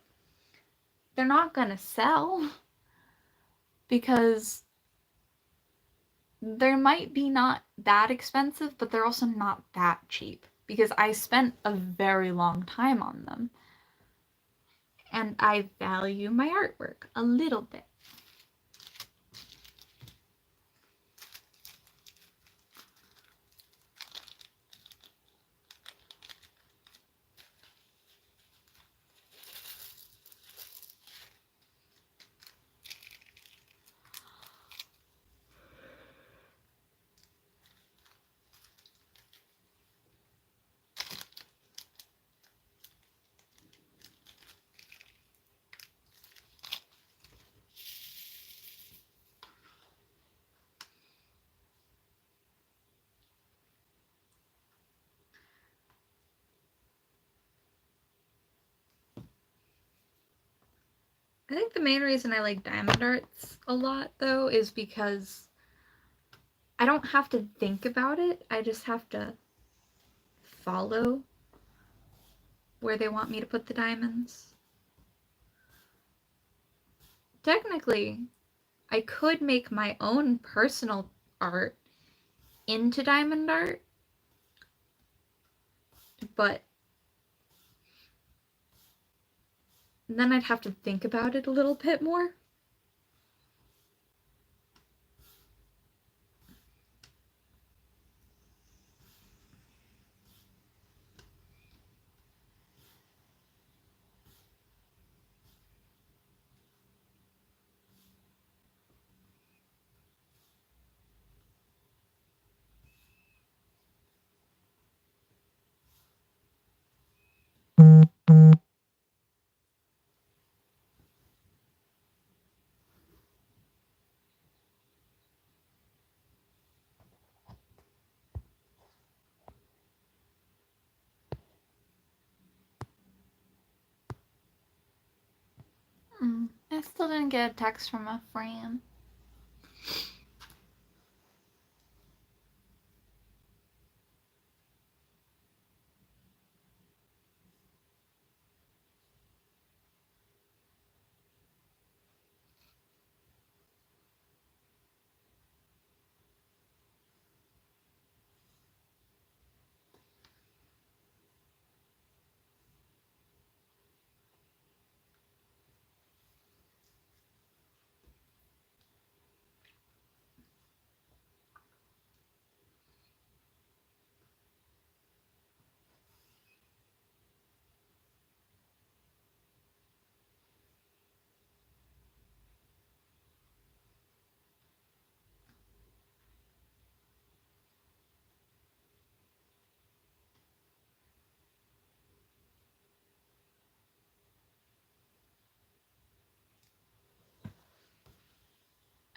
they're not gonna sell because they might be not that expensive, but they're also not that cheap because I spent a very long time on them. And I value my artwork a little bit. I think the main reason I like diamond arts a lot, though, is because I don't have to think about it. I just have to follow where they want me to put the diamonds. technically, I could make my own personal art into diamond art, but then I'd have to think about it a little bit more. I still didn't get a text from a friend.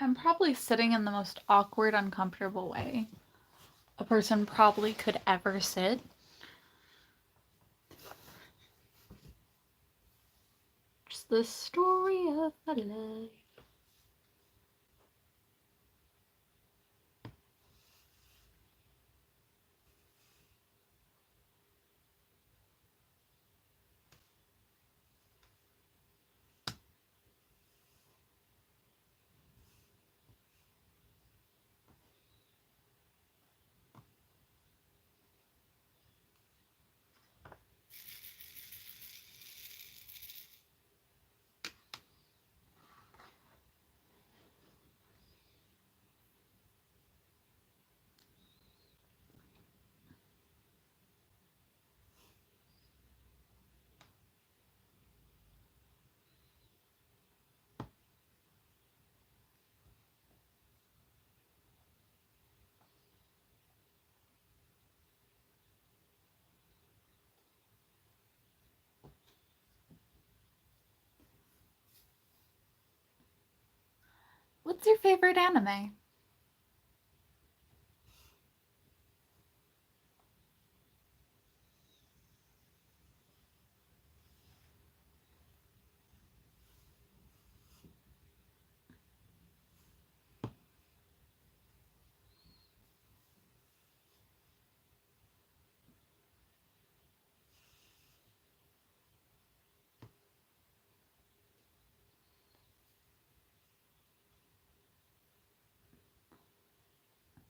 I'm probably sitting in the most awkward, uncomfortable way a person probably could ever sit. Just the story of my life. What's your favorite anime?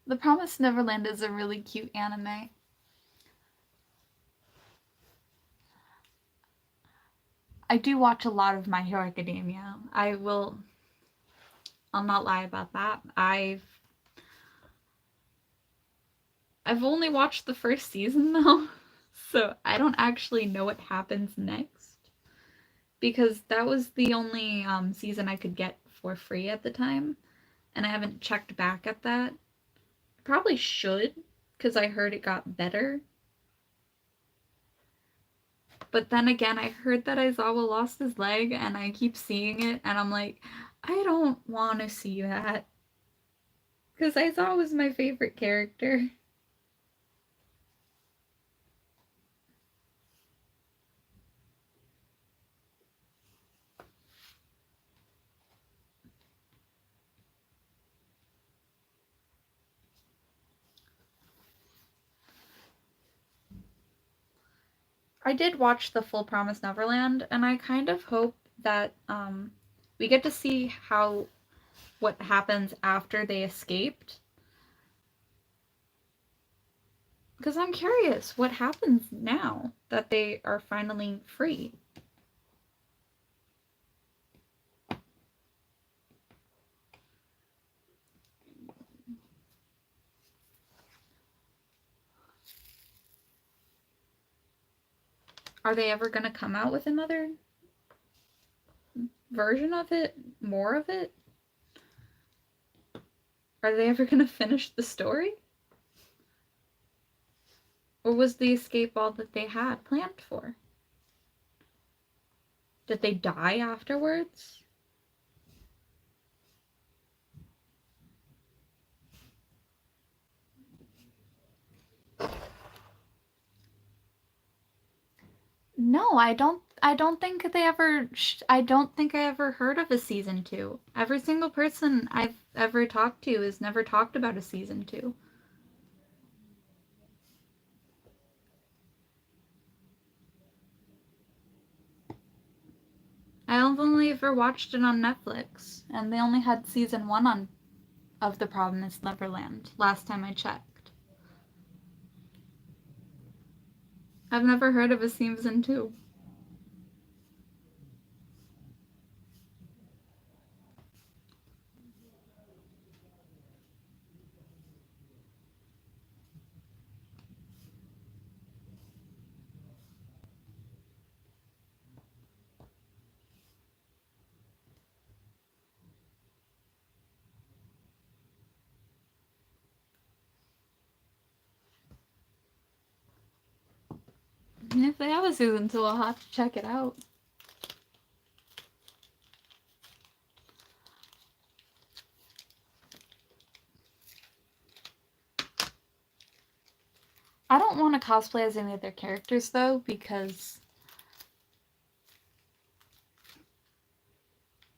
The Promised Neverland is a really cute anime. I do watch a lot of My Hero Academia. I'll not lie about that. I've only watched the first season though, so I don't actually know what happens next because that was the only season I could get for free at the time, and I haven't checked back at that. I probably should because I heard it got better. But then again, I heard that Aizawa lost his leg, and I keep seeing it, and I'm like, I don't want to see that because Aizawa was my favorite character. I did watch the full Promise Neverland, and I kind of hope that We get to see what happens after they escaped. Because I'm curious, what happens now that they are finally free? Are they ever going to come out with another version of it? More of it? Are they ever going to finish the story? Or was the escape all that they had planned for? Did they die afterwards? No, I don't think they ever. I don't think I ever heard of a season 2. Every single person I've ever talked to has never talked about a season 2. I've only ever watched it on Netflix, and they only had season 1 on of The Promised Neverland last time I checked. I've never heard of a season 2. And if they have a season 2, I'll have to check it out. I don't want to cosplay as any of their characters, though, because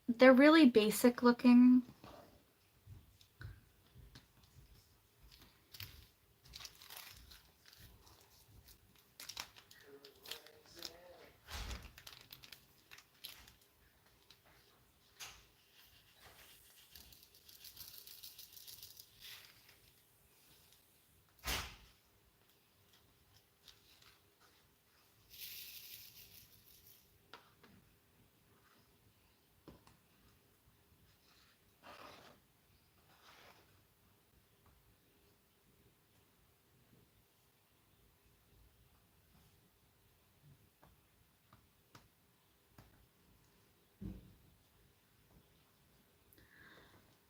they're really basic looking.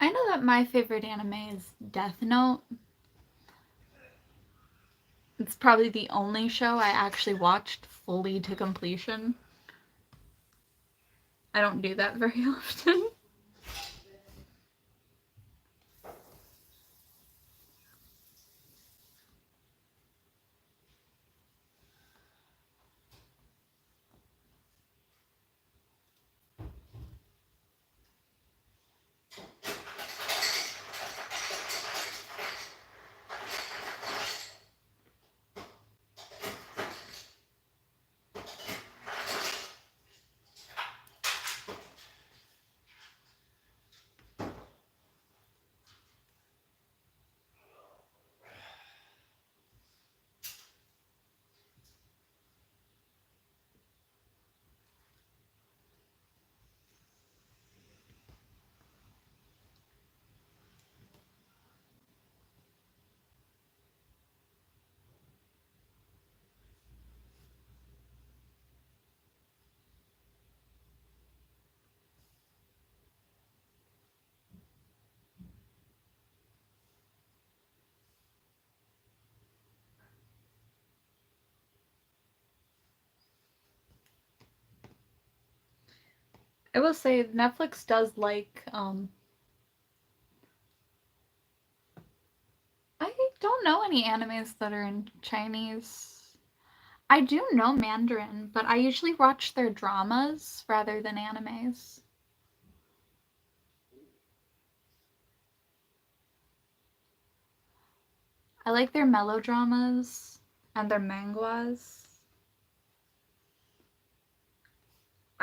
I know that my favorite anime is Death Note. It's probably the only show I actually watched fully to completion. I don't do that very often. I will say Netflix does like I don't know any animes that are in Chinese. I do know Mandarin, but I usually watch their dramas rather than animes. I like their melodramas and their manguas.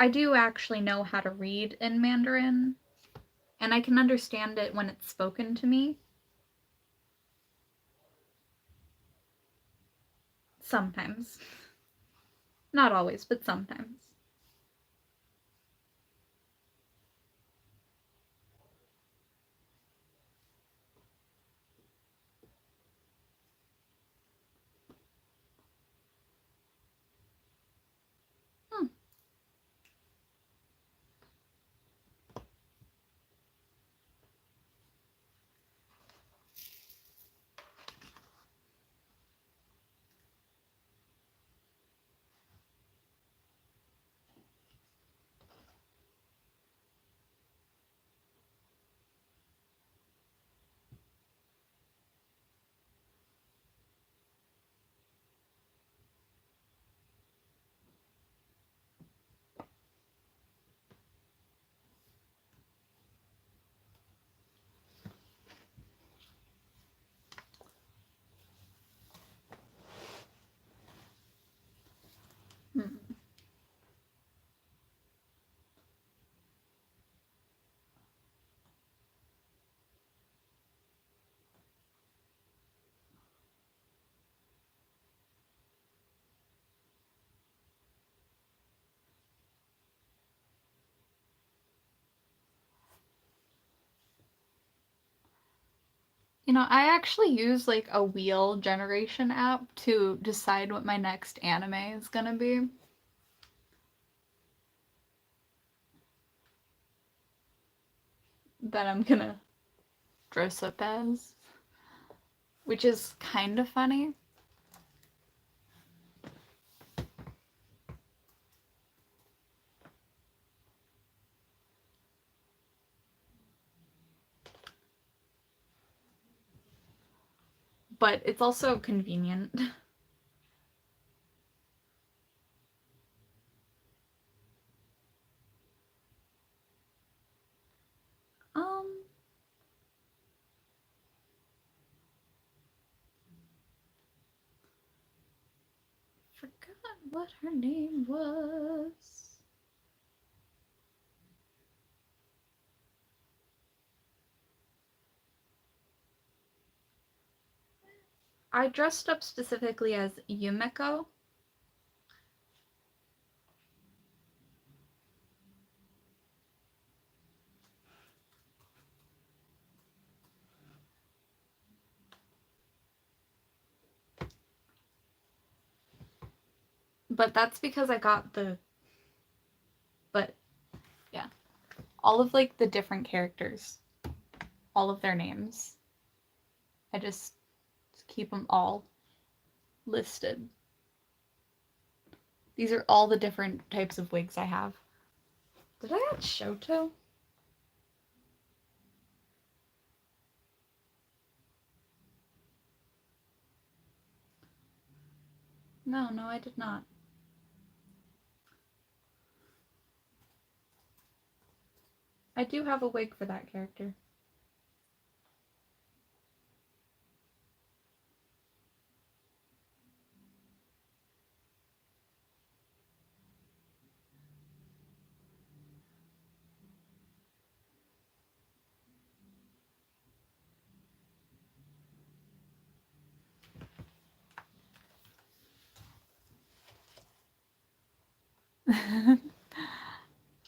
I do actually know how to read in Mandarin, and I can understand it when it's spoken to me. Sometimes. Not always, but sometimes. Hmm. Hmm. You know, I actually use like a wheel generation app to decide what my next anime is gonna be. That I'm gonna dress up as, which is kind of funny. But it's also convenient. Um, forgot what her name was. I dressed up specifically as Yumeko. But that's because I got the. But yeah. All of like the different characters, all of their names. I just keep them all listed. These are all the different types of wigs I have. Did I add Shoto? No, no, I did not. I do have a wig for that character.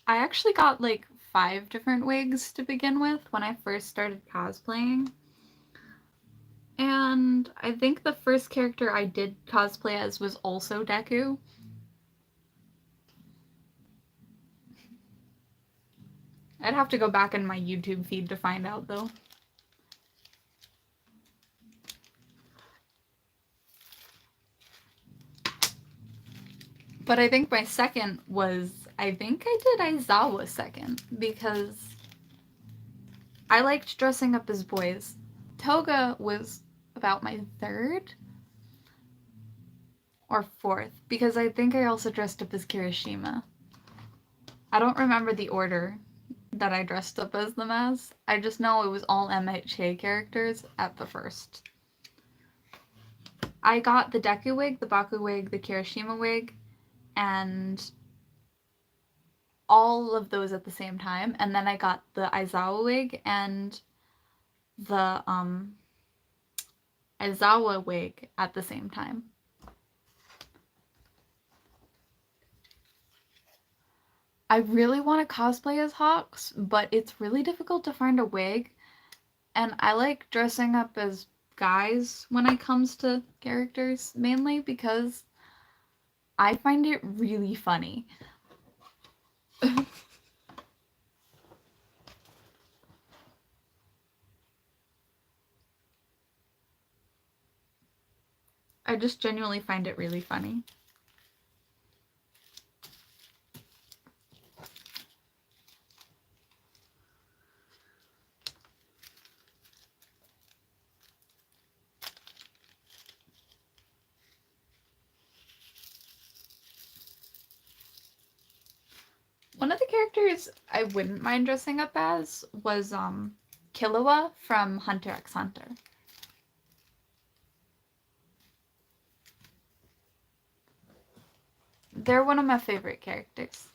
I actually got like 5 different wigs to begin with when I first started cosplaying. And I think the first character I did cosplay as was also Deku. I'd have to go back in my YouTube feed to find out though. But I think my second was, I think I did Aizawa second because I liked dressing up as boys. Toga was about my third or fourth because I think I also dressed up as Kirishima. I don't remember the order that I dressed up as them as. I just know it was all MHA characters at the first. I got the Deku wig, the Baku wig, the Kirishima wig, and all of those at the same time, and then I got the Aizawa wig and the Aizawa wig at the same time. I really want to cosplay as Hawks, but it's really difficult to find a wig, and I like dressing up as guys when it comes to characters, mainly because I find it really funny. I just genuinely find it really funny. One of the characters I wouldn't mind dressing up as was Killua from Hunter x Hunter. They're one of my favorite characters.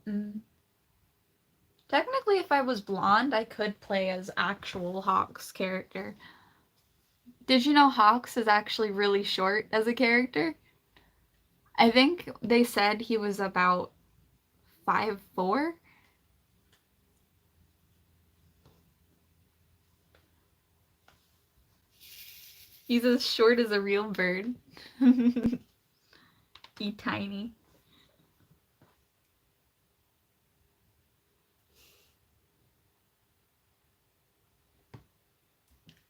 Mm. Technically, if I was blonde, I could play as actual Hawks character. Did you know Hawks is actually really short as a character? I think they said he was about 5'4". He's as short as a real bird. He tiny.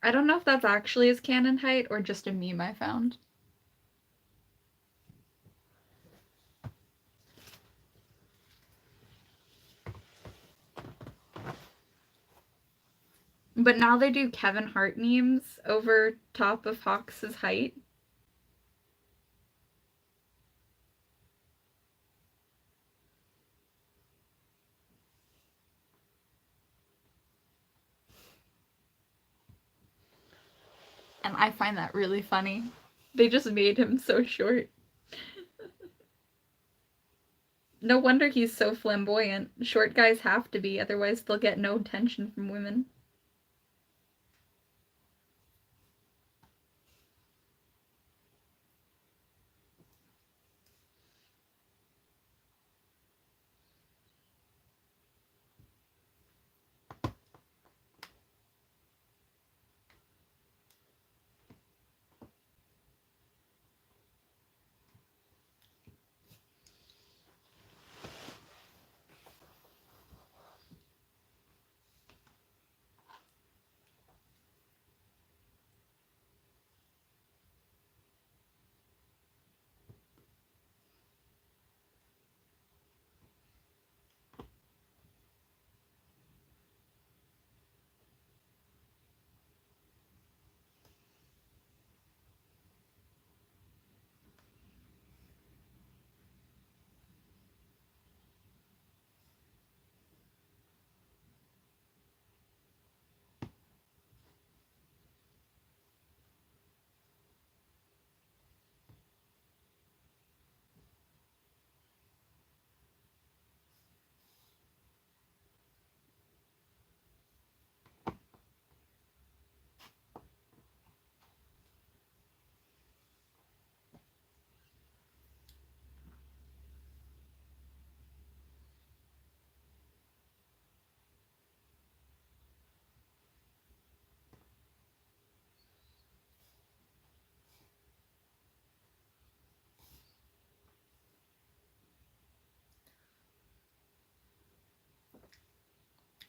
I don't know if that's actually his canon height or just a meme I found. But now they do Kevin Hart memes over top of Hawks' height. And I find that really funny. They just made him so short. No wonder he's so flamboyant. Short guys have to be, otherwise they'll get no attention from women.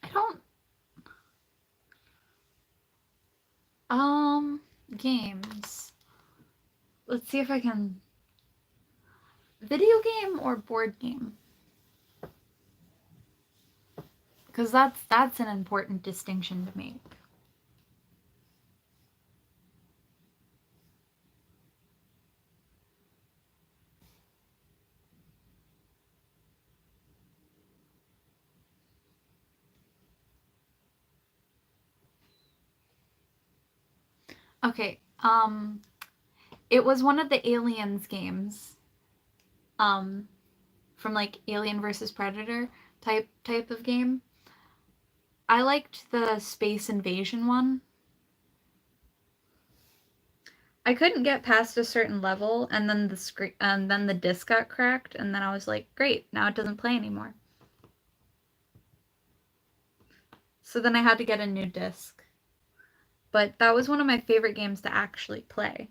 I don't games. Let's see if I can video game or board game. Because that's an important distinction to make. Okay. It was one of the Aliens games. Um, from like Alien versus Predator type of game. I liked the space invasion one. I couldn't get past a certain level, and then the screen, and then the disc got cracked, and then I was like, great, now it doesn't play anymore. So then I had to get a new disc. But that was one of my favorite games to actually play.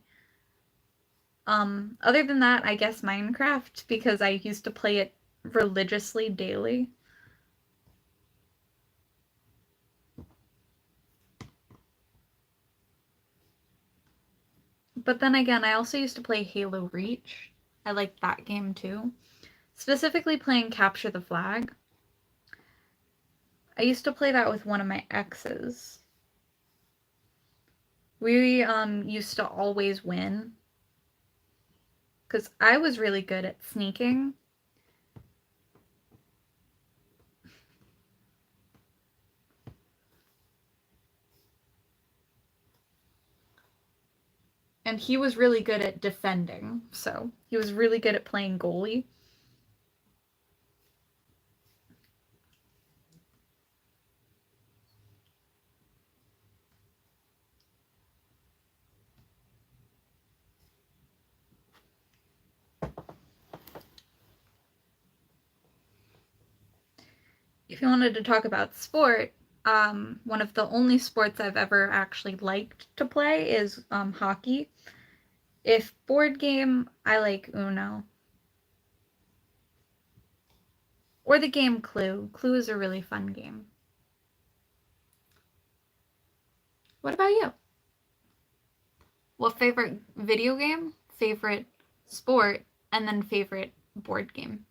Other than that, I guess Minecraft, because I used to play it religiously daily. But then again, I also used to play Halo Reach. I liked that game too. Specifically playing Capture the Flag. I used to play that with one of my exes. We used to always win because I was really good at sneaking. And he was really good at defending, so he was really good at playing goalie. If you wanted to talk about sport, one of the only sports I've ever actually liked to play is hockey. If board game, I like Uno. Or the game Clue. Clue is a really fun game. What about you? What favorite video game, favorite sport, and then favorite board game?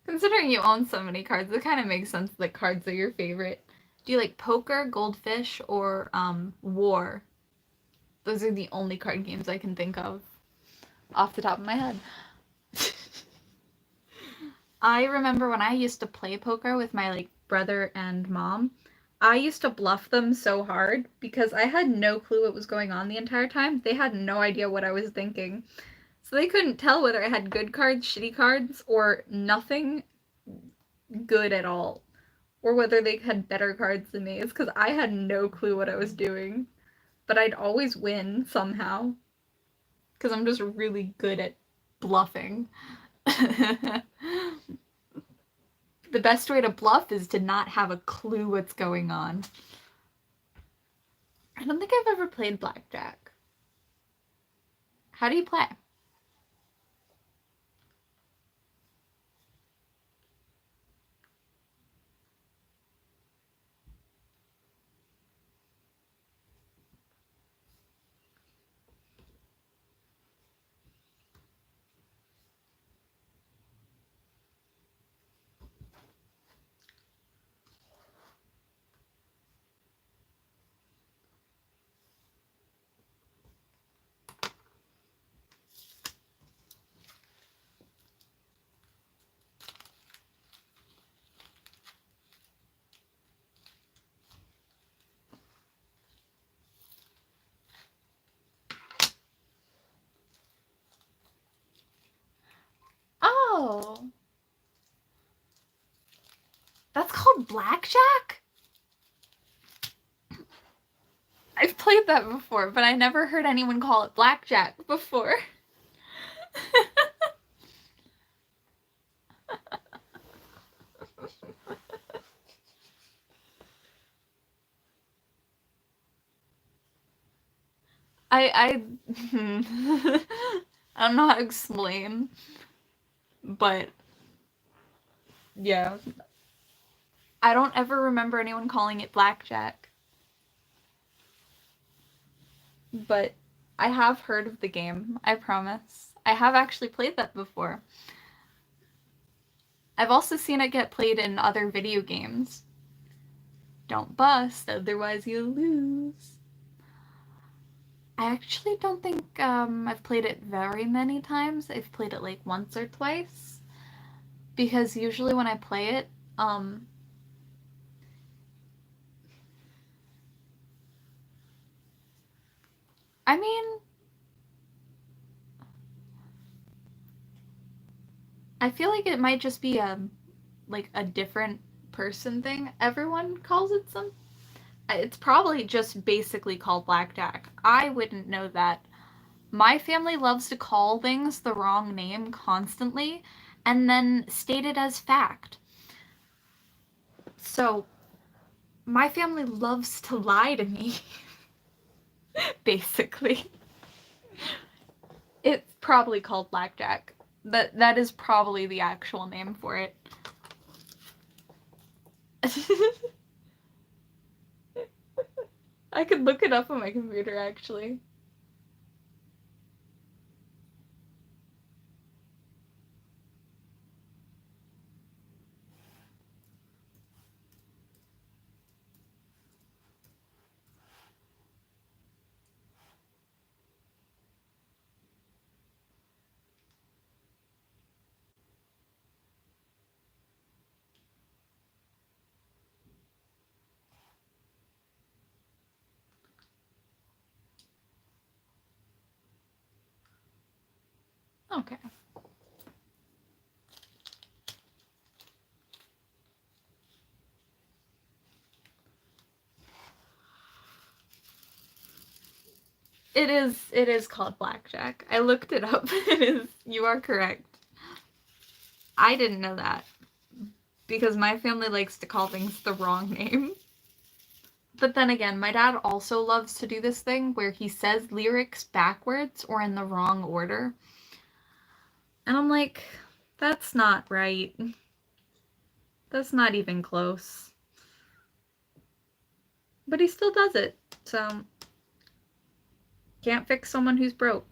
Considering you own so many cards, it kind of makes sense that cards are your favorite. Do you like poker, goldfish, or war? Those are the only card games I can think of off the top of my head. I remember when I used to play poker with my like brother and mom, I used to bluff them so hard because I had no clue what was going on the entire time. They had no idea what I was thinking. So they couldn't tell whether I had good cards, shitty cards, or nothing good at all. Or whether they had better cards than me. It's because I had no clue what I was doing. But I'd always win somehow. Because I'm just really good at bluffing. The best way to bluff is to not have a clue what's going on. I don't think I've ever played blackjack. How do you play? blackjack? I've played that before, but I never heard anyone call it blackjack before. I I don't know how to explain, but yeah. I don't ever remember anyone calling it blackjack. But I have heard of the game, I promise. I have actually played that before. I've also seen it get played in other video games. Don't bust, otherwise you lose. I actually don't think I've played it very many times. I've played it like once or twice. Because usually when I play it, I mean, I feel like it might just be like a different person thing. Everyone calls it some. It's probably just basically called blackjack. I wouldn't know that. My family loves to call things the wrong name constantly and then state it as fact. So, my family loves to lie to me, basically. It's probably called blackjack. That is probably the actual name for it. I could look it up on my computer, actually. Okay. It is called blackjack. I looked it up. It is, you are correct. I didn't know that because my family likes to call things the wrong name. But then again, my dad also loves to do this thing where he says lyrics backwards or in the wrong order. And I'm like, that's not right. That's not even close. But he still does it. So, can't fix someone who's broke.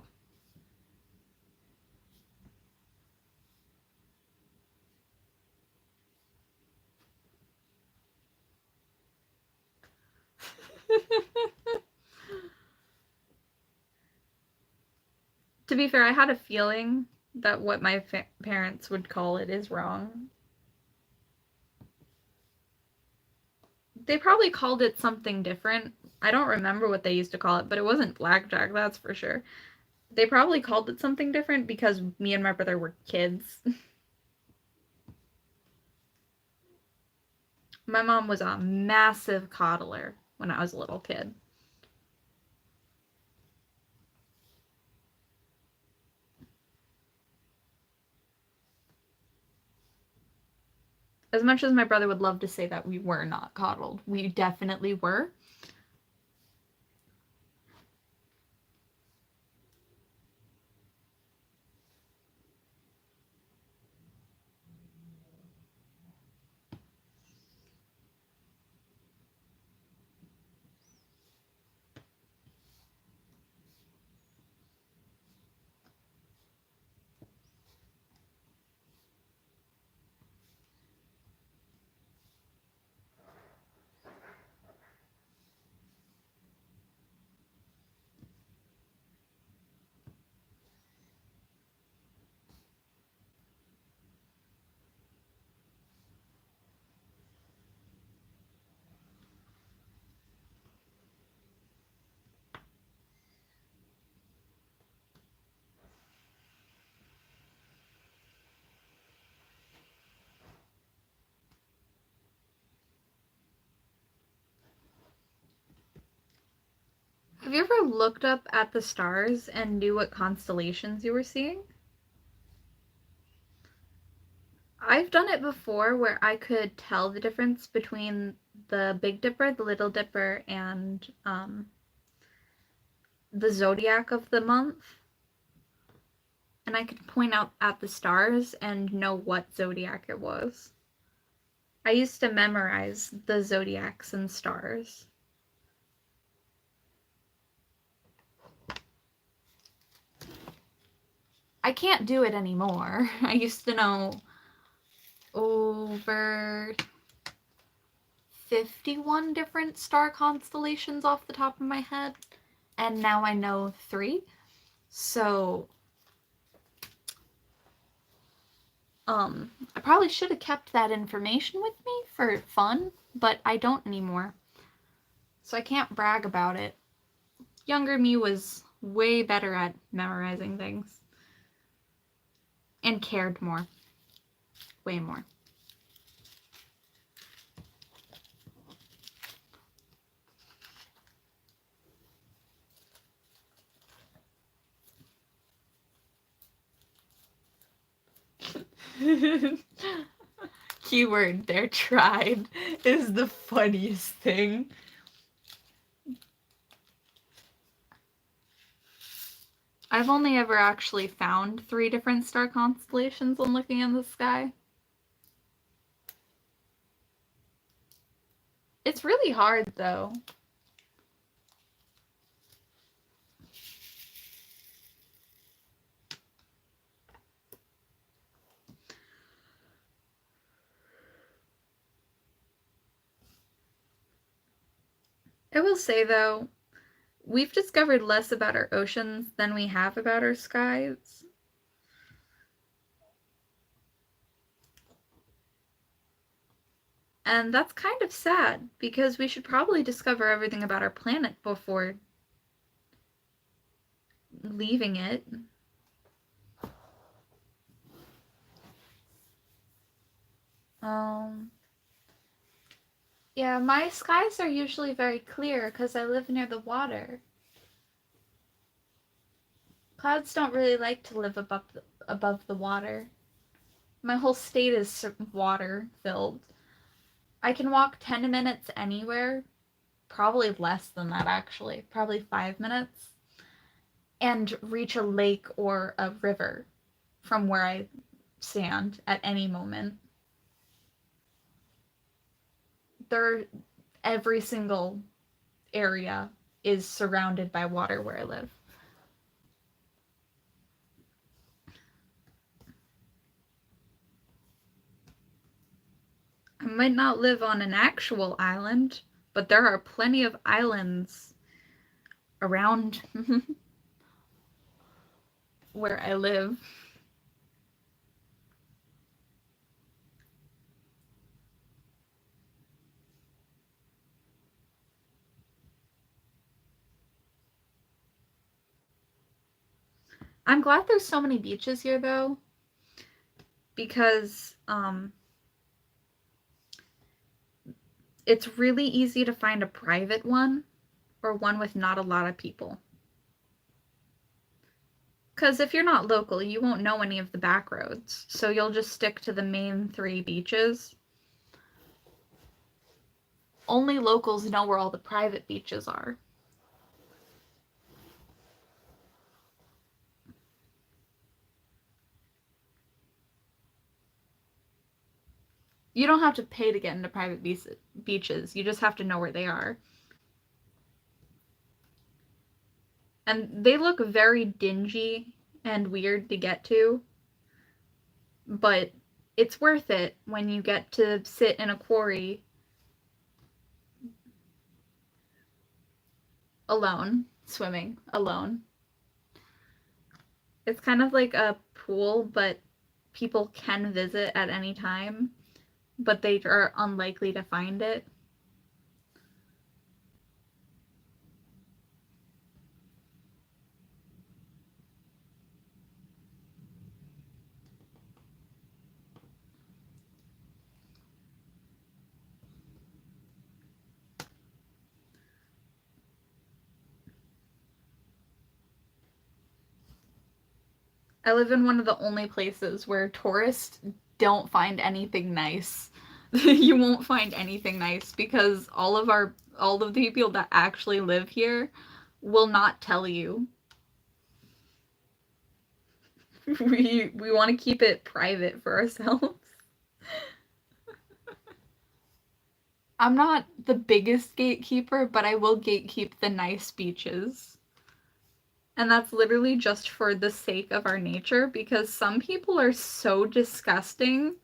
To be fair, I had a feeling that what my parents would call it is wrong. They probably called it something different. I don't remember what they used to call it, but it wasn't blackjack, that's for sure. They probably called it something different because me and my brother were kids. My mom was a massive coddler when I was a little kid. As much as my brother would love to say that we were not coddled, we definitely were. Have you ever looked up at the stars and knew what constellations you were seeing? I've done it before where I could tell the difference between the Big Dipper, the Little Dipper, and the zodiac of the month. And I could point out at the stars and know what zodiac it was. I used to memorize the zodiacs and stars. I can't do it anymore. I used to know over 51 different star constellations off the top of my head, and now I know 3. So, I probably should have kept that information with me for fun, but I don't anymore. So I can't brag about it. Younger me was way better at memorizing things and cared more. Way more. Keyword there, tried, is the funniest thing. I've only ever actually found 3 different star constellations when looking in the sky. It's really hard, though. I will say, though, we've discovered less about our oceans than we have about our skies. And that's kind of sad, because we should probably discover everything about our planet before leaving it. Yeah, my skies are usually very clear because I live near the water. Clouds don't really like to live above the water. My whole state is water filled. I can walk 10 minutes anywhere, probably less than that actually, probably 5 minutes, and reach a lake or a river from where I stand at any moment. Every single area is surrounded by water where I live. I might not live on an actual island, but there are plenty of islands around where I live. I'm glad there's so many beaches here, though, because it's really easy to find a private one or one with not a lot of people. Because if you're not local, you won't know any of the back roads, so you'll just stick to the main 3 beaches. Only locals know where all the private beaches are. You don't have to pay to get into private beaches. You just have to know where they are. And they look very dingy and weird to get to, but it's worth it when you get to sit in a quarry alone, swimming alone. It's kind of like a pool, but people can visit at any time, but they are unlikely to find it. I live in one of the only places where tourists don't find anything nice. You won't find anything nice because all of the people that actually live here will not tell you. We want to keep it private for ourselves. I'm not the biggest gatekeeper, but I will gatekeep the nice beaches. And that's literally just for the sake of our nature because some people are so disgusting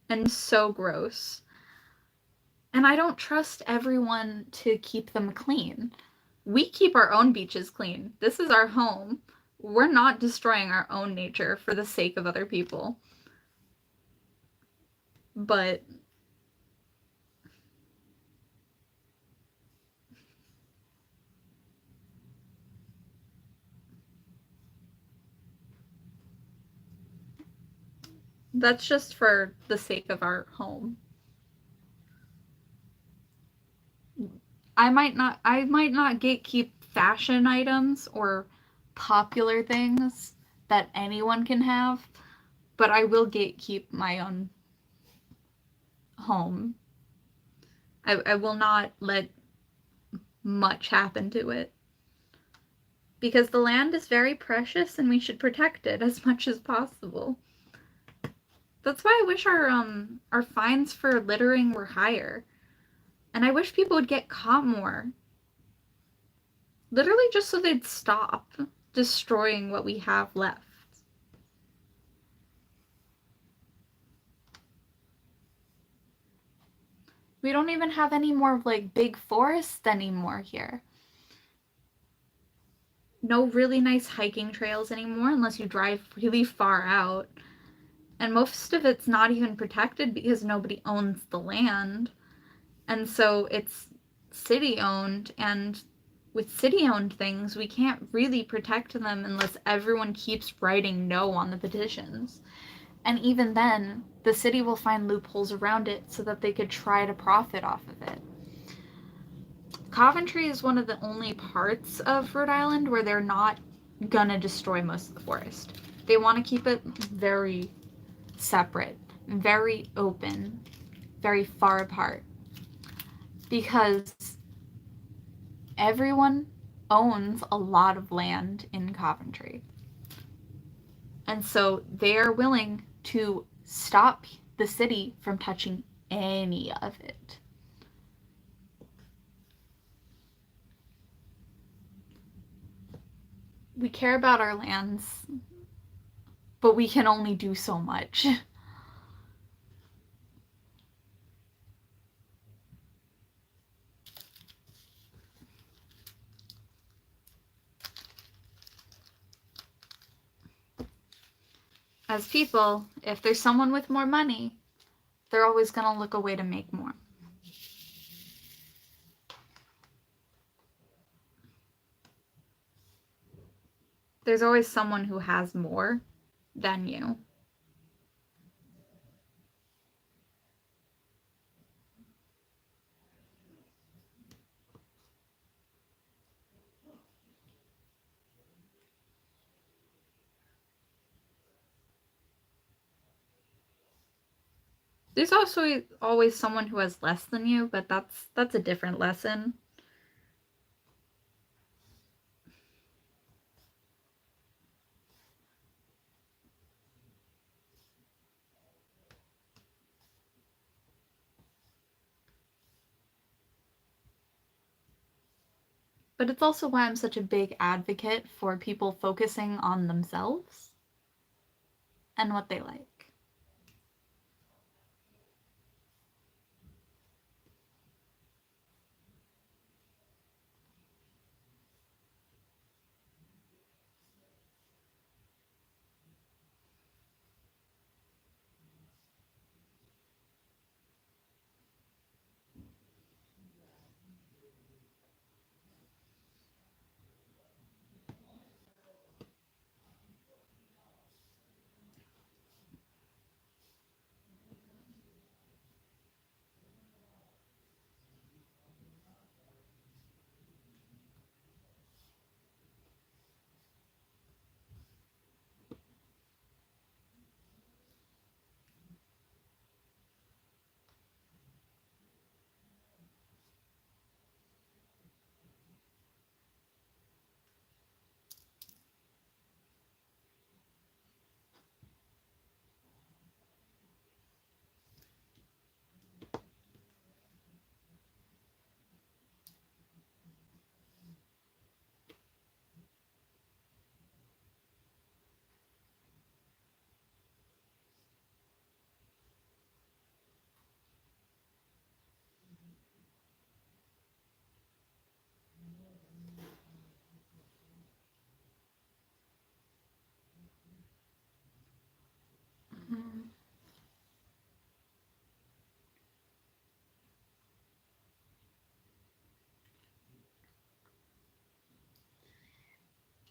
and so gross. And I don't trust everyone to keep them clean. We keep our own beaches clean. This is our home. We're not destroying our own nature for the sake of other people. But that's just for the sake of our home. I might not gatekeep fashion items or popular things that anyone can have, but I will gatekeep my own home. I will not let much happen to it. Because the land is very precious and we should protect it as much as possible. That's why I wish our fines for littering were higher. And I wish people would get caught more. Literally just so they'd stop destroying what we have left. We don't even have any more like big forests anymore here. No really nice hiking trails anymore unless you drive really far out. And most of it's not even protected because nobody owns the land. And so it's city owned, and with city owned things, we can't really protect them unless everyone keeps writing no on the petitions. And even then, the city will find loopholes around it so that they could try to profit off of it. Coventry is one of the only parts of Rhode Island where they're not gonna destroy most of the forest. They want to keep it very separate, very open, very far apart. Because everyone owns a lot of land in Coventry. And so they are willing to stop the city from touching any of it. We care about our lands, but we can only do so much. As people, if there's someone with more money, they're always going to look a way to make more. There's always someone who has more than you. There's also always someone who has less than you, but that's a different lesson. But it's also why I'm such a big advocate for people focusing on themselves and what they like.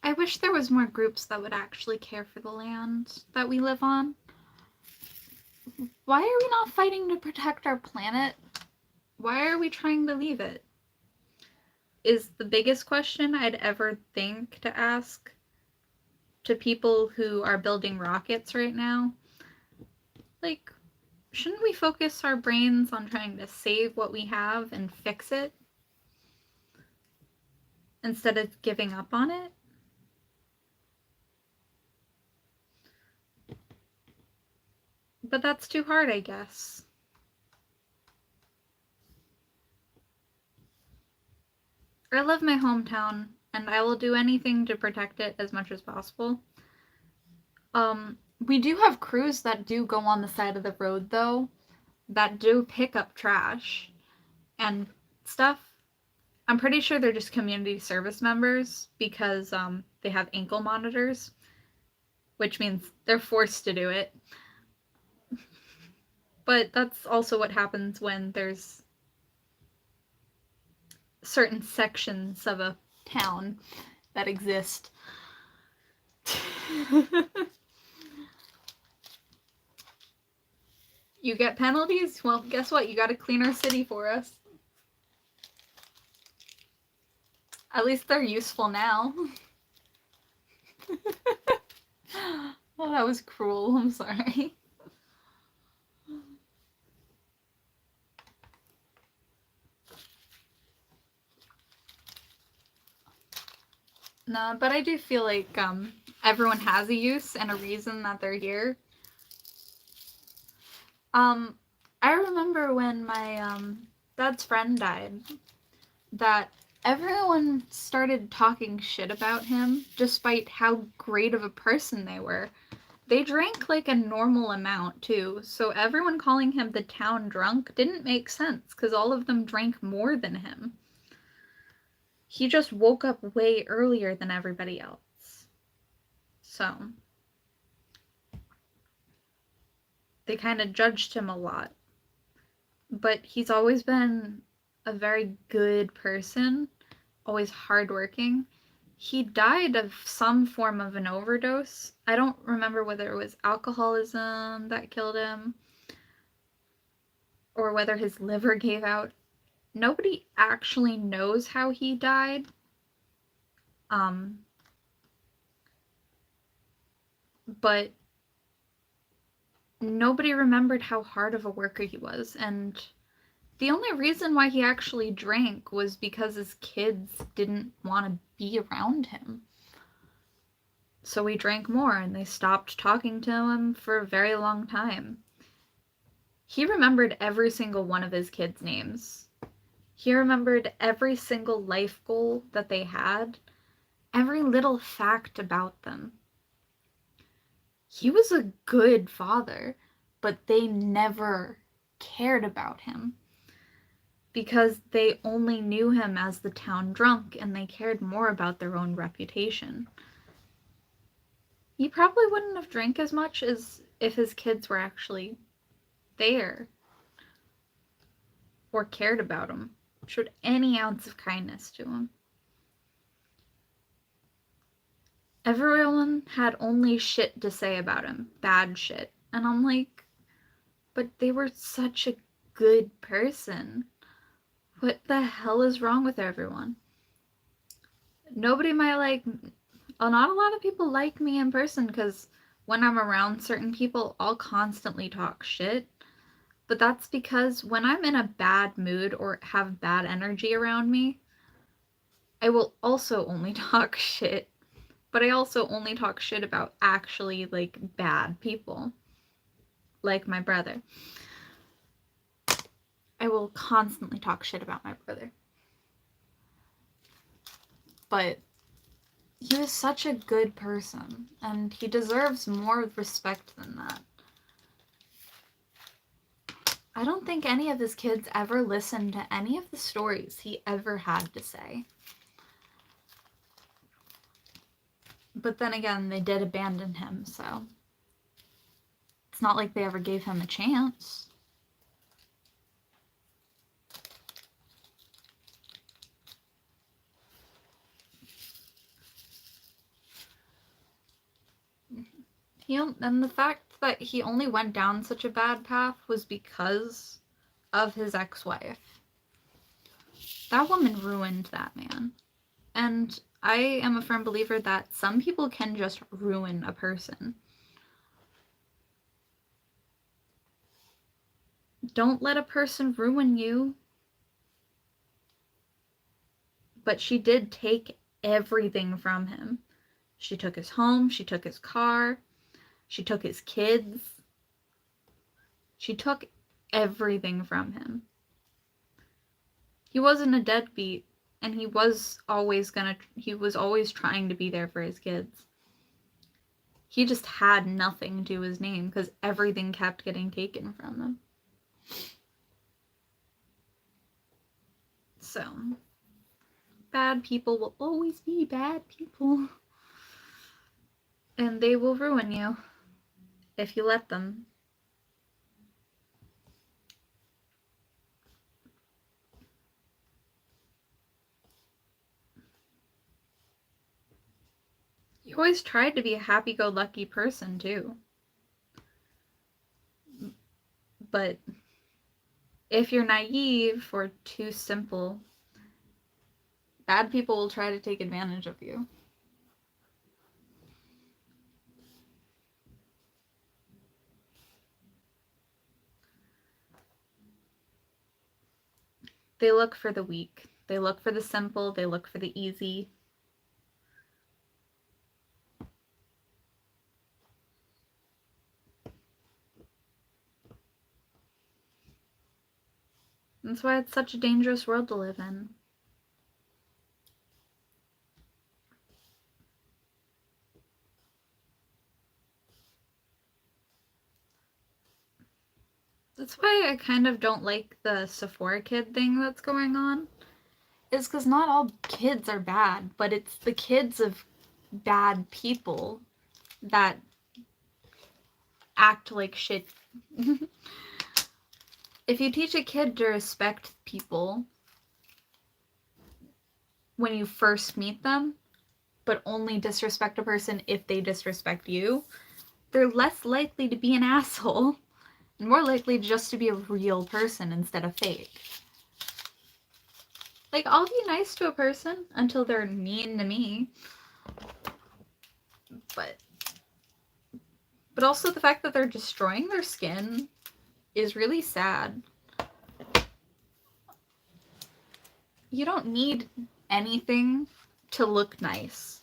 I wish there was more groups that would actually care for the land that we live on. Why are we not fighting to protect our planet? Why are we trying to leave it? Is the biggest question I'd ever think to ask to people who are building rockets right now. Like, shouldn't we focus our brains on trying to save what we have and fix it instead of giving up on it? But that's too hard, I guess. I love my hometown, and I will do anything to protect it as much as possible. We do have crews that do go on the side of the road, though, that do pick up trash and stuff. I'm pretty sure they're just community service members because they have ankle monitors, which means they're forced to do it. But that's also what happens when there's certain sections of a town that exist. You get penalties? Well, guess what? You gotta clean our city for us. At least they're useful now. Oh, that was cruel. I'm sorry. No, but I do feel like everyone has a use and a reason that they're here. I remember when my dad's friend died, that everyone started talking shit about him despite how great of a person they were. They drank like a normal amount too, so everyone calling him the town drunk didn't make sense because all of them drank more than him. He just woke up way earlier than everybody else. So, they kind of judged him a lot. But he's always been a very good person, always hardworking. He died of some form of an overdose. I don't remember whether it was alcoholism that killed him or whether his liver gave out. Nobody actually knows how he died. But nobody remembered how hard of a worker he was, and the only reason why he actually drank was because his kids didn't want to be around him. So he drank more, and they stopped talking to him for a very long time. He remembered every single one of his kids' names. He remembered every single life goal that they had, every little fact about them. He was a good father, but they never cared about him because they only knew him as the town drunk and they cared more about their own reputation. He probably wouldn't have drank as much as if his kids were actually there or cared about him, showed any ounce of kindness to him. Everyone had only shit to say about him, bad shit. And I'm like, but they were such a good person. What the hell is wrong with everyone? Nobody might like, not a lot of people like me in person because when I'm around certain people, I'll constantly talk shit. But that's because when I'm in a bad mood or have bad energy around me, I will also only talk shit. But I also only talk shit about actually, like, bad people. Like my brother. I will constantly talk shit about my brother. But he was such a good person, and he deserves more respect than that. I don't think any of his kids ever listened to any of the stories he ever had to say. But then again, they did abandon him, so not like they ever gave him a chance. And the fact that he only went down such a bad path was because of his ex-wife. That woman ruined that man. And I am a firm believer that some people can just ruin a person. Don't let a person ruin you. But she did take everything from him. She took his home, she took his car, she took his kids. She took everything from him. He wasn't a deadbeat, and he was always trying to be there for his kids. He just had nothing to his name because everything kept getting taken from him. So, bad people will always be bad people. And they will ruin you if you let them. You always tried to be a happy-go-lucky person, too. But if you're naive or too simple, bad people will try to take advantage of you. They look for the weak. They look for the simple. They look for the easy. That's why it's such a dangerous world to live in. That's why I kind of don't like the Sephora kid thing that's going on. Is because not all kids are bad, but it's the kids of bad people that act like shit. If you teach a kid to respect people when you first meet them, but only disrespect a person if they disrespect you, they're less likely to be an asshole and more likely just to be a real person instead of fake. Like, I'll be nice to a person until they're mean to me. But also the fact that they're destroying their skin is really sad. You don't need anything to look nice.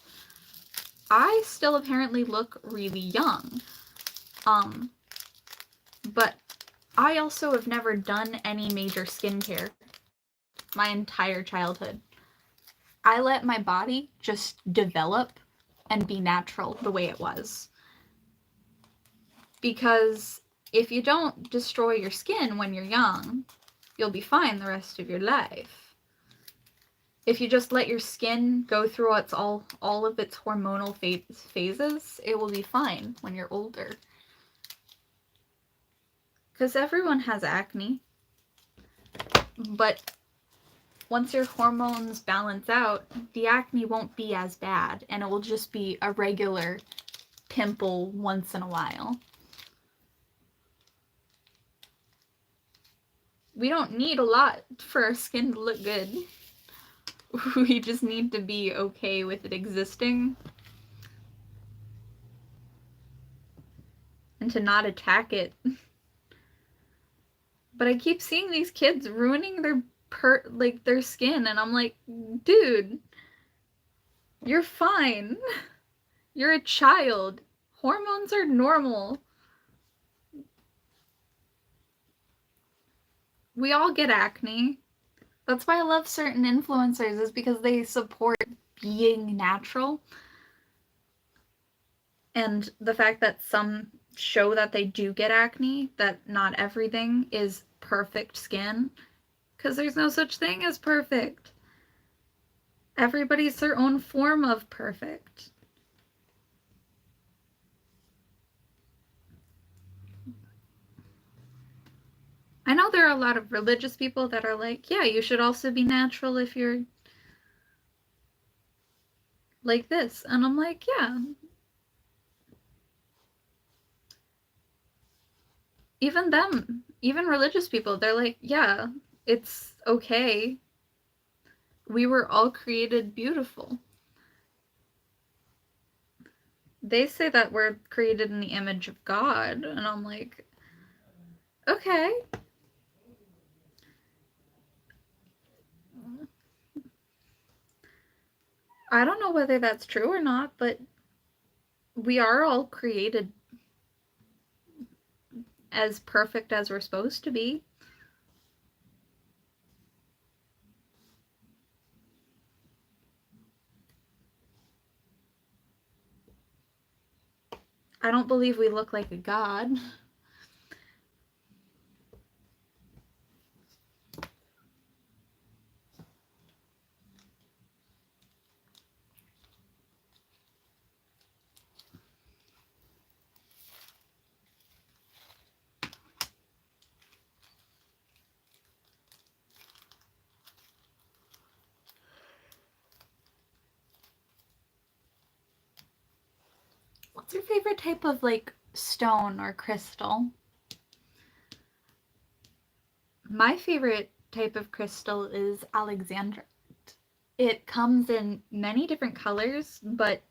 I still apparently look really young. But I also have never done any major skincare my entire childhood. I let my body just develop and be natural the way it was. Because if you don't destroy your skin when you're young, you'll be fine the rest of your life. If you just let your skin go through all of its hormonal phases, it will be fine when you're older. Because everyone has acne. But once your hormones balance out, the acne won't be as bad, and it will just be a regular pimple once in a while. We don't need a lot for our skin to look good. We just need to be okay with it existing and to not attack it. But I keep seeing these kids ruining their skin, and I'm like, dude, you're fine. You're a child. Hormones are normal. We all get acne. That's why I love certain influencers, is because they support being natural. And the fact that some show that they do get acne, that not everything is perfect skin, because there's no such thing as perfect. Everybody's their own form of perfect. I know there are a lot of religious people that are like, yeah, you should also be natural if you're like this. And I'm like, yeah. Even them, even religious people, they're like, yeah, it's okay. We were all created beautiful. They say that we're created in the image of God. And I'm like, okay. I don't know whether that's true or not, but we are all created as perfect as we're supposed to be. I don't believe we look like a god. What's your favorite type of like stone or crystal? My favorite type of crystal is alexandrite. It comes in many different colors, but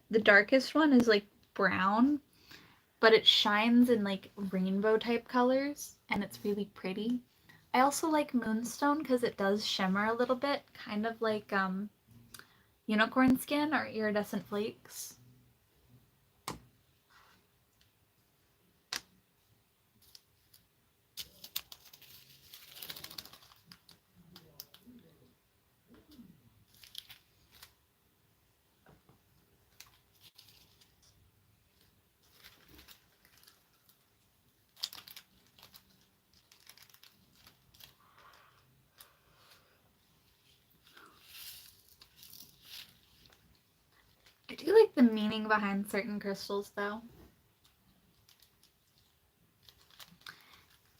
the darkest one is like brown, but it shines in like rainbow type colors and it's really pretty. I also like moonstone because it does shimmer a little bit, kind of like unicorn skin or iridescent flakes. I do like the meaning behind certain crystals though.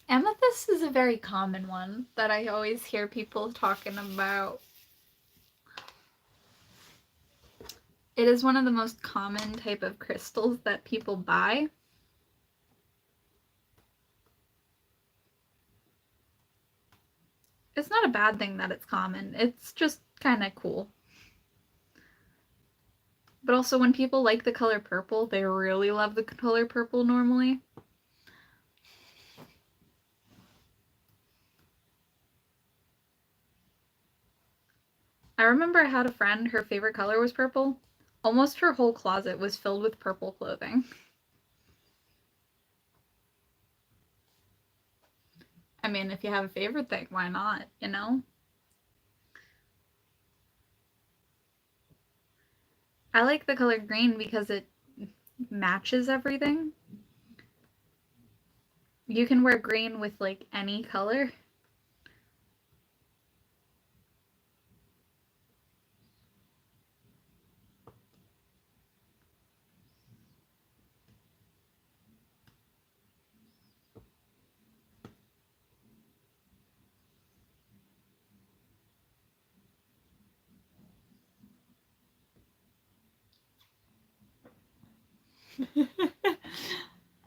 Amethyst is a very common one that I always hear people talking about. It is one of the most common type of crystals that people buy. It's not a bad thing that it's common. It's just kind of cool. But also when people like the color purple, they really love the color purple normally. I remember I had a friend, her favorite color was purple. Almost her whole closet was filled with purple clothing. I mean, if you have a favorite thing, why not, you know? I like the color green because it matches everything. You can wear green with like any color.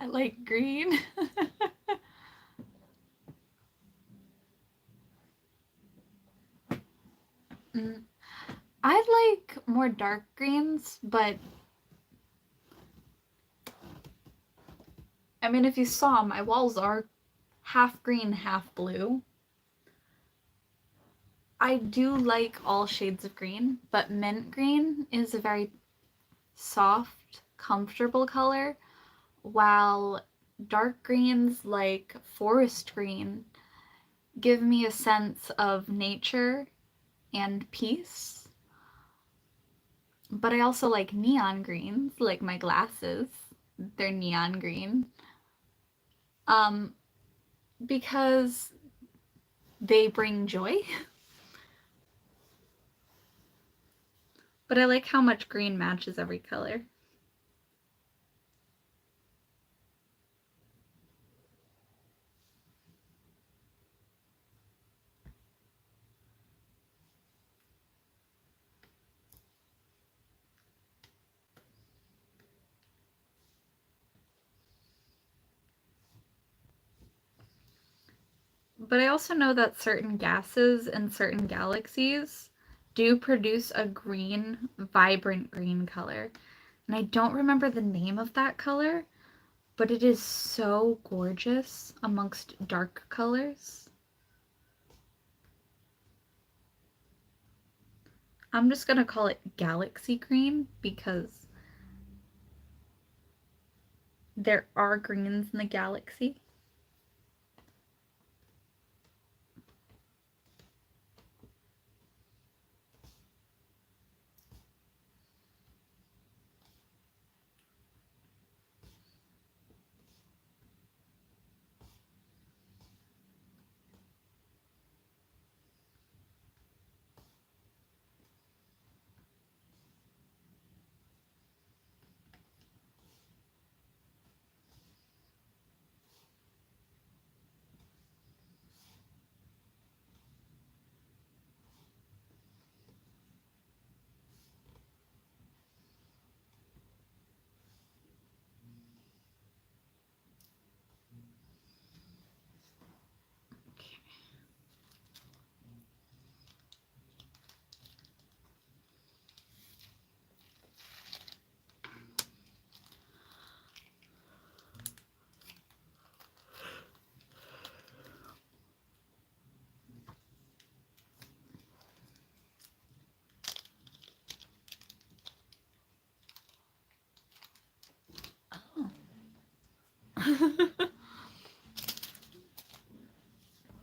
I like green. Mm, I like more dark greens, but I mean, if you saw, my walls are half green, half blue. I do like all shades of green, but mint green is a very soft, comfortable color, while dark greens like forest green give me a sense of nature and peace. But I also like neon greens, like my glasses. They're neon green. Um, because they bring joy. But I like how much green matches every color. But I also know that certain gases in certain galaxies do produce a green, vibrant green color. And I don't remember the name of that color, but it is so gorgeous amongst dark colors. I'm just gonna call it galaxy green because there are greens in the galaxy.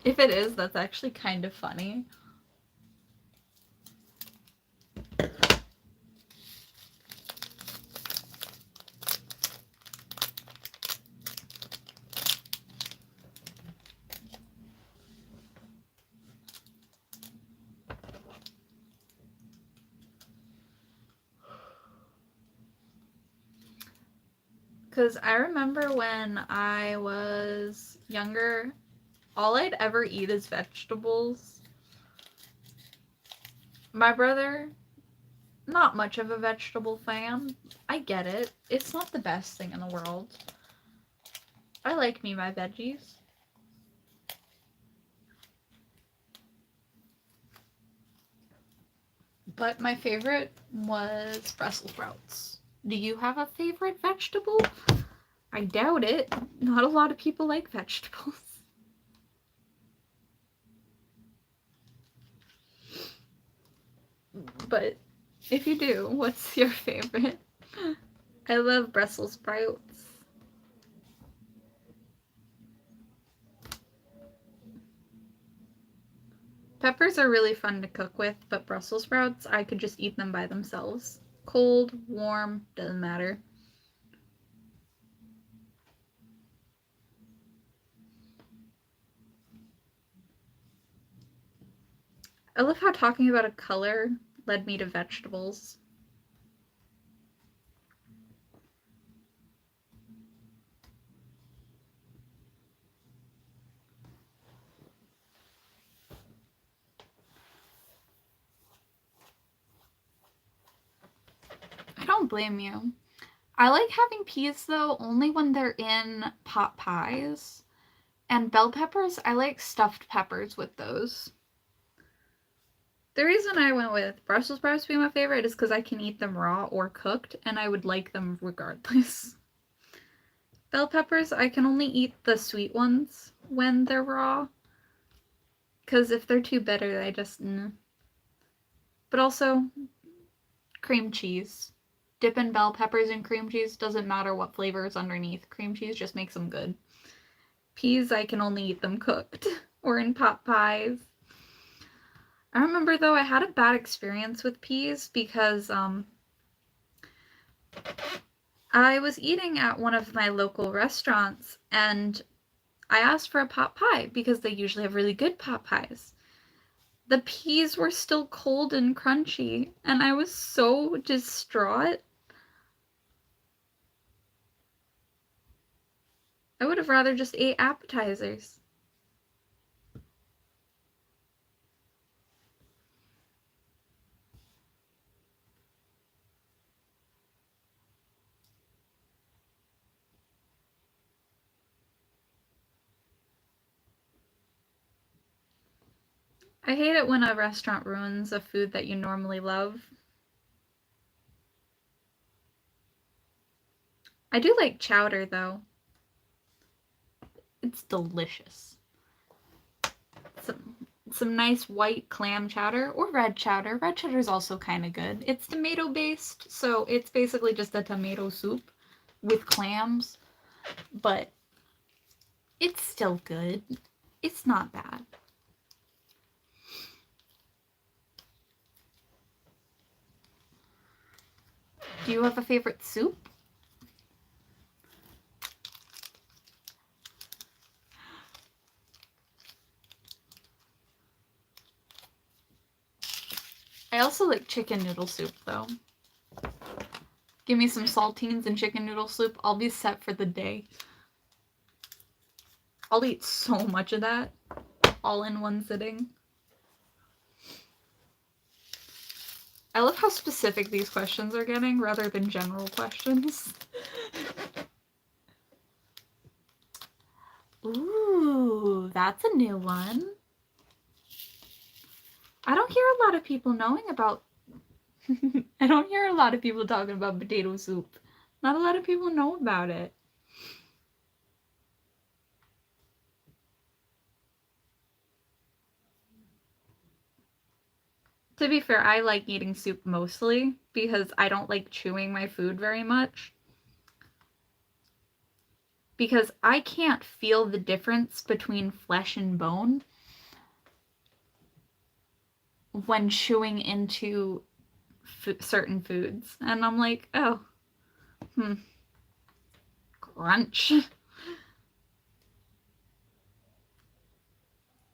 If it is, that's actually kind of funny. Because I remember when I was younger, all I'd ever eat is vegetables. My brother, not much of a vegetable fan. I get it. It's not the best thing in the world. I like me my veggies. But my favorite was Brussels sprouts. Do you have a favorite vegetable? I doubt it. Not a lot of people like vegetables. But if you do, what's your favorite? I love Brussels sprouts. Peppers are really fun to cook with, but Brussels sprouts, I could just eat them by themselves. Cold, warm, doesn't matter. I love how talking about a color led me to vegetables. I don't blame you. I like having peas though only when they're in pot pies. And bell peppers, I like stuffed peppers with those. The reason I went with Brussels sprouts being my favorite is because I can eat them raw or cooked, and I would like them regardless. Bell peppers, I can only eat the sweet ones when they're raw. Because if they're too bitter, I just... But also, cream cheese. Dipping bell peppers in cream cheese, doesn't matter what flavor is underneath. Cream cheese just makes them good. Peas, I can only eat them cooked or in pot pies. I remember though I had a bad experience with peas because I was eating at one of my local restaurants and I asked for a pot pie because they usually have really good pot pies. The peas were still cold and crunchy and I was so distraught. I would have rather just ate appetizers. I hate it when a restaurant ruins a food that you normally love. I do like chowder, though. It's delicious. Some nice white clam chowder or red chowder. Red chowder is also kind of good. It's tomato based, so it's basically just a tomato soup with clams, but it's still good. It's not bad. Do you have a favorite soup? I also like chicken noodle soup, though. Give me some saltines and chicken noodle soup. I'll be set for the day. I'll eat so much of that all in one sitting. I love how specific these questions are getting rather than general questions. Ooh, that's a new one. I don't hear a lot of people knowing about... I don't hear a lot of people talking about potato soup. Not a lot of people know about it. To be fair, I like eating soup mostly because I don't like chewing my food very much. Because I can't feel the difference between flesh and bone when chewing into certain foods. And I'm like, oh, crunch.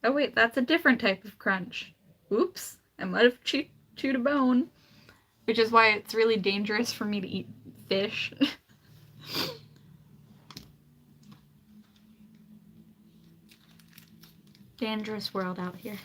Oh wait, that's a different type of crunch. Oops, I might have chewed a bone. Which is why it's really dangerous for me to eat fish. Dangerous world out here.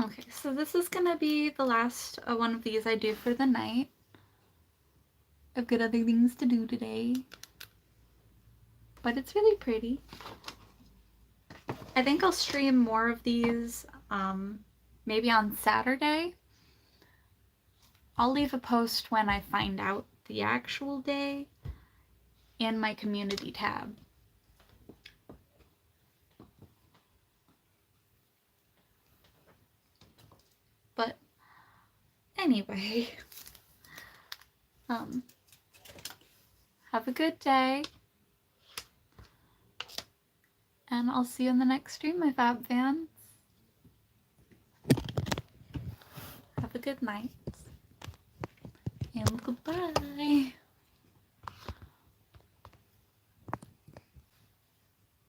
Okay, so this is gonna be the last one of these I do for the night. I've got other things to do today. But it's really pretty. I think I'll stream more of these maybe on Saturday. I'll leave a post when I find out the actual day in my community tab. But anyway, have a good day. And I'll see you in the next stream, my Fab fans. Have a good night. And goodbye.